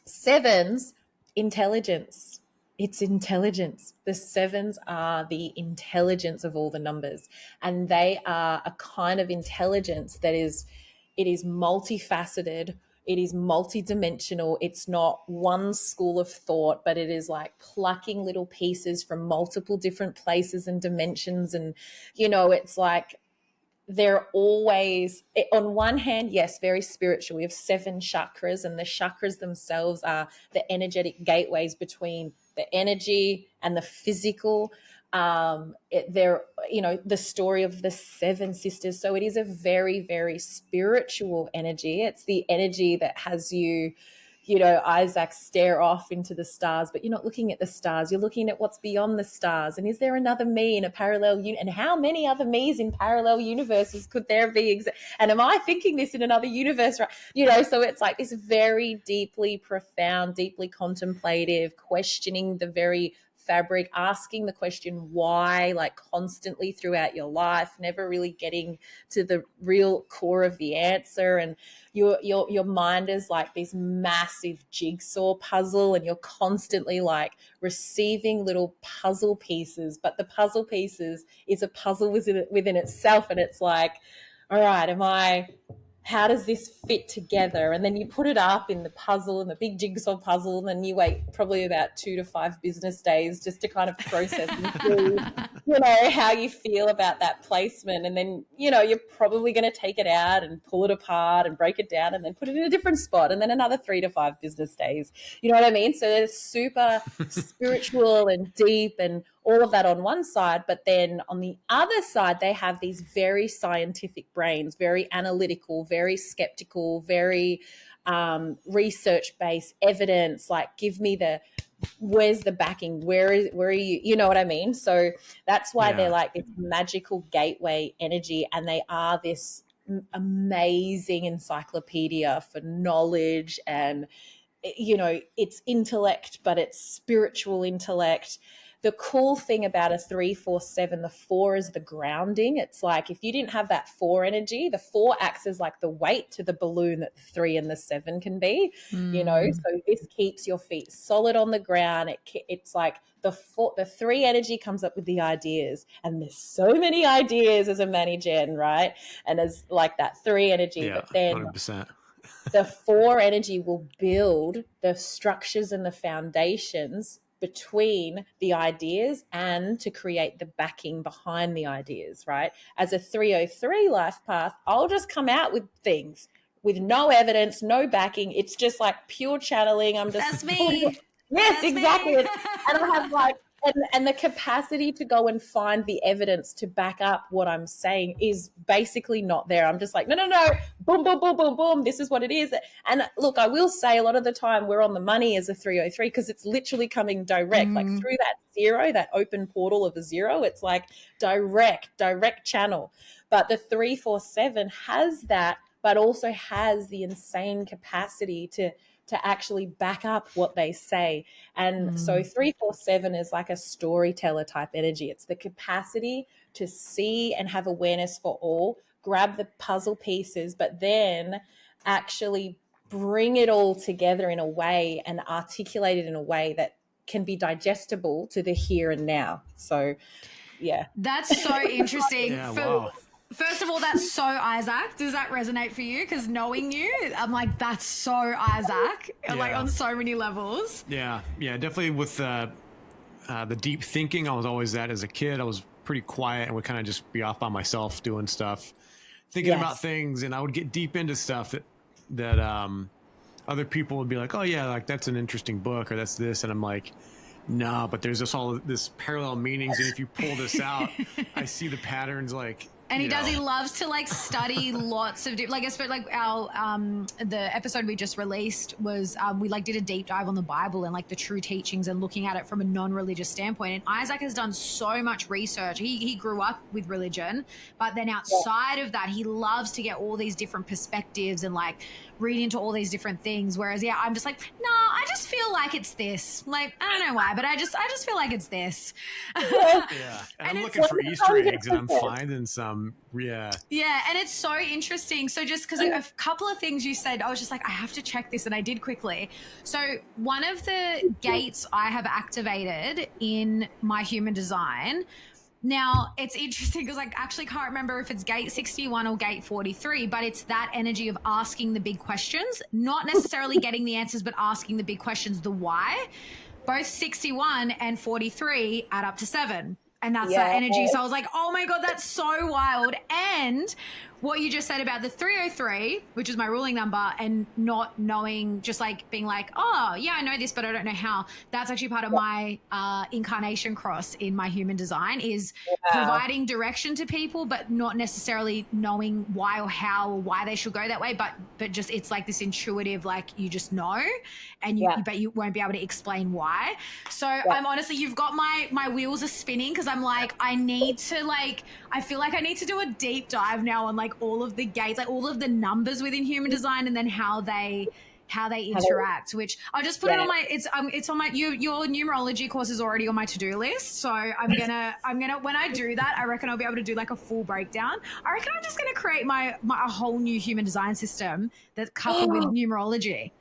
7's intelligence. It's intelligence. The 7s are the intelligence of all the numbers, and they are a kind of intelligence that is, it is multifaceted. It is multidimensional. It's not one school of thought, but it is like plucking little pieces from multiple different places and dimensions. And, you know, it's like they're always, on one hand, yes, very spiritual. We have 7 chakras, and the chakras themselves are the energetic gateways between the energy and the physical. They're, you know, the story of the 7 sisters. So it is a very, very spiritual energy. It's the energy that has you, you know, Isaac, stare off into the stars, but you're not looking at the stars. You're looking at what's beyond the stars. And is there another me in a parallel and how many other me's in parallel universes could there be? And am I thinking this in another universe? Right? You know, so it's like this very deeply profound, deeply contemplative, questioning the very fabric, asking the question why, like constantly throughout your life, never really getting to the real core of the answer. And your mind is like this massive jigsaw puzzle, and you're constantly like receiving little puzzle pieces, but the puzzle pieces is a puzzle within itself. And it's like, all right, how does this fit together? And then you put it up in the puzzle, in the big jigsaw puzzle, and then you wait probably about 2 to 5 business days just to kind of process and see, you know, how you feel about that placement. And then, you know, you're probably going to take it out and pull it apart and break it down and then put it in a different spot, and then another 3 to 5 business days. You know what I mean? So it's super spiritual and deep and all of that on one side, but then on the other side, they have these very scientific brains, very analytical, very skeptical, very research-based evidence. Like, give me where's the backing? Where are you? You know what I mean? So that's why they're like this magical gateway energy, and they are this amazing encyclopedia for knowledge. And, you know, it's intellect, but it's spiritual intellect. The cool thing about a 3-4-7, the 4 is the grounding. It's like if you didn't have that 4 energy, the 4 acts as like the weight to the balloon that the 3 and the 7 can be, you know. So this keeps your feet solid on the ground. It's like the 3 energy comes up with the ideas, and there's so many ideas as a manager, right? And as like that 3 energy, but then 100%. the 4 energy will build the structures and the foundations between the ideas and to create the backing behind the ideas, right? As a 303 life path, I'll just come out with things with no evidence, no backing. It's just like pure channeling. I'm just That's me. Yes, That's exactly. me. And I have like and the capacity to go and find the evidence to back up what I'm saying is basically not there. I'm just like, no, boom, boom, boom, boom, boom. This is what it is. And look, I will say a lot of the time we're on the money as a 303 because it's literally coming direct, like through that 0, that open portal of a 0. It's like direct channel. But the 347 has that, but also has the insane capacity to actually back up what they say. And so 347 is like a storyteller type energy. It's the capacity to see and have awareness for all, grab the puzzle pieces, but then actually bring it all together in a way and articulate it in a way that can be digestible to the here and now. So, yeah. That's so interesting. Yeah, wow. First of all, that's so Isaac. Does that resonate for you? Because knowing you, I'm like, that's so Isaac, like on so many levels. Yeah, definitely with the deep thinking. I was always that as a kid. I was pretty quiet and would kind of just be off by myself doing stuff, thinking about things, and I would get deep into stuff that other people would be like, oh yeah, like that's an interesting book or that's this, and I'm like, no, but there's this parallel meanings, and if you pull this out, I see the patterns like. And he does. He loves to like study lots of like, especially like our the episode we just released was we like did a deep dive on the Bible and like the true teachings and looking at it from a non-religious standpoint. And Isaac has done so much research. He grew up with religion, but then outside of that, he loves to get all these different perspectives and like read into all these different things. Whereas I'm just like, no, I just feel like it's this. Like I don't know why, but I just feel like it's this. Yeah, and I'm looking for Easter eggs, and I'm finding some. Yeah, and it's so interesting. So just because a couple of things you said, I was just like, I have to check this, and I did quickly. So one of the gates I have activated in my human design Now, it's interesting because I actually can't remember if it's gate 61 or gate 43, but it's that energy of asking the big questions, not necessarily getting the answers, but asking the big questions, the why. Both 61 and 43 add up to 7. And that's that energy. So I was like, oh my God, that's so wild. And what you just said about the 303, which is my ruling number, and not knowing, just like being like, oh, yeah, I know this, but I don't know how. That's actually part of my incarnation cross in my human design, is providing direction to people, but not necessarily knowing why or how or why they should go that way. But just it's like this intuitive, like you just know, and but you won't be able to explain why. So I'm honestly, you've got my wheels are spinning, because I'm like, I need to I feel like I need to do a deep dive now on like all of the gates, like all of the numbers within human design, and then how they interact, which I'll just put it on my, it's on my, your numerology course is already on my to-do list. So I'm gonna, when I do that, I reckon I'll be able to do like a full breakdown. I reckon I'm just going to create my a whole new human design system that's coupled with numerology.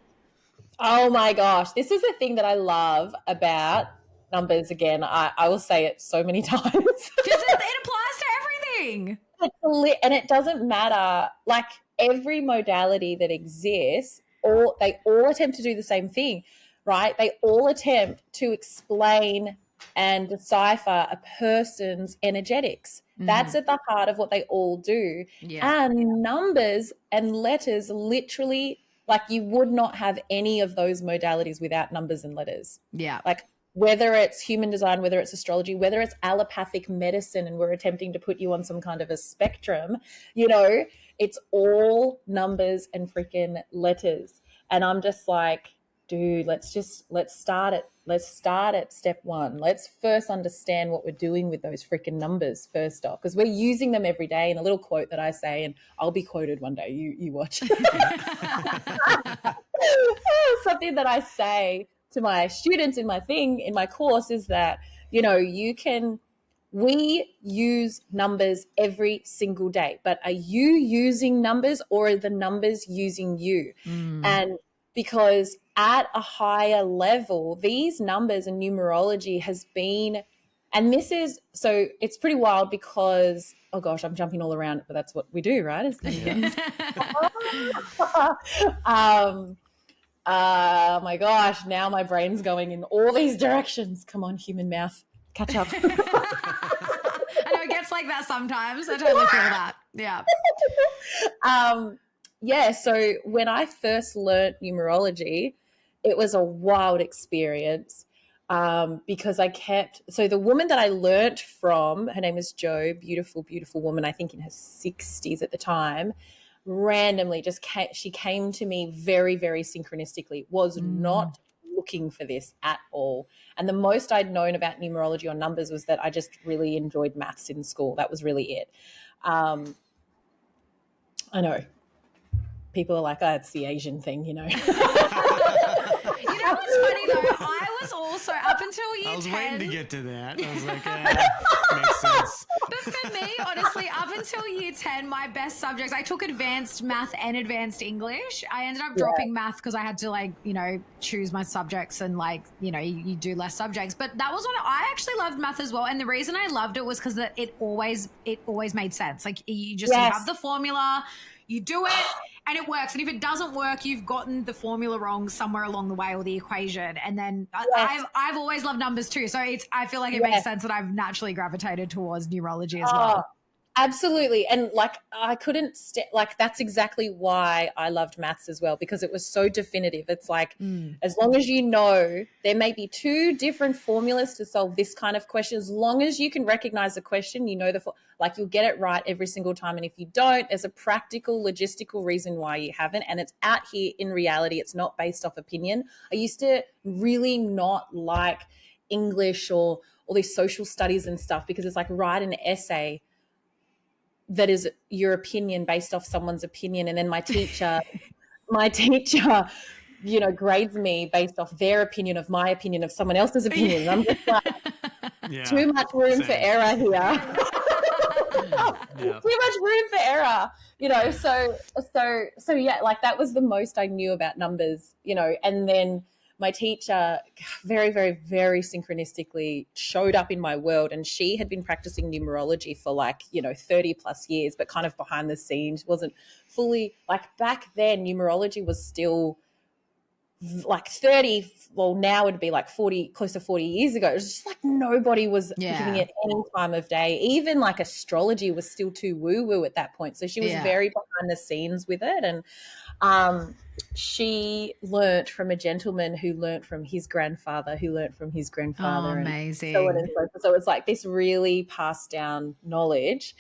Oh my gosh. This is the thing that I love about numbers. Again, I will say it so many times. Because it applies to everything. And it doesn't matter. Like every modality that exists, they all attempt to do the same thing, right? They all attempt to explain and decipher a person's energetics. Mm-hmm. That's at the heart of what they all do. Yeah. And numbers and letters literally, like you would not have any of those modalities without numbers and letters. Yeah. Like whether it's human design, whether it's astrology, whether it's allopathic medicine, and we're attempting to put you on some kind of a spectrum, it's all numbers and freaking letters. And I'm just like, dude, let's start at step one. Let's first understand what we're doing with those freaking numbers first off, because we're using them every day. And a little quote that I say, and I'll be quoted one day, you watch. Something that I say to my students in my course is that, we use numbers every single day, but are you using numbers or are the numbers using you? And because at a higher level, these numbers and numerology has been, and this is, so it's pretty wild because, oh gosh, I'm jumping all around, but that's what we do, right? Oh my gosh, now my brain's going in all these directions. Come on, human mouth, catch up. I know it gets like that sometimes. I totally feel that. Yeah. So when I first learned numerology, it was a wild experience because so the woman that I learnt from, her name is Jo, beautiful, beautiful woman, I think in her 60s at the time, randomly she came to me very, very synchronistically, was not looking for this at all. And the most I'd known about numerology or numbers was that I just really enjoyed maths in school. That was really it. I know. People are like, oh, it's the Asian thing, You know what's funny though? I was also, up until year 10. I was waiting to get to that. I was like, makes sense. But for me, honestly, up until year 10, my best subjects, I took advanced math and advanced English. I ended up dropping math because I had to choose my subjects and you do less subjects. But that was when I actually loved math as well. And the reason I loved it was because it always made sense. Like you have the formula, you do it, and it works. And if it doesn't work, you've gotten the formula wrong somewhere along the way, or the equation. And then I've always loved numbers too. So I feel like it makes sense that I've naturally gravitated towards numerology as well. Absolutely. And I couldn't that's exactly why I loved maths as well, because it was so definitive. It's like, as long as there may be two different formulas to solve this kind of question, as long as you can recognize the question, you'll get it right every single time. And if you don't, there's a practical, logistical reason why you haven't. And it's out here in reality. It's not based off opinion. I used to really not like English or all these social studies and stuff, because it's like write an essay that is your opinion based off someone's opinion. And then my teacher, grades me based off their opinion of my opinion of someone else's opinion. And I'm just like, too much room for error here. Too much room for error, so that was the most I knew about numbers, and then my teacher very, very, very synchronistically showed up in my world, and she had been practicing numerology for 30 plus years, but kind of behind the scenes, wasn't fully back then. Numerology was still 30, well, now it'd be 40, close to 40 years ago. It was just nobody was giving it any time of day. Even astrology was still too woo-woo at that point. So she was very behind the scenes with it. And she learnt from a gentleman who learnt from his grandfather, who learnt from his grandfather. Oh, amazing. And so on and so forth. So it's this really passed down knowledge.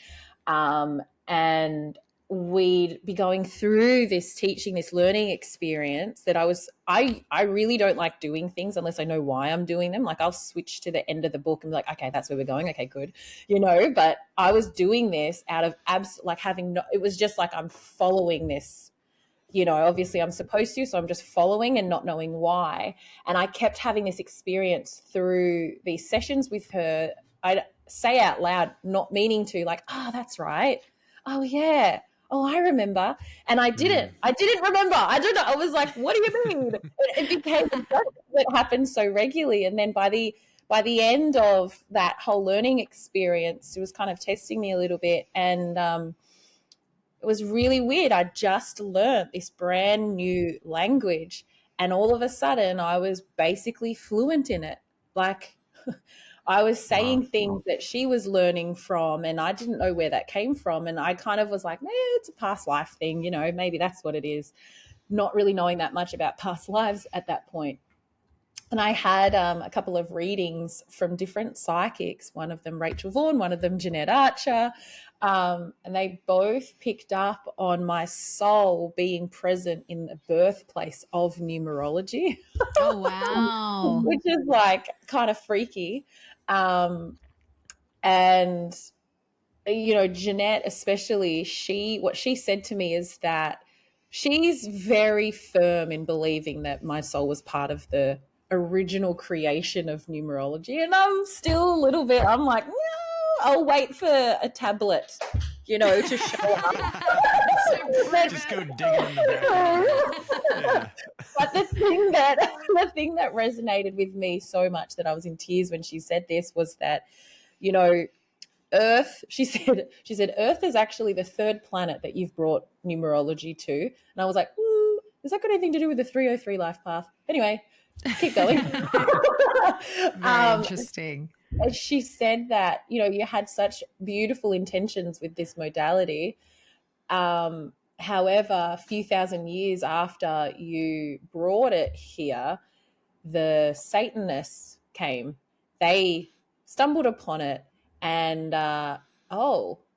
And we'd be going through this teaching, this learning experience that I really don't like doing things unless I know why I'm doing them. I'll switch to the end of the book and be okay, that's where we're going. Okay, good. But I was doing this out of it was just I'm following this, obviously I'm supposed to, so I'm just following and not knowing why. And I kept having this experience through these sessions with her. I'd say out loud, not meaning to, that's right. Oh yeah. Oh, I remember. And I didn't remember. I don't know. I was what do you mean? It became that happened so regularly. And then by the end of that whole learning experience, it was kind of testing me a little bit. And it was really weird. I just learned this brand new language, and all of a sudden I was basically fluent in it. I was saying things that she was learning from, and I didn't know where that came from. And I kind of was it's a past life thing, maybe that's what it is. Not really knowing that much about past lives at that point. And I had a couple of readings from different psychics, one of them Rachel Vaughan, one of them Jeanette Archer, and they both picked up on my soul being present in the birthplace of numerology. Oh, wow. Which is kind of freaky. And, Jeanette especially, what she said to me is that she's very firm in believing that my soul was part of the original creation of numerology. And I'm still a little bit, I'm no, I'll wait for a tablet, to show up. Just go digging in the back. But the thing that resonated with me so much that I was in tears when she said this was that, Earth, she said, Earth is actually the third planet that you've brought numerology to. And I was has that got anything to do with the 303 life path? Anyway, keep going. Very interesting. She said that, you had such beautiful intentions with this modality. However, a few thousand years after you brought it here, the Satanists came. They stumbled upon it and,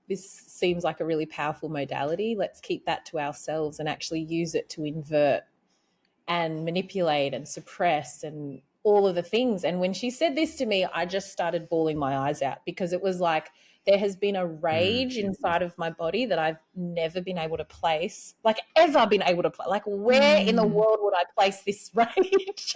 this seems like a really powerful modality. Let's keep that to ourselves and actually use it to invert and manipulate and suppress and all of the things. And when she said this to me, I just started bawling my eyes out, because it was there has been a rage inside of my body that I've never been able to place, ever been able to play. Where in the world would I place this rage?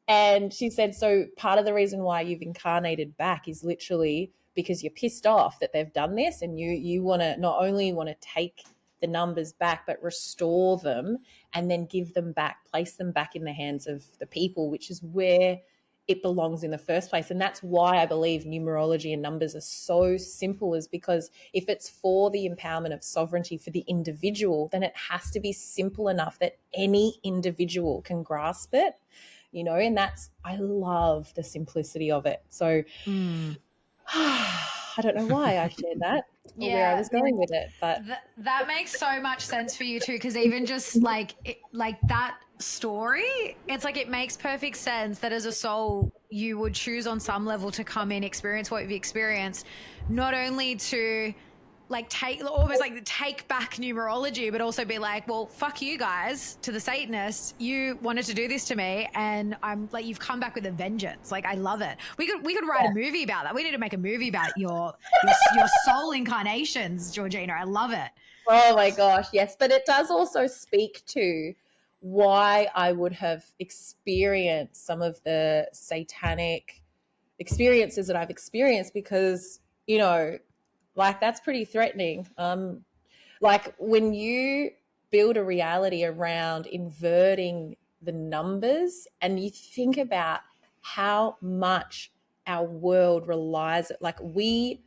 And she said, so part of the reason why you've incarnated back is literally because you're pissed off that they've done this, and you want to not only want to take the numbers back, but restore them and then give them back, place them back in the hands of the people, which is where it belongs in the first place. And that's why I believe numerology and numbers are so simple, is because if it's for the empowerment of sovereignty for the individual, then it has to be simple enough that any individual can grasp it, and I love the simplicity of it. So I don't know why I shared that or where I was going with it, but that makes so much sense for you too, because even just that story, it's it makes perfect sense that as a soul you would choose on some level to come in, experience what you've experienced, not only to take back numerology, but also be well, fuck you guys, to the Satanists. You wanted to do this to me, and I'm you've come back with a vengeance. I love it. We could write a movie about that. We need to make a movie about your soul incarnations, Georgina. I love it. Oh my gosh, yes. But it does also speak to why I would have experienced some of the satanic experiences that I've experienced, because, that's pretty threatening. When you build a reality around inverting the numbers, and you think about how much our world relies, like we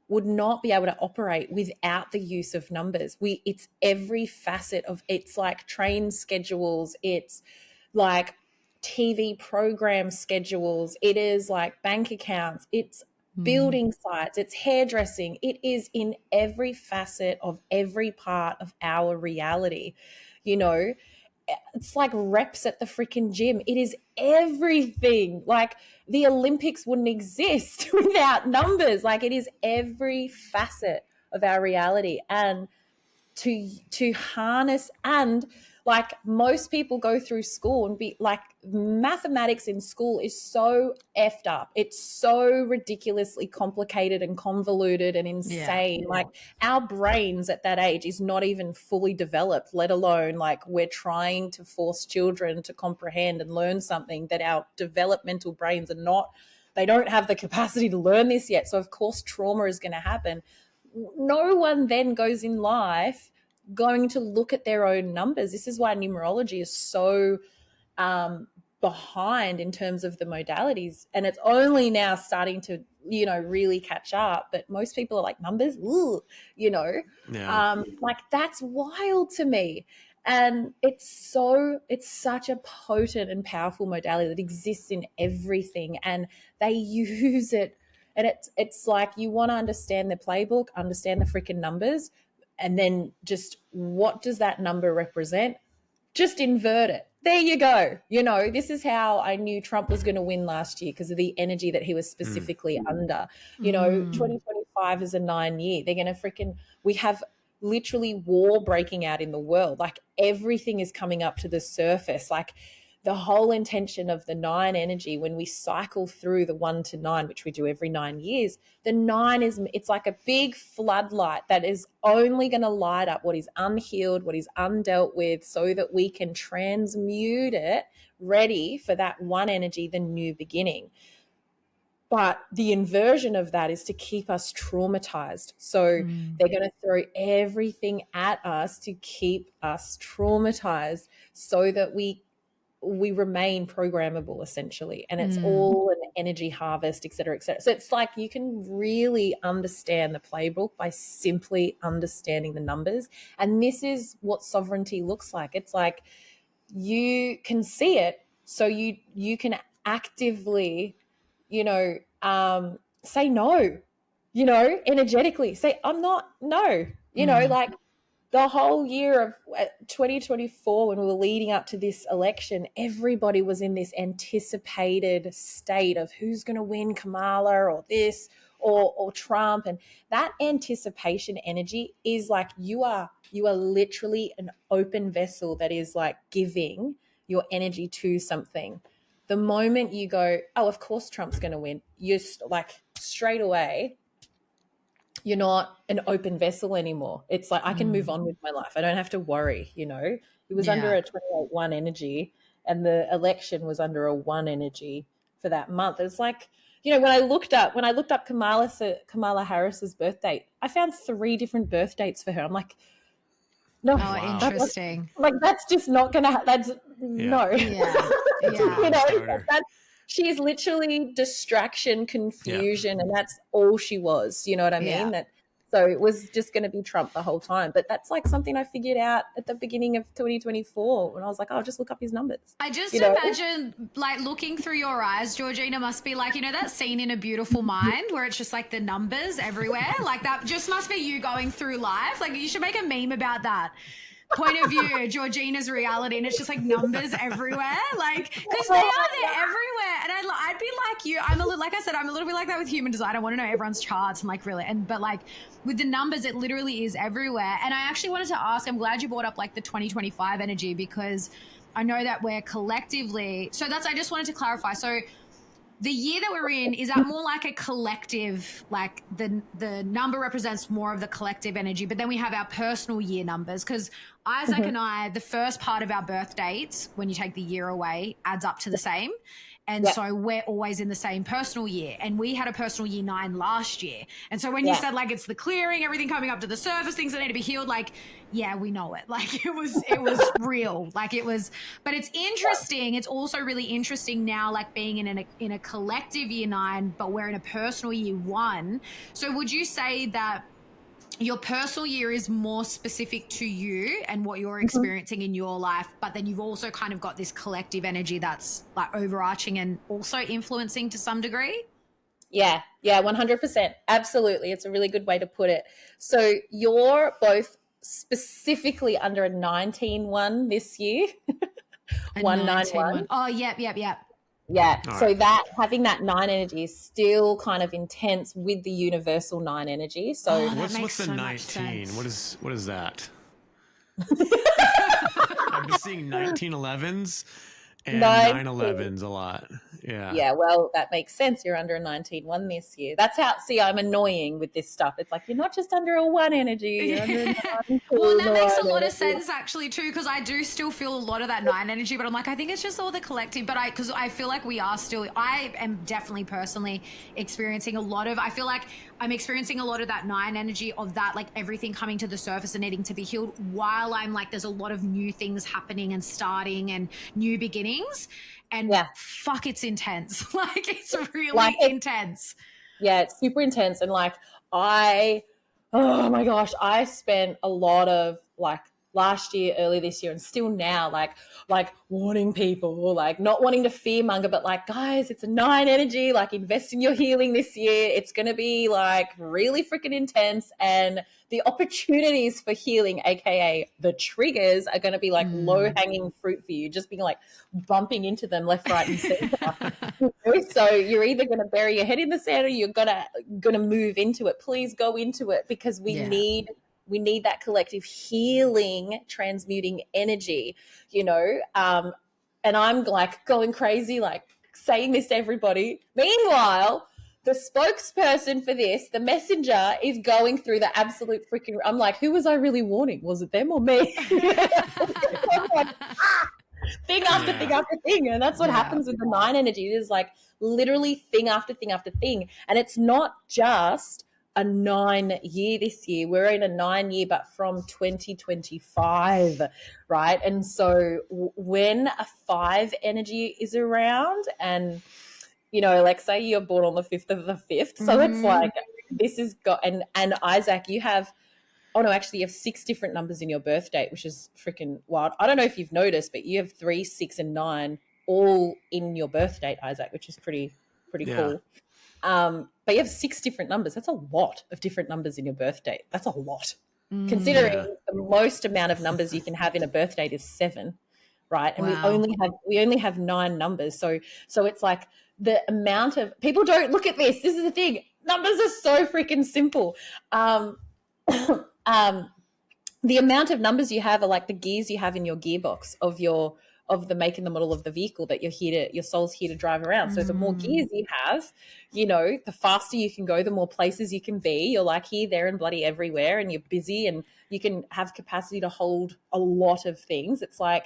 would not be able to operate without the use of numbers. It's every facet of, it's like train schedules, it's like TV program schedules, it is like bank accounts, it's building sites, it's hairdressing, it is in every facet of every part of our reality. You know, it's like reps at the freaking gym. It is everything. Like the Olympics wouldn't exist without numbers. Like it is every facet of our reality. And to harness, and like most people go through school and be like, mathematics in school is so effed up, it's so ridiculously complicated and convoluted and insane. Like our brains at that age is not even fully developed, let alone like we're trying to force children to comprehend and learn something that our developmental brains are not, they don't have the capacity to learn this yet. So of course trauma is going to happen. No one then goes in life going to look at their own numbers. This is why numerology is so behind in terms of the modalities, and it's only now starting to, you know, really catch up. But most people are like, numbers, ooh, you know, like that's wild to me. And it's such a potent and powerful modality that exists in everything, and they use it. And it's like, you want to understand the playbook, understand the freaking numbers, and then just, what does that number represent? Just invert it. There you go. You know, this is how I knew Trump was going to win last year, because of the energy that he was specifically under. You know, 2025 is a 9 year. They're going to we have literally war breaking out in the world. Like everything is coming up to the surface. Like the whole intention of the 9 energy, when we cycle through the 1 to 9, which we do every 9 years, the 9 it's like a big floodlight that is only going to light up what is unhealed, what is undealt with, so that we can transmute it, ready for that 1 energy, the new beginning. But the inversion of that is to keep us traumatized. So they're going to throw everything at us to keep us traumatized, so that we remain programmable, essentially. And it's all an energy harvest, et cetera, et cetera. So it's like, you can really understand the playbook by simply understanding the numbers. And this is what sovereignty looks like. It's like, you can see it, so you can actively, you know, say no, you know, energetically say, I'm not, no, you know, like the whole year of 2024, when we were leading up to this election, everybody was in this anticipated state of who's going to win, Kamala or this or Trump. And that anticipation energy is like, you are literally an open vessel that is like giving your energy to something. The moment you go, oh, of course Trump's going to win, you're like straight away, you're not an open vessel anymore. It's like, I can move on with my life. I don't have to worry, you know. It was under a 28-1 energy, and the election was under a 1 energy for that month. It's like, you know, when I looked up Kamala Harris's birth date, I found 3 different birth dates for her. I'm like, no, interesting. Like that's just not going to. That's no. You know, she's literally distraction, confusion, and that's all she was. You know what I mean? So it was just going to be Trump the whole time. But that's like something I figured out at the beginning of 2024 when I was like, oh, just look up his numbers. I just imagine like looking through your eyes, Georgina must be like, you know, that scene in A Beautiful Mind where it's just like the numbers everywhere. Like that just must be you going through life. Like you should make a meme about that. Point of view, Georgina's reality, and it's just like numbers everywhere, like because they're everywhere. And I'd be like you. I'm a little, like I said, I'm a little bit like that with human design. I want to know everyone's charts and like really, but like with the numbers, it literally is everywhere. And I actually wanted to ask. I'm glad you brought up like the 2025 energy, because I know that we're collectively. So I just wanted to clarify. So the year that we're in, is that more like a collective, like the number represents more of the collective energy, but then we have our personal year numbers, because Isaac and I, the first part of our birth dates, when you take the year away, adds up to the same. And so we're always in the same personal year. And we had a personal year 9 last year. And so when you said like it's the clearing, everything coming up to the surface, things that need to be healed, like, yeah, we know it. Like it was real. Like it was, but it's interesting. It's also really interesting now, like being in a collective year 9, but we're in a personal year 1. So would you say that your personal year is more specific to you and what you're experiencing in your life, but then you've also kind of got this collective energy that's like overarching and also influencing to some degree? Yeah, 100%. Absolutely. It's a really good way to put it. So you're both specifically under a 19-1 this year. 191. Oh, yep. Yeah. All So right. that having that 9 energy is still kind of intense with the universal 9 energy. So What's makes the so much 19? sense. What is that? I'm just seeing 1911s and 911s a lot. Yeah. Yeah, well, that makes sense. You're under a 19-1 this year. That's how, see, I'm annoying with this stuff. It's like, you're not just under a 1 energy, you're under a 9. Well, that makes a lot of sense actually too, because I do still feel a lot of that 9 energy, but I'm like, I think it's just all the collective, but because I feel like I am definitely personally experiencing a lot of, I feel like I'm experiencing a lot of that 9 energy of that, like everything coming to the surface and needing to be healed, while I'm like, there's a lot of new things happening and starting and new beginnings. And fuck, it's intense. Like it's really intense. Yeah, it's super intense. And like oh my gosh, I spent a lot of like last year, early this year, and still now, like warning people, like not wanting to fearmonger, but like, guys, it's a 9 energy, like invest in your healing this year. It's going to be like really freaking intense. And the opportunities for healing, AKA the triggers, are going to be like low hanging fruit for you, just being like bumping into them left, right, and center. So you're either going to bury your head in the sand or you're gonna move into it. Please go into it, because we need that collective healing, transmuting energy, and I'm like going crazy, like saying this to everybody. Meanwhile, the spokesperson for this, the messenger, is going through the absolute freaking, I'm like, who was I really warning? Was it them or me? I'm like, thing after thing after thing. And that's what happens with the 9 energy. It is like literally thing after thing after thing. And it's not just a 9 year this year. We're in a 9 year, but from 2025, right? And so when a 5 energy is around, and, like say you're born on the 5th of the 5th. So it's like, this is and Isaac, you have, oh no, actually you have 6 different numbers in your birth date, which is freaking wild. I don't know if you've noticed, but you have 3, 6, and 9 all in your birth date, Isaac, which is pretty cool. But you have 6 different numbers. That's a lot of different numbers in your birth date. That's a lot. Considering the most amount of numbers you can have in a birth date is 7, right? And we only have 9 numbers. So it's like the amount of people don't look at this. This is the thing. Numbers are so freaking simple. The amount of numbers you have are like the gears you have in your gearbox of the make and the model of the vehicle that your soul's here to drive around. So the more gears you have, the faster you can go, the more places you can be. You're like here, there, and bloody everywhere, and you're busy, and you can have capacity to hold a lot of things. It's like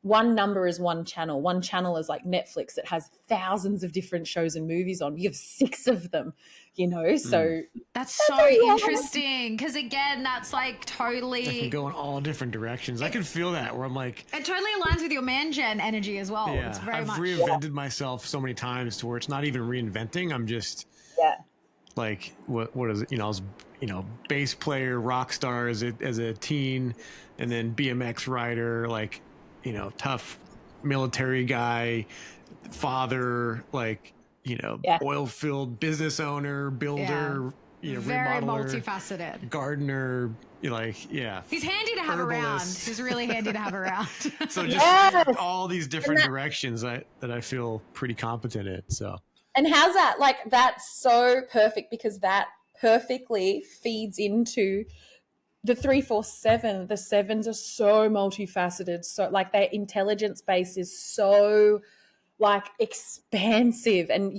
one number is one channel. One channel is like Netflix that has thousands of different shows and movies on. You have 6 of them, so that's so interesting, because again, that's like totally, I can go in all different directions. I can feel that, where I'm like, it totally aligns with your man gen energy as well. Yeah, it's very I've much reinvented myself so many times to where it's not even reinventing. I'm just like, what is it? I was bass player, rock star as a teen, and then BMX rider, like tough military guy, father, like oil field business owner, builder, very remodeler, multifaceted, gardener, he's handy to have around. He's really handy to have around. So just all these different directions that I feel pretty competent in. So, and how's that? Like, that's so perfect, because that perfectly feeds into the 3, 4, 7. The 7s are so multifaceted. So like their intelligence base is so like expansive, and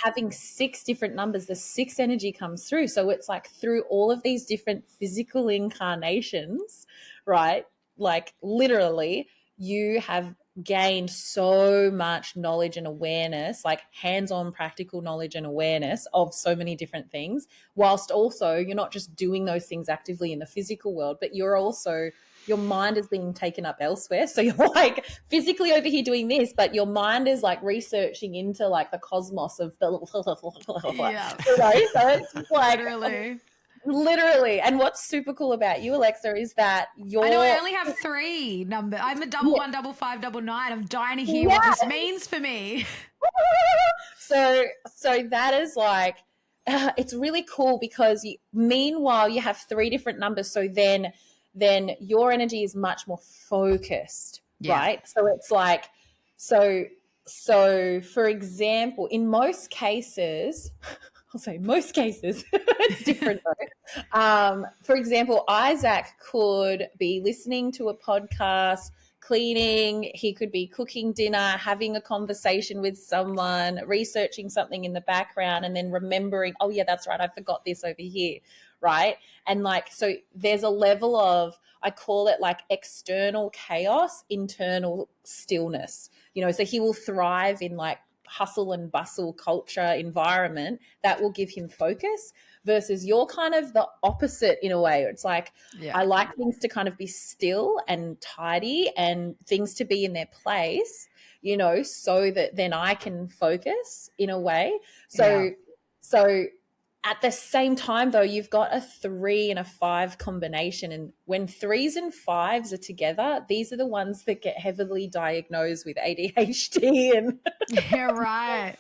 having 6 different numbers, the 6 energy comes through. So it's like through all of these different physical incarnations, right? Like literally you have gained so much knowledge and awareness, like hands-on practical knowledge and awareness of so many different things, whilst also you're not just doing those things actively in the physical world, but you're also, your mind is being taken up elsewhere. So you're like physically over here doing this, but your mind is like researching into like the cosmos of the Yeah. so it's like Literally. And what's super cool about you, Alexa, is that I know I only have 3 numbers. I'm a double 1, double 5, double 9. I'm dying to hear what this means for me. So that is like, it's really cool because meanwhile you have 3 different numbers. So then your energy is much more focused, right? So it's like, so for example, in most cases, I'll say most cases, it's different though. For example, Isaac could be listening to a podcast, cleaning, he could be cooking dinner, having a conversation with someone, researching something in the background, and then remembering, oh yeah, that's right, I forgot this over here, right? And like, so there's a level of, I call it like external chaos, internal stillness, you know, so he will thrive in like hustle and bustle culture environment that will give him focus, versus you're kind of the opposite in a way. It's like, I like things to kind of be still and tidy and things to be in their place, you know, so that then I can focus in a way. So at the same time though, you've got a 3 and a 5 combination, and when 3s and 5s are together, these are the ones that get heavily diagnosed with ADHD and Right.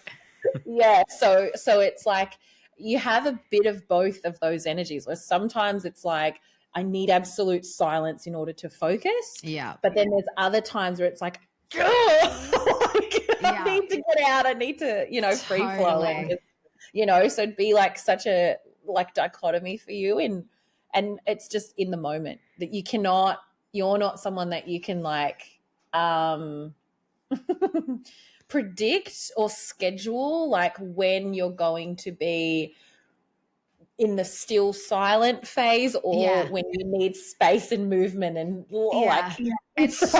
so it's like you have a bit of both of those energies, where sometimes it's like I need absolute silence in order to focus, but then there's other times where it's like, I need to get out, I need to, you know, free flow, and just, you know, so it'd be like such a like dichotomy for you, and it's just in the moment that you're not someone that you can like predict or schedule like when you're going to be in the still silent phase, or when you need space and movement and like that's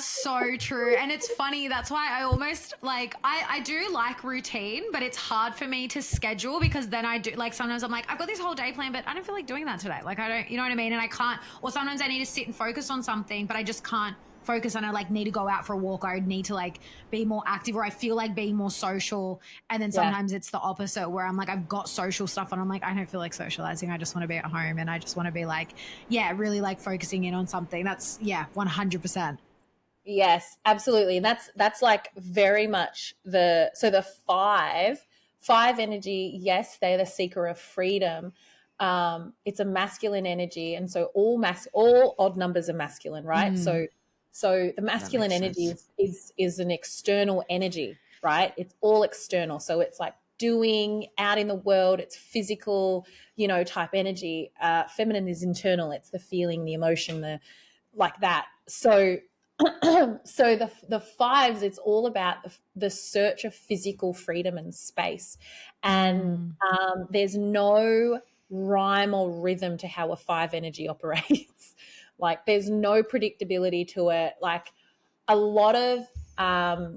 so true. And it's funny, that's why I almost like I do like routine, but it's hard for me to schedule, because then I do like sometimes I'm like, I've got this whole day plan, but I don't feel like doing that today. Like I don't, you know what I mean? And I can't, or sometimes I need to sit and focus on something, but I just can't focus on. I like need to go out for a walk, or I need to like be more active, or I feel like being more social. And then sometimes it's the opposite, where I'm like, I've got social stuff and I'm like, I don't feel like socializing, I just want to be at home, and I just want to be like, really like focusing in on something. That's 100%. Yes, absolutely. And that's like very much the 5 energy, yes, they're the seeker of freedom. It's a masculine energy, and so all odd numbers are masculine, right? So the masculine energy is an external energy, right? It's all external. So it's like doing out in the world, it's physical, you know, type energy. Feminine is internal. It's the feeling, the emotion, the like that. So so the 5s, it's all about the search of physical freedom and space. And there's no rhyme or rhythm to how a 5 energy operates. Like there's no predictability to it. Like a lot of 5s,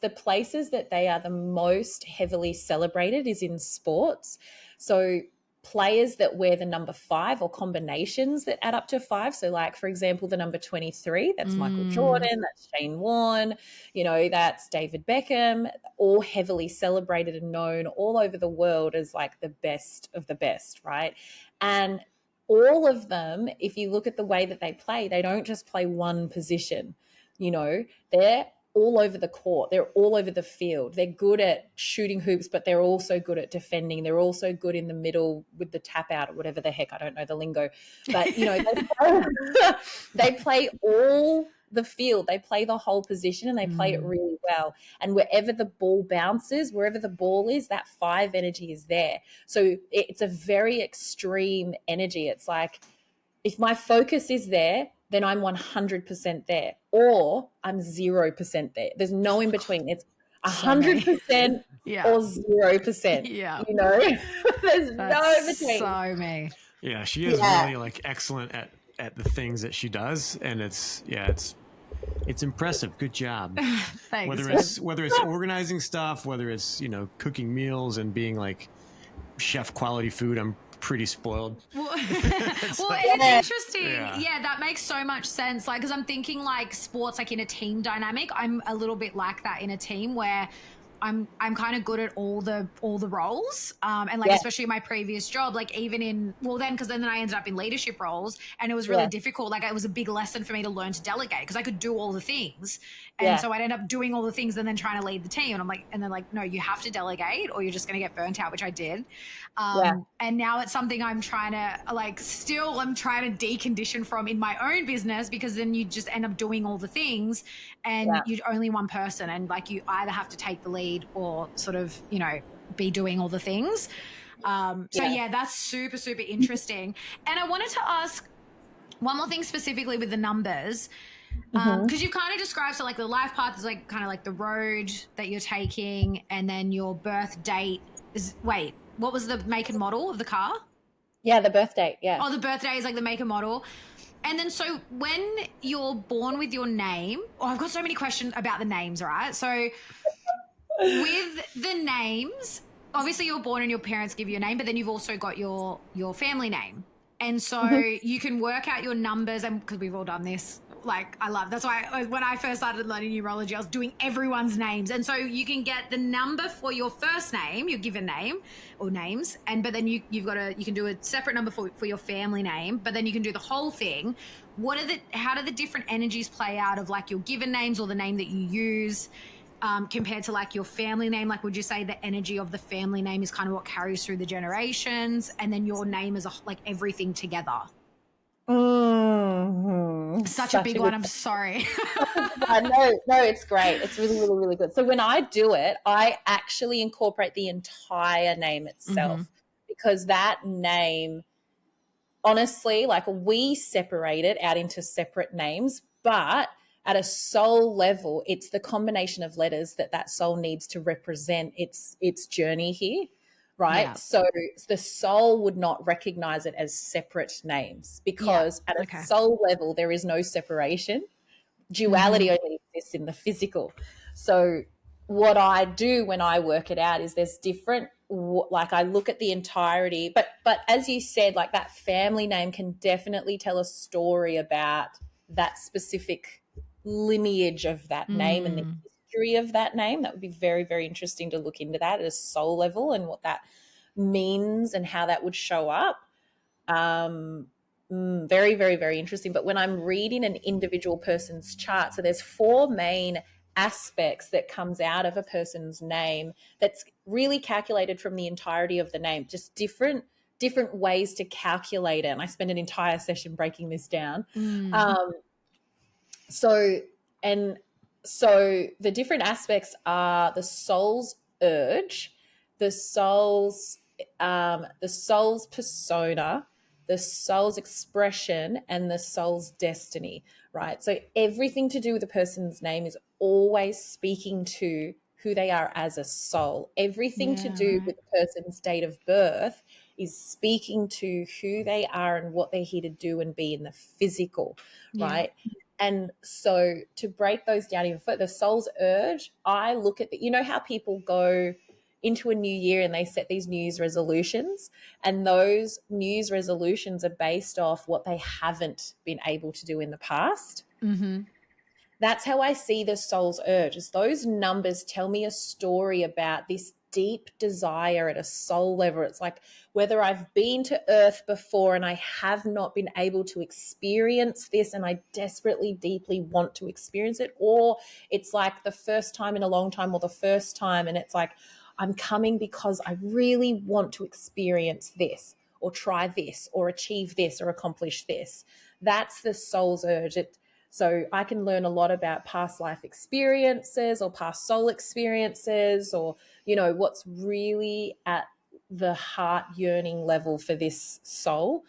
the places that they are the most heavily celebrated is in sports. So players that wear the number 5 or combinations that add up to 5. So like, for example, the number 23, that's Michael Jordan, that's Shane Warne, you know, that's David Beckham, all heavily celebrated and known all over the world as like the best of the best, right? And all of them, if you look at the way that they play, they don't just play one position, you know, they're all over the court. They're all over the field. They're good at shooting hoops, but they're also good at defending. They're also good in the middle with the tap out or whatever the heck. I don't know the lingo. But, you know, they play all the field. They play the whole position, and they play it really well. And wherever the ball bounces, wherever the ball is, that 5 energy is there. So it's a very extreme energy. It's like if my focus is there, then I'm 100% there, or I'm 0% there. There's no in between. It's 100% or 0%. You know, there's no in between. So me. Yeah, she is really like excellent at at the things that she does, and it's impressive. Good job. Thanks. Whether it's organizing stuff, whether it's, you know, cooking meals and being like chef quality food, I'm pretty spoiled. Well, It's well, like- it's interesting. Yeah. Yeah, that makes so much sense. Like, because I'm thinking like sports, like in a team dynamic, I'm a little bit like that in a team where I'm kind of good at all the roles, and like especially in my previous job, like even in because then I ended up in leadership roles, and it was really difficult. Like it was a big lesson for me to learn to delegate because I could do all the things, and so I'd end up doing all the things and then trying to lead the team, and I'm like, no, you have to delegate or you're just going to get burnt out, which I did. And now it's something I'm trying to I'm trying to decondition from in my own business, because then you just end up doing all the things and you're only one person, and like you either have to take the lead or sort of, you know, be doing all the things. So that's super, super interesting. And I wanted to ask one more thing specifically with the numbers, because you've kind of described, so like the life path is like kind of like the road that you're taking, and then your birth date is, what was the make and model of the car? Yeah, the birth date. Yeah. Oh, the birthday is like the make and model. And then so when you're born with your name, I've got so many questions about the names, right? So with the names, obviously you're born and your parents give you a name, but then you've also got your family name. And so you can work out your numbers, and because we've all done this, like that's why when I first started learning numerology, I was doing everyone's names. And so you can get the number for your first name, your given name or names, but then you can do a separate number for your family name, but then you can do the whole thing. How do the different energies play out of like your given names or the name that you use? Compared to like your family name? Like, would you say the energy of the family name is kind of what carries through the generations, and then your name is like everything together? Such a big one. I'm sorry. No, it's great. It's really, really, really good. So when I do it, I actually incorporate the entire name itself, because that name, honestly, like we separate it out into separate names, but at a soul level, it's the combination of letters that soul needs to represent its journey here, right? Yeah. So the soul would not recognize it as separate names, because at a soul level, there is no separation. Duality only exists in the physical. So what I do when I work it out is there's different, like I look at the entirety, but as you said, like that family name can definitely tell a story about that specific lineage of that name and the history of that name. That would be very, very interesting to look into that at a soul level and what that means and how that would show up. Very, very, very interesting. But when I'm reading an individual person's chart, so there's 4 main aspects that comes out of a person's name that's really calculated from the entirety of the name, just different ways to calculate it. And I spend an entire session breaking this down. So the different aspects are the soul's urge, the soul's persona, the soul's expression, and the soul's destiny, right? So everything to do with a person's name is always speaking to who they are as a soul. Everything to do with the person's date of birth is speaking to who they are and what they're here to do and be in the physical, right? And so to break those down even further, the soul's urge, I look at you know how people go into a new year and they set these New Year's resolutions, and those New Year's resolutions are based off what they haven't been able to do in the past. That's how I see the soul's urge, is those numbers tell me a story about this deep desire at a soul level. It's like whether I've been to earth before and I have not been able to experience this and I desperately, deeply want to experience it, or it's like the first time in a long time or the first time, and it's like I'm coming because I really want to experience this or try this or achieve this or accomplish this. That's the soul's urge. So I can learn a lot about past life experiences or past soul experiences, or, you know, what's really at the heart yearning level for this soul.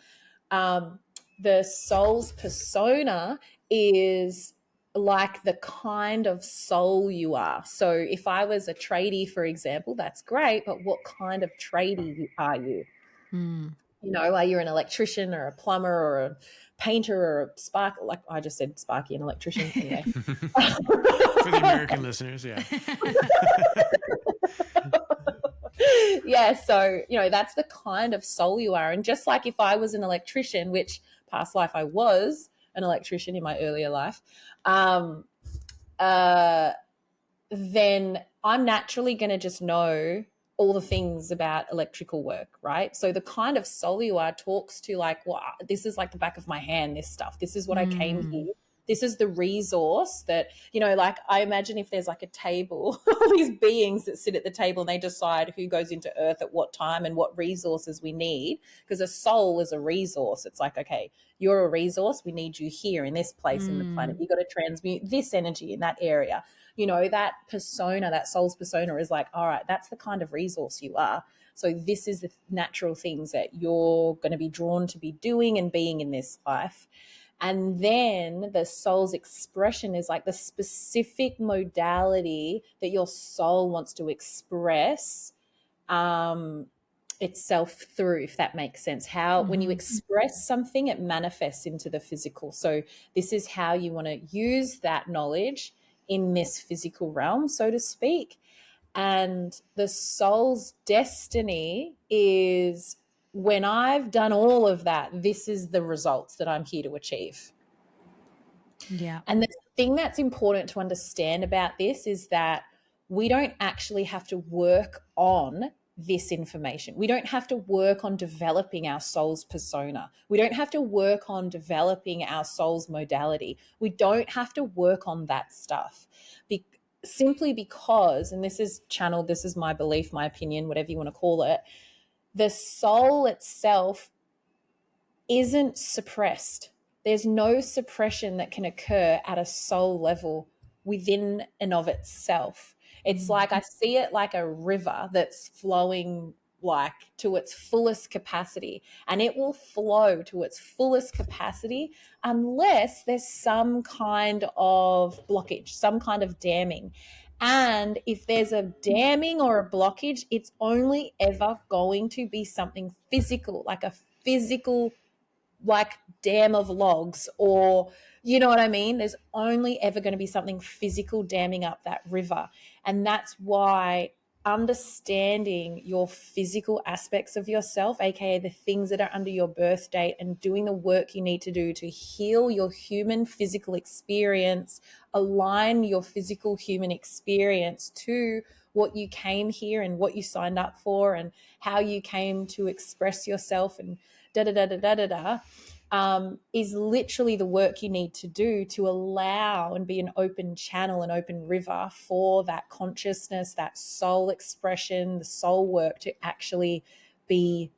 The soul's persona is like the kind of soul you are. So if I was a tradie, for example, that's great, but what kind of tradie are you? You know, are you an electrician or a plumber or a painter or a spark? Like I just said, Sparky, an electrician. Anyway, For the American listeners, yeah. Yeah, so you know that's the kind of soul you are. And just like if I was an electrician, which past life I was an electrician in my earlier life, um, then I'm naturally going to just know all the things about electrical work, right? So the kind of soul you are talks to like, well, this is like the back of my hand, this stuff. This is what I came here. This is the resource that, you know, like I imagine if there's like a table, all these beings that sit at the table and they decide who goes into earth at what time and what resources we need, because a soul is a resource. It's like, okay, you're a resource. We need you here in this place in the planet. You got to transmute this energy in that area. You know, that persona, that soul's persona is like, all right, that's the kind of resource you are. So this is the natural things that you're going to be drawn to be doing and being in this life. And then the soul's expression is like the specific modality that your soul wants to express itself through, if that makes sense. How when you express something, it manifests into the physical. So this is how you want to use that knowledge in this physical realm, so to speak. And the soul's destiny is, when I've done all of that, this is the results that I'm here to achieve. Yeah. And the thing that's important to understand about this is that we don't actually have to work on this information. We don't have to work on developing our soul's persona. We don't have to work on developing our soul's modality. We don't have to work on that stuff. Simply because, and this is channeled, this is my belief, my opinion, whatever you want to call it, the soul itself isn't suppressed. There's no suppression that can occur at a soul level within and of itself. It's like, I see it like a river that's flowing like to its fullest capacity, and it will flow to its fullest capacity unless there's some kind of blockage, some kind of damming. And if there's a damming or a blockage, it's only ever going to be something physical, like a physical like dam of logs, or you know what I mean? There's only ever going to be something physical damming up that river. And that's why understanding your physical aspects of yourself, aka the things that are under your birth date, and doing the work you need to do to heal your human physical experience, align your physical human experience to what you came here and what you signed up for and how you came to express yourself and is literally the work you need to do to allow and be an open channel, an open river for that consciousness, that soul expression, the soul work to actually be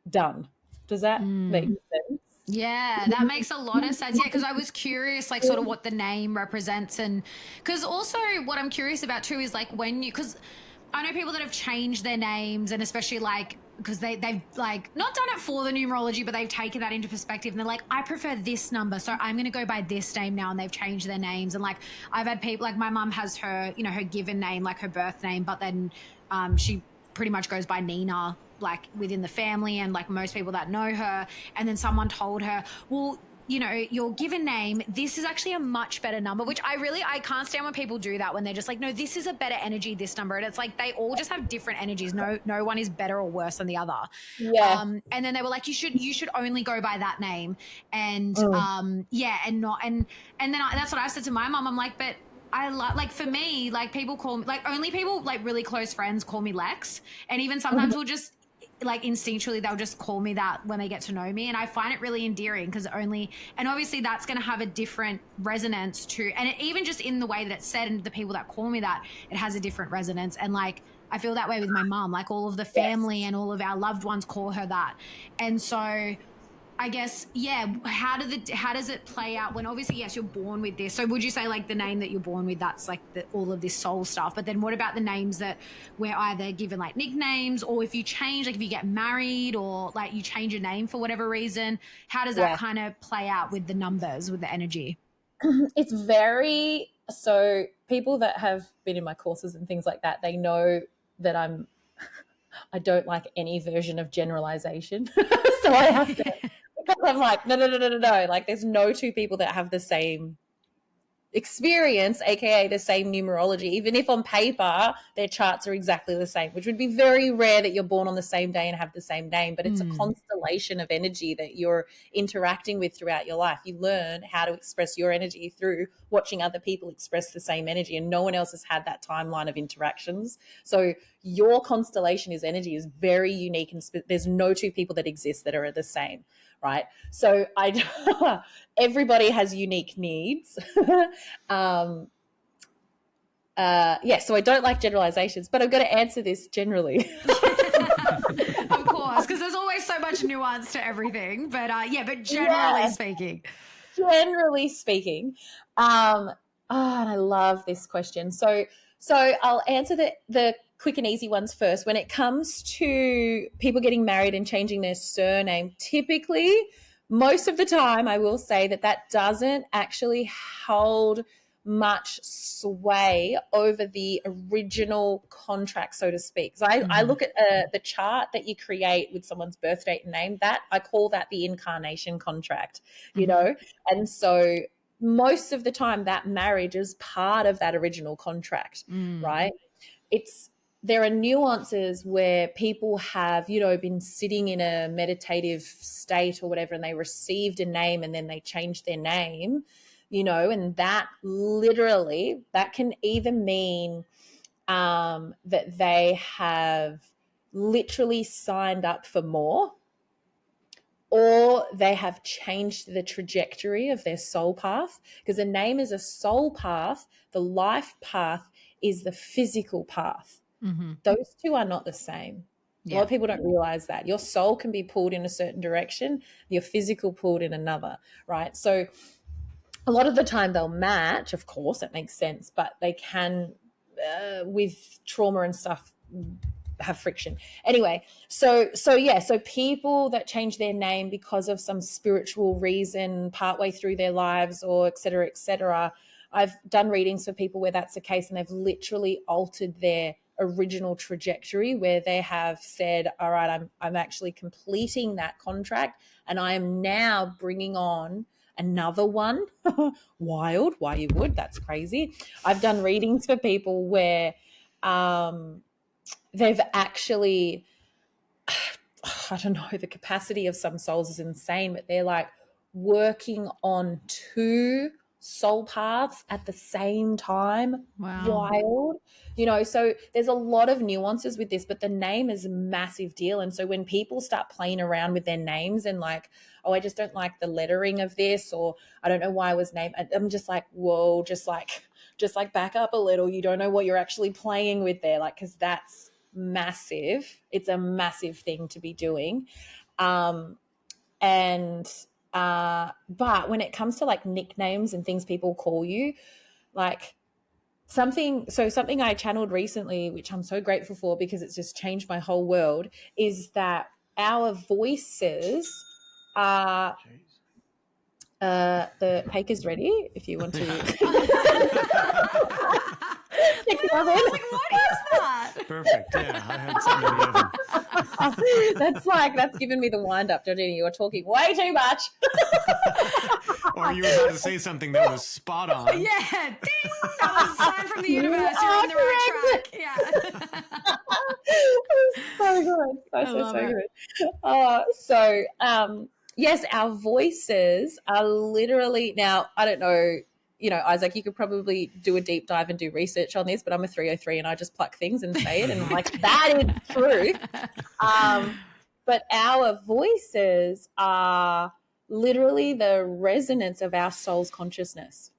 done. Does that make sense? Yeah, that makes a lot of sense. Yeah, because I was curious, like, sort of what the name represents. And because also what I'm curious about too is like when you, because I know people that have changed their names, and especially like, because they've like not done it for the numerology, but they've taken that into perspective and they're like, I prefer this number, so I'm going to go by this name now. And they've changed their names. And like, I've had people, like my mum has her, you know, her given name, like her birth name, but then she pretty much goes by Nina, like within the family and like most people that know her. And then someone told her, well, you know, your given name, this is actually a much better number, which I can't stand when people do that, when they're just like, no, this is a better energy, this number. And it's like, they all just have different energies. No one is better or worse than the other. Yeah. And then they were like, you should only go by that name. And yeah. And not, and then that's what I said to my mom. I'm like, but I like, for me, like people call me, like only people like really close friends call me Lex. And even sometimes we'll just, like instinctually they'll just call me that when they get to know me, and I find it really endearing because and obviously that's going to have a different resonance to, and even just in the way that it's said, and the people that call me that, it has a different resonance. And like I feel that way with my mom, like all of the family and all of our loved ones call her that. And so I guess, yeah, how does it play out when obviously, yes, you're born with this? So would you say like the name that you're born with, that's like all of this soul stuff, but then what about the names that we're either given like nicknames, or if you change, like if you get married or like you change your name for whatever reason, how does that kind of play out with the numbers, with the energy? It's very, so people that have been in my courses and things like that, they know that I'm I don't like any version of generalization. So I have to, because I'm like, no. Like, there's no two people that have the same experience, aka the same numerology, even if on paper their charts are exactly the same, which would be very rare that you're born on the same day and have the same name, but it's a constellation of energy that you're interacting with throughout your life. You learn how to express your energy through watching other people express the same energy, and no one else has had that timeline of interactions. So your constellation is energy is very unique, and there's no two people that exist that are the same, right? So everybody has unique needs. So I don't like generalizations, but I'm going to answer this generally. Of course, because there's always so much nuance to everything. But but generally speaking. Generally speaking. And I love this question. So I'll answer the quick and easy ones first. When it comes to people getting married and changing their surname, typically, most of the time, I will say that doesn't actually hold much sway over the original contract, so to speak. So I look at the chart that you create with someone's birth date and name, that I call that the incarnation contract, you know? And so most of the time that marriage is part of that original contract, right? There are nuances where people have, been sitting in a meditative state or whatever, and they received a name and then they changed their name, and that literally, that can either mean that they have literally signed up for more, or they have changed the trajectory of their soul path, because a name is a soul path. The life path is the physical path. Those two are not the same. A lot of people don't realize that. Your soul can be pulled in a certain direction, your physical pulled in another, right? So a lot of the time they'll match, of course, that makes sense, but they can, with trauma and stuff, have friction. Anyway, so people that change their name because of some spiritual reason partway through their lives, or et cetera, I've done readings for people where that's the case, and they've literally altered their original trajectory, where they have said, all right, I'm actually completing that contract, and I am now bringing on another one. Wild, why you would, that's crazy. I've done readings for people where they've actually, I don't know, the capacity of some souls is insane, but they're like working on two soul paths at the same time. Wow. Wild. So there's a lot of nuances with this, but the name is a massive deal. And so when people start playing around with their names and like, oh, I just don't like the lettering of this, or I don't know why I was named, I'm just like, whoa, just like back up a little. You don't know what you're actually playing with there, like, because that's massive. It's a massive thing to be doing. But when it comes to like nicknames and things people call you, like something I channeled recently, which I'm so grateful for because it's just changed my whole world, is that our voices are the cake is ready if you want to. I was like, what is that? Perfect. Yeah, I had something in the oven. That's given me the wind up, Georgina. You're talking way too much. Or you were about to say something that was spot on. Yeah, ding! That was a sign from the universe. You're on the right track. Yeah. So good. So good. Yes, our voices are literally, now, I don't know, Isaac, you could probably do a deep dive and do research on this, but I'm a 303 and I just pluck things and say it. And I'm like, that is true. But our voices are literally the resonance of our soul's consciousness.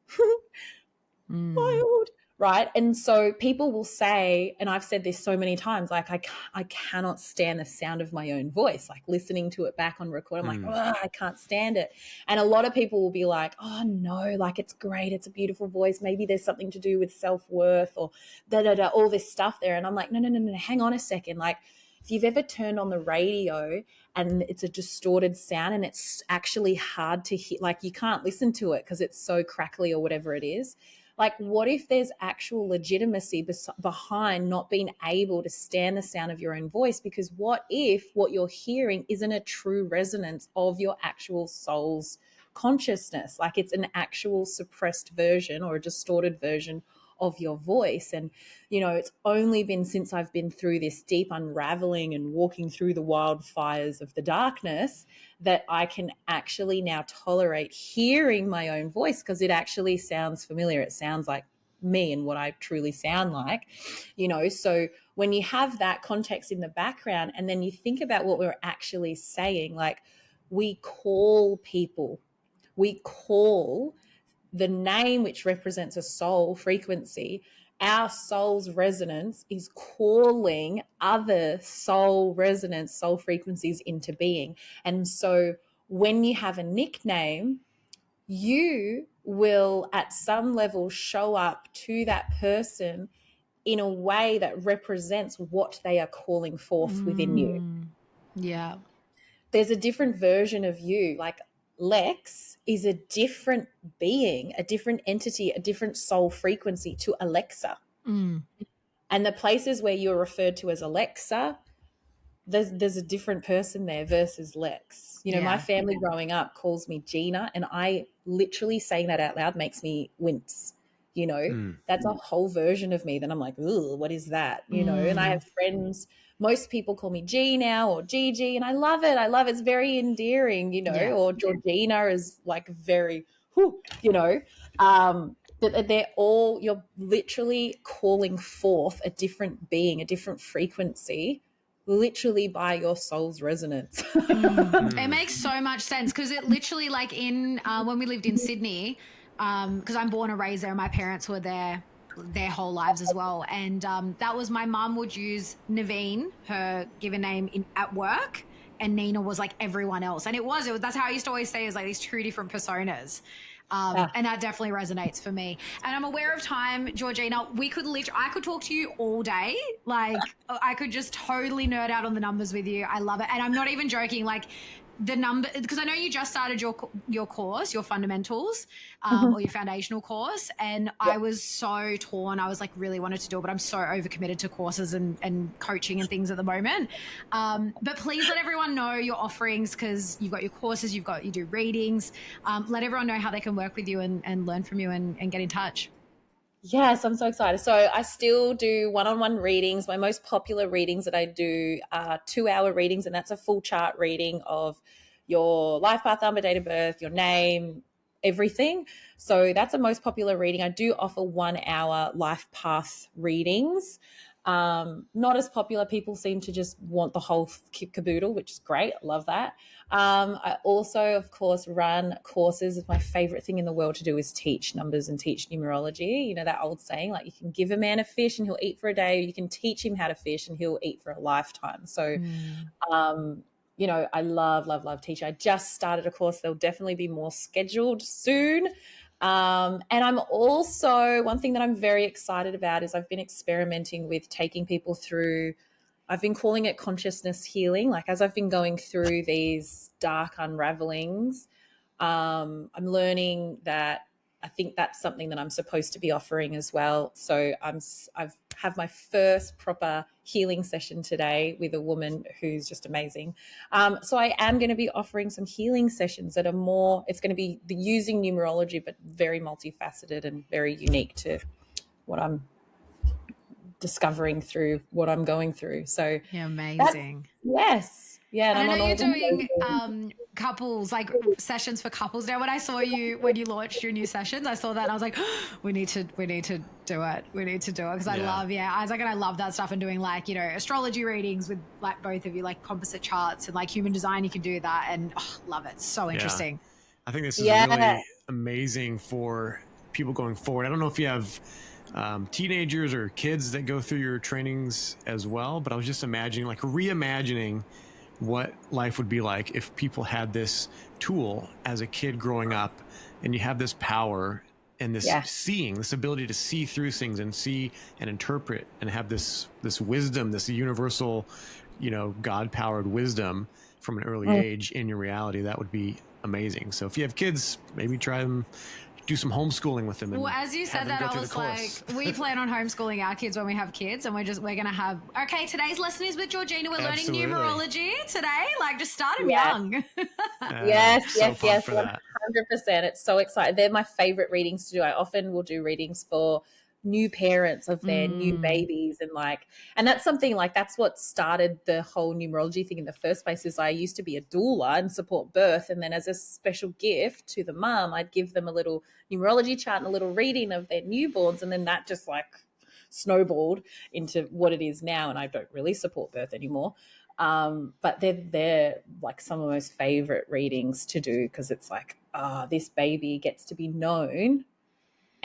Wild. Right. And so people will say, and I've said this so many times, like I cannot stand the sound of my own voice, like listening to it back on record. I'm like, oh, I can't stand it. And a lot of people will be like, oh no, like it's great. It's a beautiful voice. Maybe there's something to do with self-worth or all this stuff there. And I'm like, no, hang on a second. Like if you've ever turned on the radio and it's a distorted sound and it's actually hard to hear, like you can't listen to it because it's so crackly or whatever it is. Like, what if there's actual legitimacy behind not being able to stand the sound of your own voice? Because what if what you're hearing isn't a true resonance of your actual soul's consciousness? Like, it's an actual suppressed version or a distorted version of your voice. And, you know, it's only been since I've been through this deep unraveling and walking through the wildfires of the darkness that I can actually now tolerate hearing my own voice, because it actually sounds familiar. It sounds like me and what I truly sound like, you know. So when you have that context in the background and then you think about what we're actually saying, like, we call people, we call the name which represents a soul frequency. Our soul's resonance is calling other soul resonance, soul frequencies into being. And so when you have a nickname, you will at some level show up to that person in a way that represents what they are calling forth within you. Yeah. There's a different version of you. Like, Lex is a different being, a different entity, a different soul frequency to Alexa. And the places where you're referred to as Alexa, there's a different person there versus Lex. You know, my family growing up calls me Gina, and I literally saying that out loud makes me wince. You know, that's a whole version of me that I'm like, ooh, what is that? You know, and I have friends, most people call me G now or Gigi, and I love it. I love it. It's very endearing, you know, or Georgina is like very, you know, but they're all, you're literally calling forth a different being, a different frequency, literally by your soul's resonance. It makes so much sense, because it literally, like, in when we lived in Sydney, because I'm born and raised there, my parents were there their whole lives as well, and that was, my mum would use Naveen, her given name, at work, and Nina was like everyone else, and it was that's how I used to always say, it was like these two different personas. And that definitely resonates for me. And I'm aware of time, Georgina. I could talk to you all day. Like, I could just totally nerd out on the numbers with you. I love it. And I'm not even joking. Like, the number, because I know you just started your course, your fundamentals, or your foundational course, and I was so torn. I was like, really wanted to do it, but I'm so overcommitted to courses and coaching and things at the moment. But please let everyone know your offerings, because you've got your courses, you do readings. Let everyone know how they can work with you and learn from you and get in touch. Yes, I'm so excited. So I still do one-on-one readings. My most popular readings that I do are 2-hour readings, and that's a full chart reading of your life path, number, date of birth, your name, everything. So that's the most popular reading. I do offer 1-hour life path readings. Not as popular. People seem to just want the whole caboodle, which is great. I love that. I also, of course, run courses. My favorite thing in the world to do is teach numbers and teach numerology. You know, that old saying, like, you can give a man a fish and he'll eat for a day, or you can teach him how to fish and he'll eat for a lifetime. So, you know, I love teaching. I just started a course. There'll definitely be more scheduled soon. And I'm also, one thing that I'm very excited about is I've been experimenting with taking people through, I've been calling it consciousness healing. Like, as I've been going through these dark unravelings, I'm learning that I think that's something that I'm supposed to be offering as well. So I've have my first proper healing session today with a woman who's just amazing. So I am going to be offering some healing sessions that are more, it's going to be using numerology, but very multifaceted and very unique to what I'm discovering through what I'm going through. So Yeah, amazing. Yes. Yeah. And I know you're doing doing couples, like sessions for couples now. When I saw you, when you launched your new sessions, I saw that and I was like, we need to do it. We need to do it. Because I love, Isaac and I love that stuff, and doing, like, you know, astrology readings with, like, both of you, like composite charts and like human design, you can do that. And love it. So interesting. I think this is really amazing for people going forward. I don't know if you have teenagers or kids that go through your trainings as well, but I was just imagining, like, reimagining what life would be like if people had this tool as a kid growing up, and you have this power and this seeing, this ability to see through things and see and interpret and have this wisdom, this universal, you know, God powered wisdom from an early age in your reality. That would be amazing. So if you have kids, maybe try them do some homeschooling with them. And well, as you said that, I was like, we plan on homeschooling our kids when we have kids, and we're going to have, okay, today's lesson is with Georgina. We're learning numerology today. Like, just start them young. Yes, 100%. It's so exciting. They're my favorite readings to do. I often will do readings for new parents of their new babies, and that's something like, that's what started the whole numerology thing in the first place. Is I used to be a doula and support birth, and then as a special gift to the mum, I'd give them a little numerology chart and a little reading of their newborns, and then that just like snowballed into what it is now. And I don't really support birth anymore, but they're like some of my most favorite readings to do, because it's like, this baby gets to be known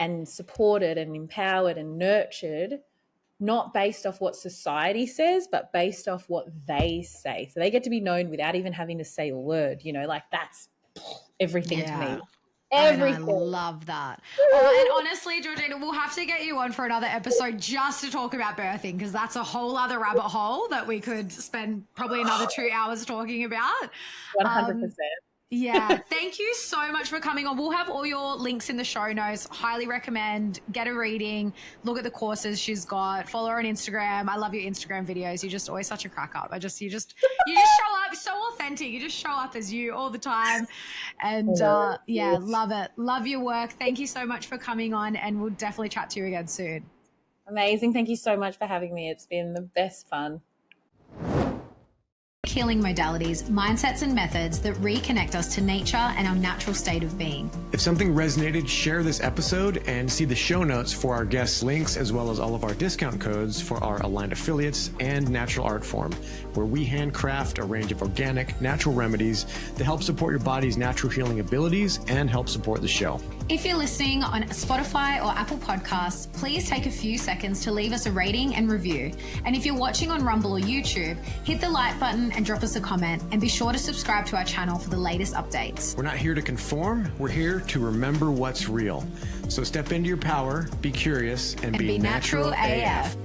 and supported and empowered and nurtured, not based off what society says, but based off what they say. So they get to be known without even having to say a word, like that's everything to me. Everything. I love that. Oh, and honestly, Georgina, we'll have to get you on for another episode just to talk about birthing, because that's a whole other rabbit hole that we could spend probably another 2 hours talking about. 100%. Yeah, thank you so much for coming on. We'll have all your links in the show notes. Highly recommend, get a reading, look at the courses she's got, follow her on Instagram. I love your Instagram videos. You're just always such a crack up. You just show up so authentic. You just show up as you all the time. And love it. Love your work. Thank you so much for coming on, and we'll definitely chat to you again soon. Amazing. Thank you so much for having me. It's been the best fun. Healing modalities, mindsets, and methods that reconnect us to nature and our natural state of being. If something resonated, share this episode and see the show notes for our guest links, as well as all of our discount codes for our aligned affiliates and natural art form, where we handcraft a range of organic, natural remedies that help support your body's natural healing abilities and help support the show. If you're listening on Spotify or Apple Podcasts, please take a few seconds to leave us a rating and review. And if you're watching on Rumble or YouTube, hit the like button and drop us a comment, and be sure to subscribe to our channel for the latest updates. We're not here to conform. We're here to remember what's real. So step into your power, be curious, and be natural AF.